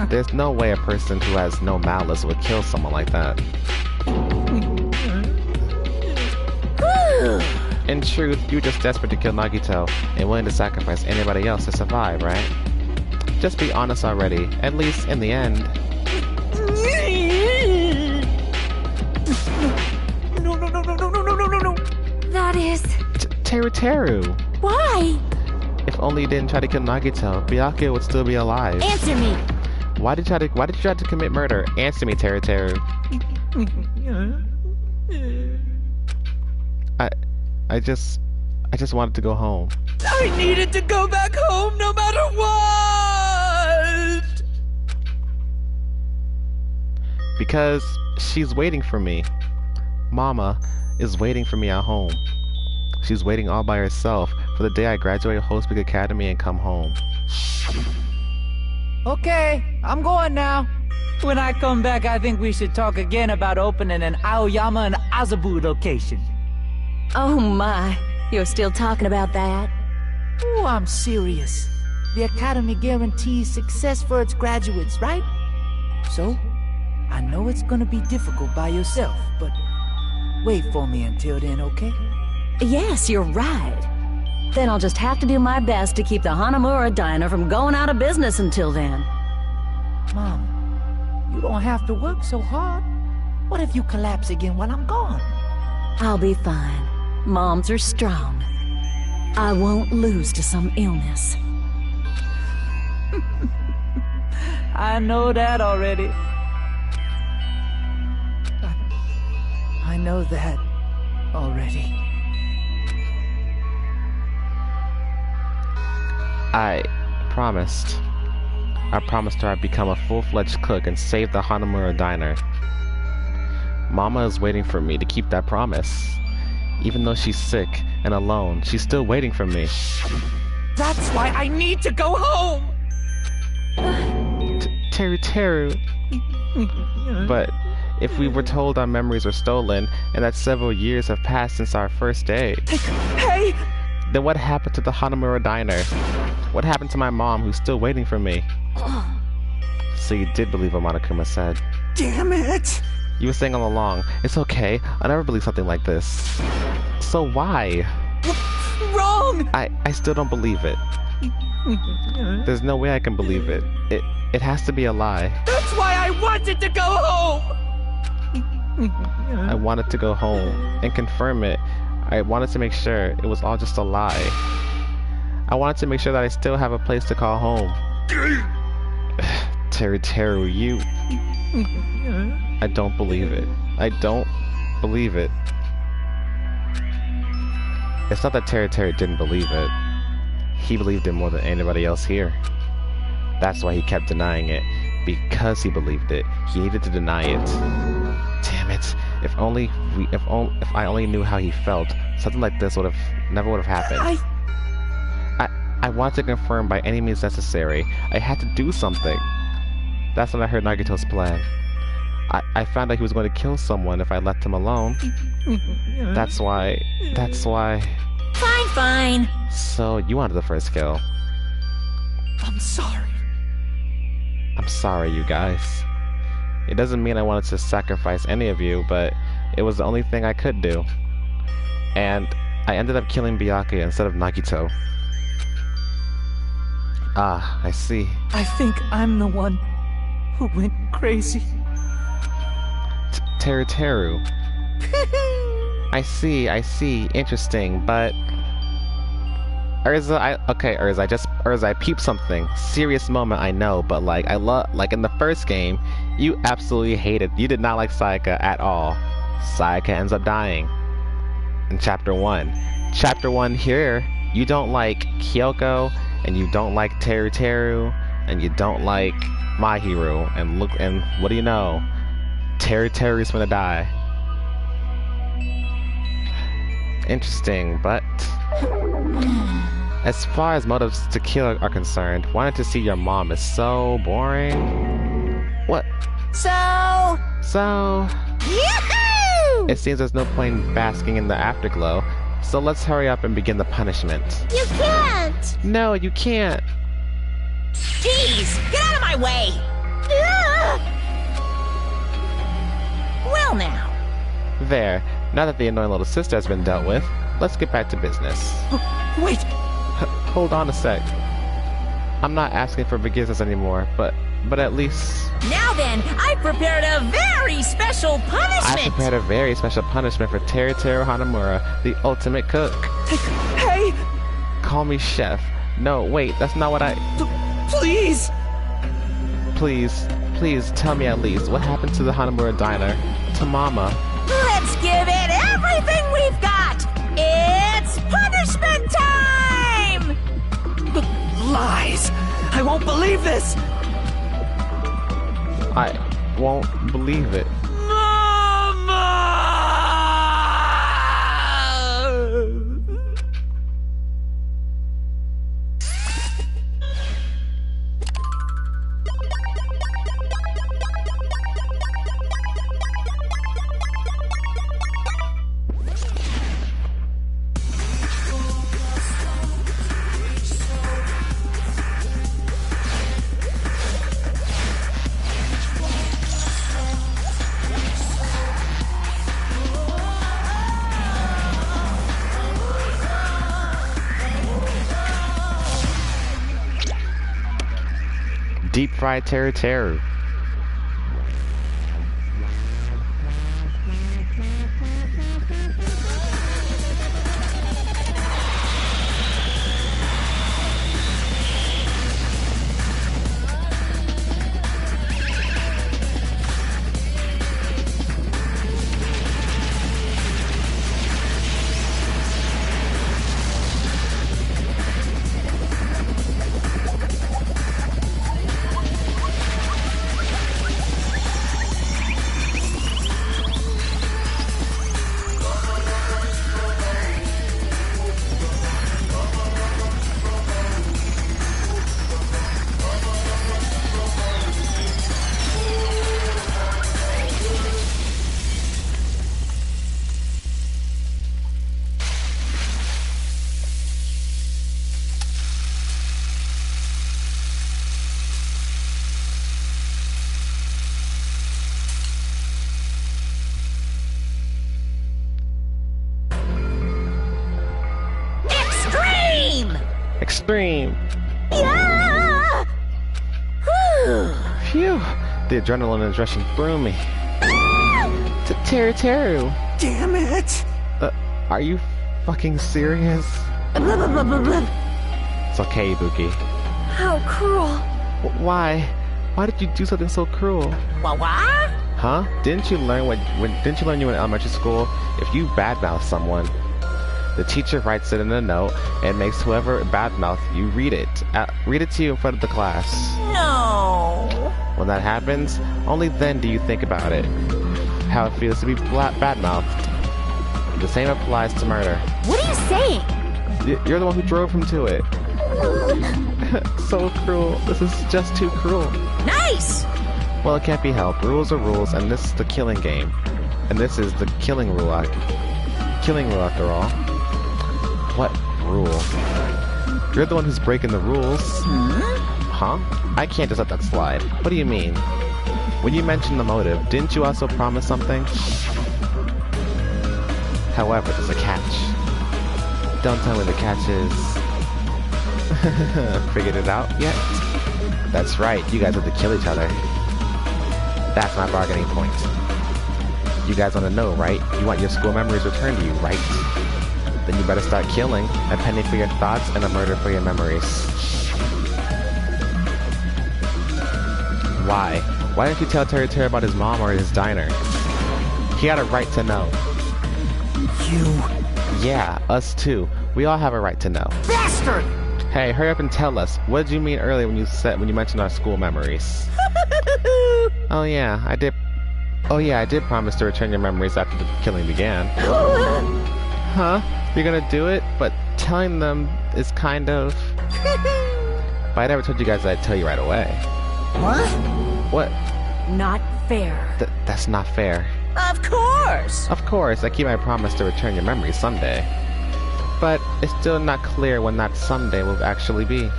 There's no way a person who has no malice would kill someone like that. In truth, you're just desperate to kill Nagito and willing to sacrifice anybody else to survive, right? Just be honest already, at least in the end. No. That is... Teru. Why? If only you didn't try to kill Nagito, Byakuya would still be alive. Answer me. Why did you try to commit murder? Answer me, Teru. I just wanted to go home. I needed to go back home no matter what! Because she's waiting for me. Mama is waiting for me at home. She's waiting all by herself for the day I graduate Hospic Academy and come home. Okay, I'm going now. When I come back, I think we should talk again about opening an Aoyama and Azabu location. Oh my, you're still talking about that? Oh, I'm serious. The Academy guarantees success for its graduates, right? So, I know it's gonna be difficult by yourself, but wait for me until then, okay? Yes, you're right. Then I'll just have to do my best to keep the Hanamura Diner from going out of business until then. Mom, you don't have to work so hard. What if you collapse again while I'm gone? I'll be fine. Moms are strong. I won't lose to some illness. I know that already. I know that already. I promised her I'd become a full-fledged cook and save the Hanamura Diner. Mama is waiting for me to keep that promise. Even though she's sick and alone, she's still waiting for me. That's why I need to go home! Teru. But if we were told our memories were stolen and that several years have passed since our first day... Hey! Then what happened to the Hanamura Diner? What happened to my mom who's still waiting for me? So you did believe what Monokuma said. Damn it! You were saying all along, it's okay, I'll never believe something like this. So why? What's wrong? I still don't believe it. There's no way I can believe it. It has to be a lie. That's why I wanted to go home! I wanted to go home and confirm it. I wanted to make sure it was all just a lie. I wanted to make sure that I still have a place to call home. Teru, you... I don't believe it. I don't believe it. It's not that Teru didn't believe it. He believed it more than anybody else here. That's why he kept denying it. Because he believed it, he needed to deny it. Damn it. If I only knew how he felt, something like this never would have happened. I wanted to confirm by any means necessary. I had to do something. That's when I heard Nagito's plan. I found out he was going to kill someone if I left him alone. That's why... Fine. So, you wanted the first kill. I'm sorry. I'm I'm sorry, you guys. It doesn't mean I wanted to sacrifice any of you, but it was the only thing I could do. And I ended up killing Byakuya instead of Nagito. Ah, I see. I think I'm the one who went crazy. Teru. I see. Interesting, but... Urza, I peeped something. Serious moment, I know, but like, like in the first game, you absolutely you did not like Sayaka at all. Sayaka ends up dying in Chapter 1. Chapter 1 here, you don't like Kyoko, and you don't like Teru, and you don't like Mahiru, and what do you know? Teru's gonna die. Interesting, but... As far as motives to kill are concerned, wanting to see your mom is so boring. What? So... Yahoo! It seems there's no point in basking in the afterglow, so let's hurry up and begin the punishment. You can't! No, you can't! Jeez! Get out of my way! Well now. There. Now that the annoying little sister has been dealt with, let's get back to business. Wait! Hold on a sec. I'm not asking for forgiveness anymore, but at least... Now then, I've prepared a very special punishment! I prepared a very special punishment for Teru Hanamura, the ultimate cook. Hey! Call me chef. No, wait, that's not what I... Please! Please tell me at least what happened to the Hanamura diner, to Mama. Let's give it everything we've got! It's punishment time! Lies! I won't believe this! I won't believe it. Deep fried Teru. Extreme! Yeah! Phew! The adrenaline is rushing through me. Teru! Damn it! Are you fucking serious? It's okay, Ibuki. How cruel. Why? Why did you do something so cruel? What? Huh? Didn't you learn didn't you learn you in elementary school? If you badmouth someone, the teacher writes it in a note and makes whoever badmouth you read it. Read it to you in front of the class. No. When that happens, only then do you think about it. How it feels to be badmouthed. The same applies to murder. What are you saying? You're the one who drove him to it. So cruel. This is just too cruel. Nice! Well, it can't be helped. Rules are rules, and this is the killing game. And this is the killing rule after all. What rule? You're the one who's breaking the rules. Huh? I can't just let that slide. What do you mean? When you mentioned the motive, didn't you also promise something? However, there's a catch. Don't tell me the catch is... Figured it out yet? That's right, you guys have to kill each other. That's my bargaining point. You guys want to know, right? You want your school memories returned to you, right? Then you better start killing. A penny for your thoughts and a murder for your memories. Why? Why didn't you tell Terry about his mom or his diner? He had a right to know. You... Yeah, us too. We all have a right to know. Bastard! Hey, hurry up and tell us. What did you mean earlier when you mentioned our school memories? Oh yeah, I did promise to return your memories after the killing began. Huh? You're gonna do it? But telling them is kind of... But I never told you guys that I'd tell you right away. What? What? Not fair. That's not fair. Of course! Of course, I keep my promise to return your memories someday. But it's still not clear when that someday will actually be.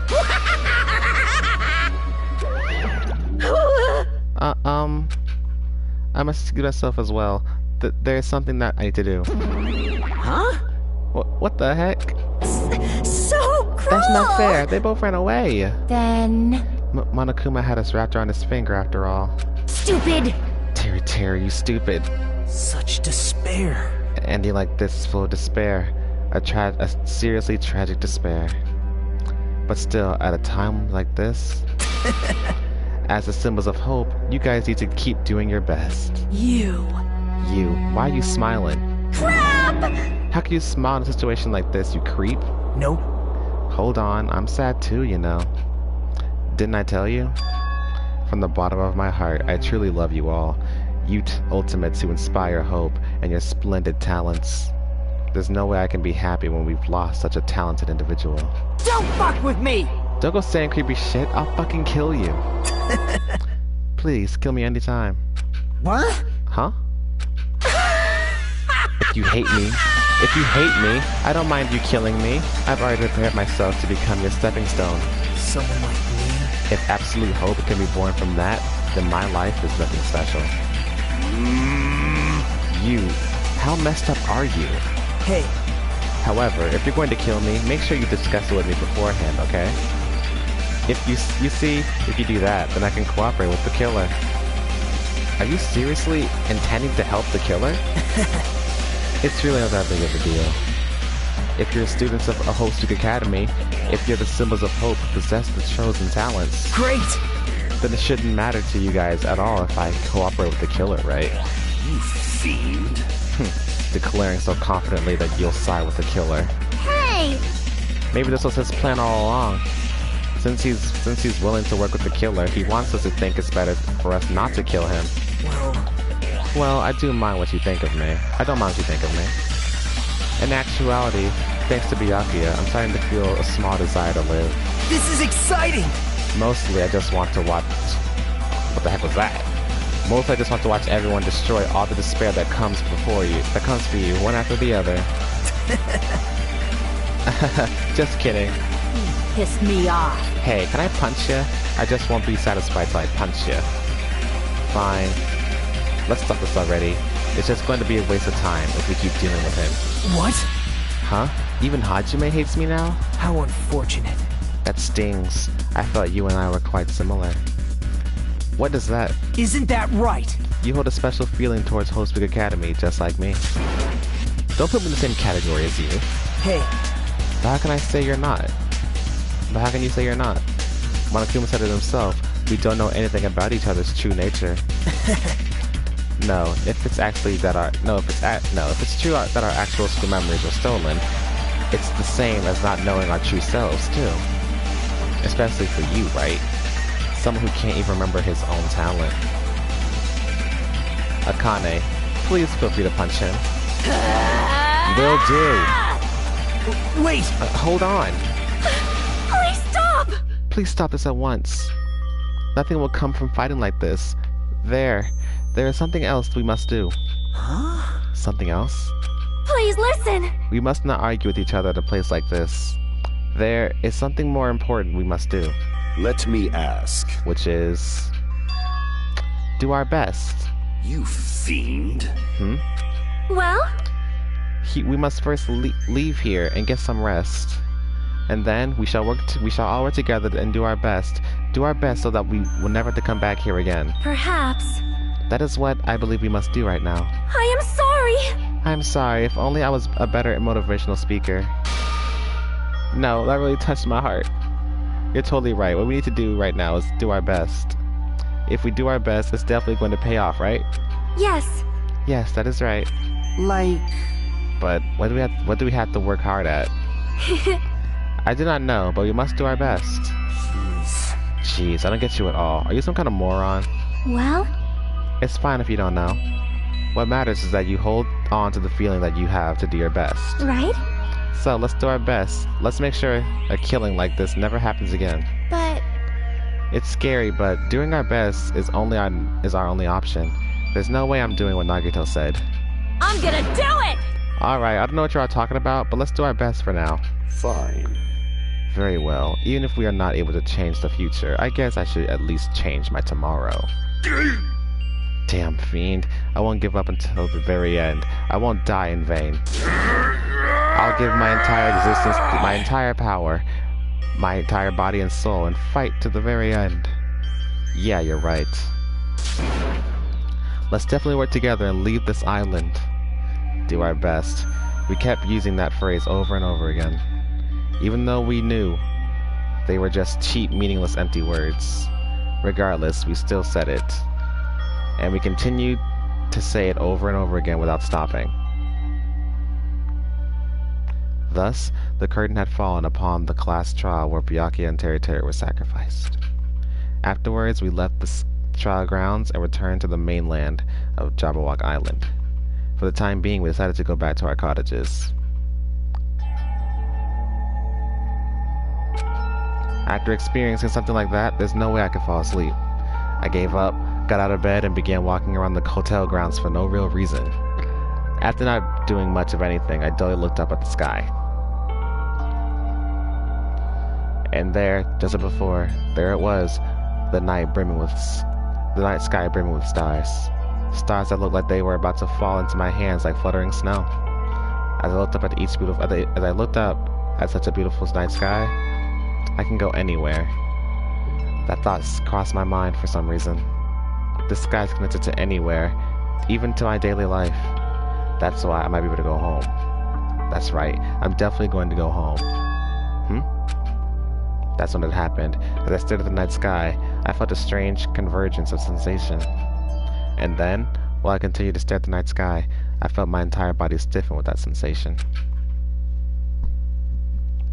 I must excuse myself as well. There's something that I need to do. Huh? What the heck? So cruel! That's not fair. They both ran away. Then... Monokuma had us wrapped around his finger after all. Stupid! Terry, you stupid. Such despair. Ending like this is full of despair. A seriously tragic despair. But still, at a time like this, as the symbols of hope, you guys need to keep doing your best. You. Why are you smiling? Crap! How can you smile in a situation like this, you creep? Nope. Hold on, I'm sad too, you know. Didn't I tell you? From the bottom of my heart, I truly love you all. You ultimates who inspire hope and your splendid talents. There's no way I can be happy when we've lost such a talented individual. Don't fuck with me! Don't go saying creepy shit, I'll fucking kill you. Please, kill me anytime. What? Huh? If you hate me, I don't mind you killing me. I've already prepared myself to become your stepping stone. Someone like me? If absolute hope can be born from that, then my life is nothing special. You, how messed up are you? Hey. However, if you're going to kill me, make sure you discuss it with me beforehand, okay? If you do that, then I can cooperate with the killer. Are you seriously intending to help the killer? It's really not that big of a deal. If you're students of a Hope's Academy, if you're the symbols of hope who possess the chosen talents... Great! Then it shouldn't matter to you guys at all if I cooperate with the killer, right? You fiend. Declaring so confidently that you'll side with the killer. Hey! Maybe this was his plan all along. Since he's willing to work with the killer, he wants us to think it's better for us not to kill him. Well, I do mind what you think of me. I don't mind what you think of me. In actuality, thanks to Byakuya, I'm starting to feel a small desire to live. This is exciting! Mostly, I just want to watch... What the heck was that? Mostly, I just want to watch everyone destroy all the despair that comes for you, one after the other. Just kidding. Piss me off. Hey, can I punch you? I just won't be satisfied till I punch you. Fine. Let's stop this already. It's just going to be a waste of time if we keep dealing with him. What? Huh? Even Hajime hates me now? How unfortunate. That stings. I thought you and I were quite similar. What is that? Isn't that right? You hold a special feeling towards Hope's Academy, just like me. Don't put me in the same category as you. Hey. But how can I say you're not? But how can you say you're not? Monokuma said it himself. We don't know anything about each other's true nature. No, if it's true that our actual school memories were stolen, it's the same as not knowing our true selves too. Especially for you, right? Someone who can't even remember his own talent. Akane, please feel free to punch him. Will do. Wait! Hold on. Please stop! Please stop this at once. Nothing will come from fighting like this. There is something else we must do. Huh? Something else? Please listen! We must not argue with each other at a place like this. There is something more important we must do. Let me ask. Which is... do our best. You fiend. Well? We must first leave here and get some rest. And then we shall all work together and do our best. Do our best so that we will never have to come back here again. Perhaps. That is what I believe we must do right now. I am sorry! I'm sorry. If only I was a better motivational speaker. No, that really touched my heart. You're totally right. What we need to do right now is do our best. If we do our best, it's definitely going to pay off, right? Yes. Yes, that is right. Like... But what do we have to work hard at? I do not know, but we must do our best. Jeez, I don't get you at all. Are you some kind of moron? Well? It's fine if you don't know. What matters is that you hold on to the feeling that you have to do your best. Right? So let's do our best. Let's make sure a killing like this never happens again. But... It's scary, but doing our best is our only option. There's no way I'm doing what Nagito said. I'm gonna do it! Alright, I don't know what you're all talking about, but let's do our best for now. Fine. Very well. Even if we are not able to change the future, I guess I should at least change my tomorrow. Damn fiend. I won't give up until the very end. I won't die in vain. I'll give my entire existence, my entire power, my entire body and soul, and fight to the very end. Yeah, you're right. Let's definitely work together and leave this island. Do our best. We kept using that phrase over and over again. Even though we knew they were just cheap, meaningless, empty words. Regardless, we still said it. And we continued to say it over and over again without stopping. Thus, the curtain had fallen upon the class trial where Byakuya and Teru were sacrificed. Afterwards, we left the trial grounds and returned to the mainland of Jabberwock Island. For the time being, we decided to go back to our cottages. After experiencing something like that, there's no way I could fall asleep. I gave up, got out of bed, and began walking around the hotel grounds for no real reason. After not doing much of anything, I dully looked up at the sky. And there, just as before, there it was, the night sky brimming with stars. Stars that looked like they were about to fall into my hands like fluttering snow. As I looked up at such a beautiful night sky, I can go anywhere. That thought crossed my mind for some reason. This sky is connected to anywhere, even to my daily life. That's why I might be able to go home. That's right, I'm definitely going to go home. That's when it happened. As I stared at the night sky, I felt a strange convergence of sensation. And then, while I continued to stare at the night sky, I felt my entire body stiffen with that sensation.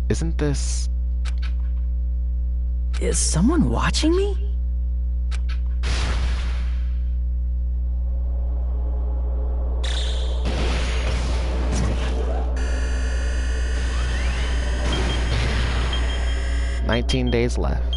Isn't this... Is someone watching me? "19 days left.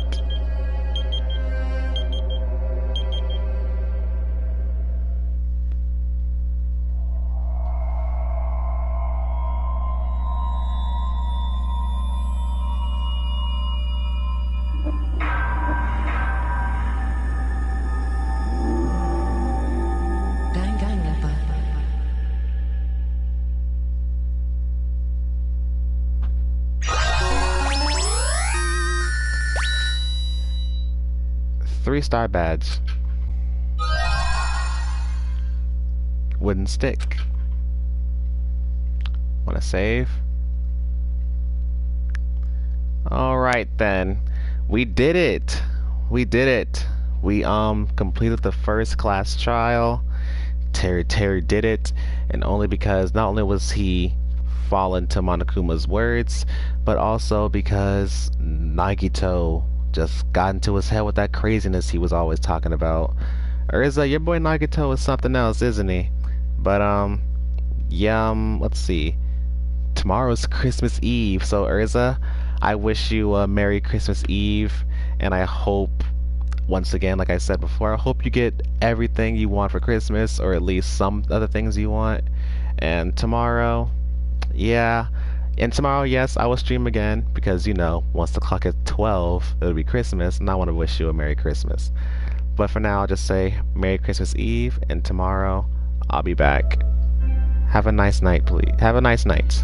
Danganronpa. Three-star badge. Wooden stick. Wanna save? Alright then. We did it! We did it! We completed the first class trial. Terry did it, and only because not only was he fallen to Monokuma's words, but also because Nagito just got into his head with that craziness he was always talking about. Urza, your boy Nagito is something else, isn't he? But yeah, let's see. Tomorrow's Christmas Eve, so Urza, I wish you a Merry Christmas Eve, and I hope, once again, like I said before, I hope you get everything you want for Christmas, or at least some other things you want. And tomorrow, yeah, And tomorrow, yes, I will stream again because, you know, once the clock is 12, it'll be Christmas, and I want to wish you a Merry Christmas. But for now, I'll just say Merry Christmas Eve, and tomorrow I'll be back. Have a nice night, please. Have a nice night.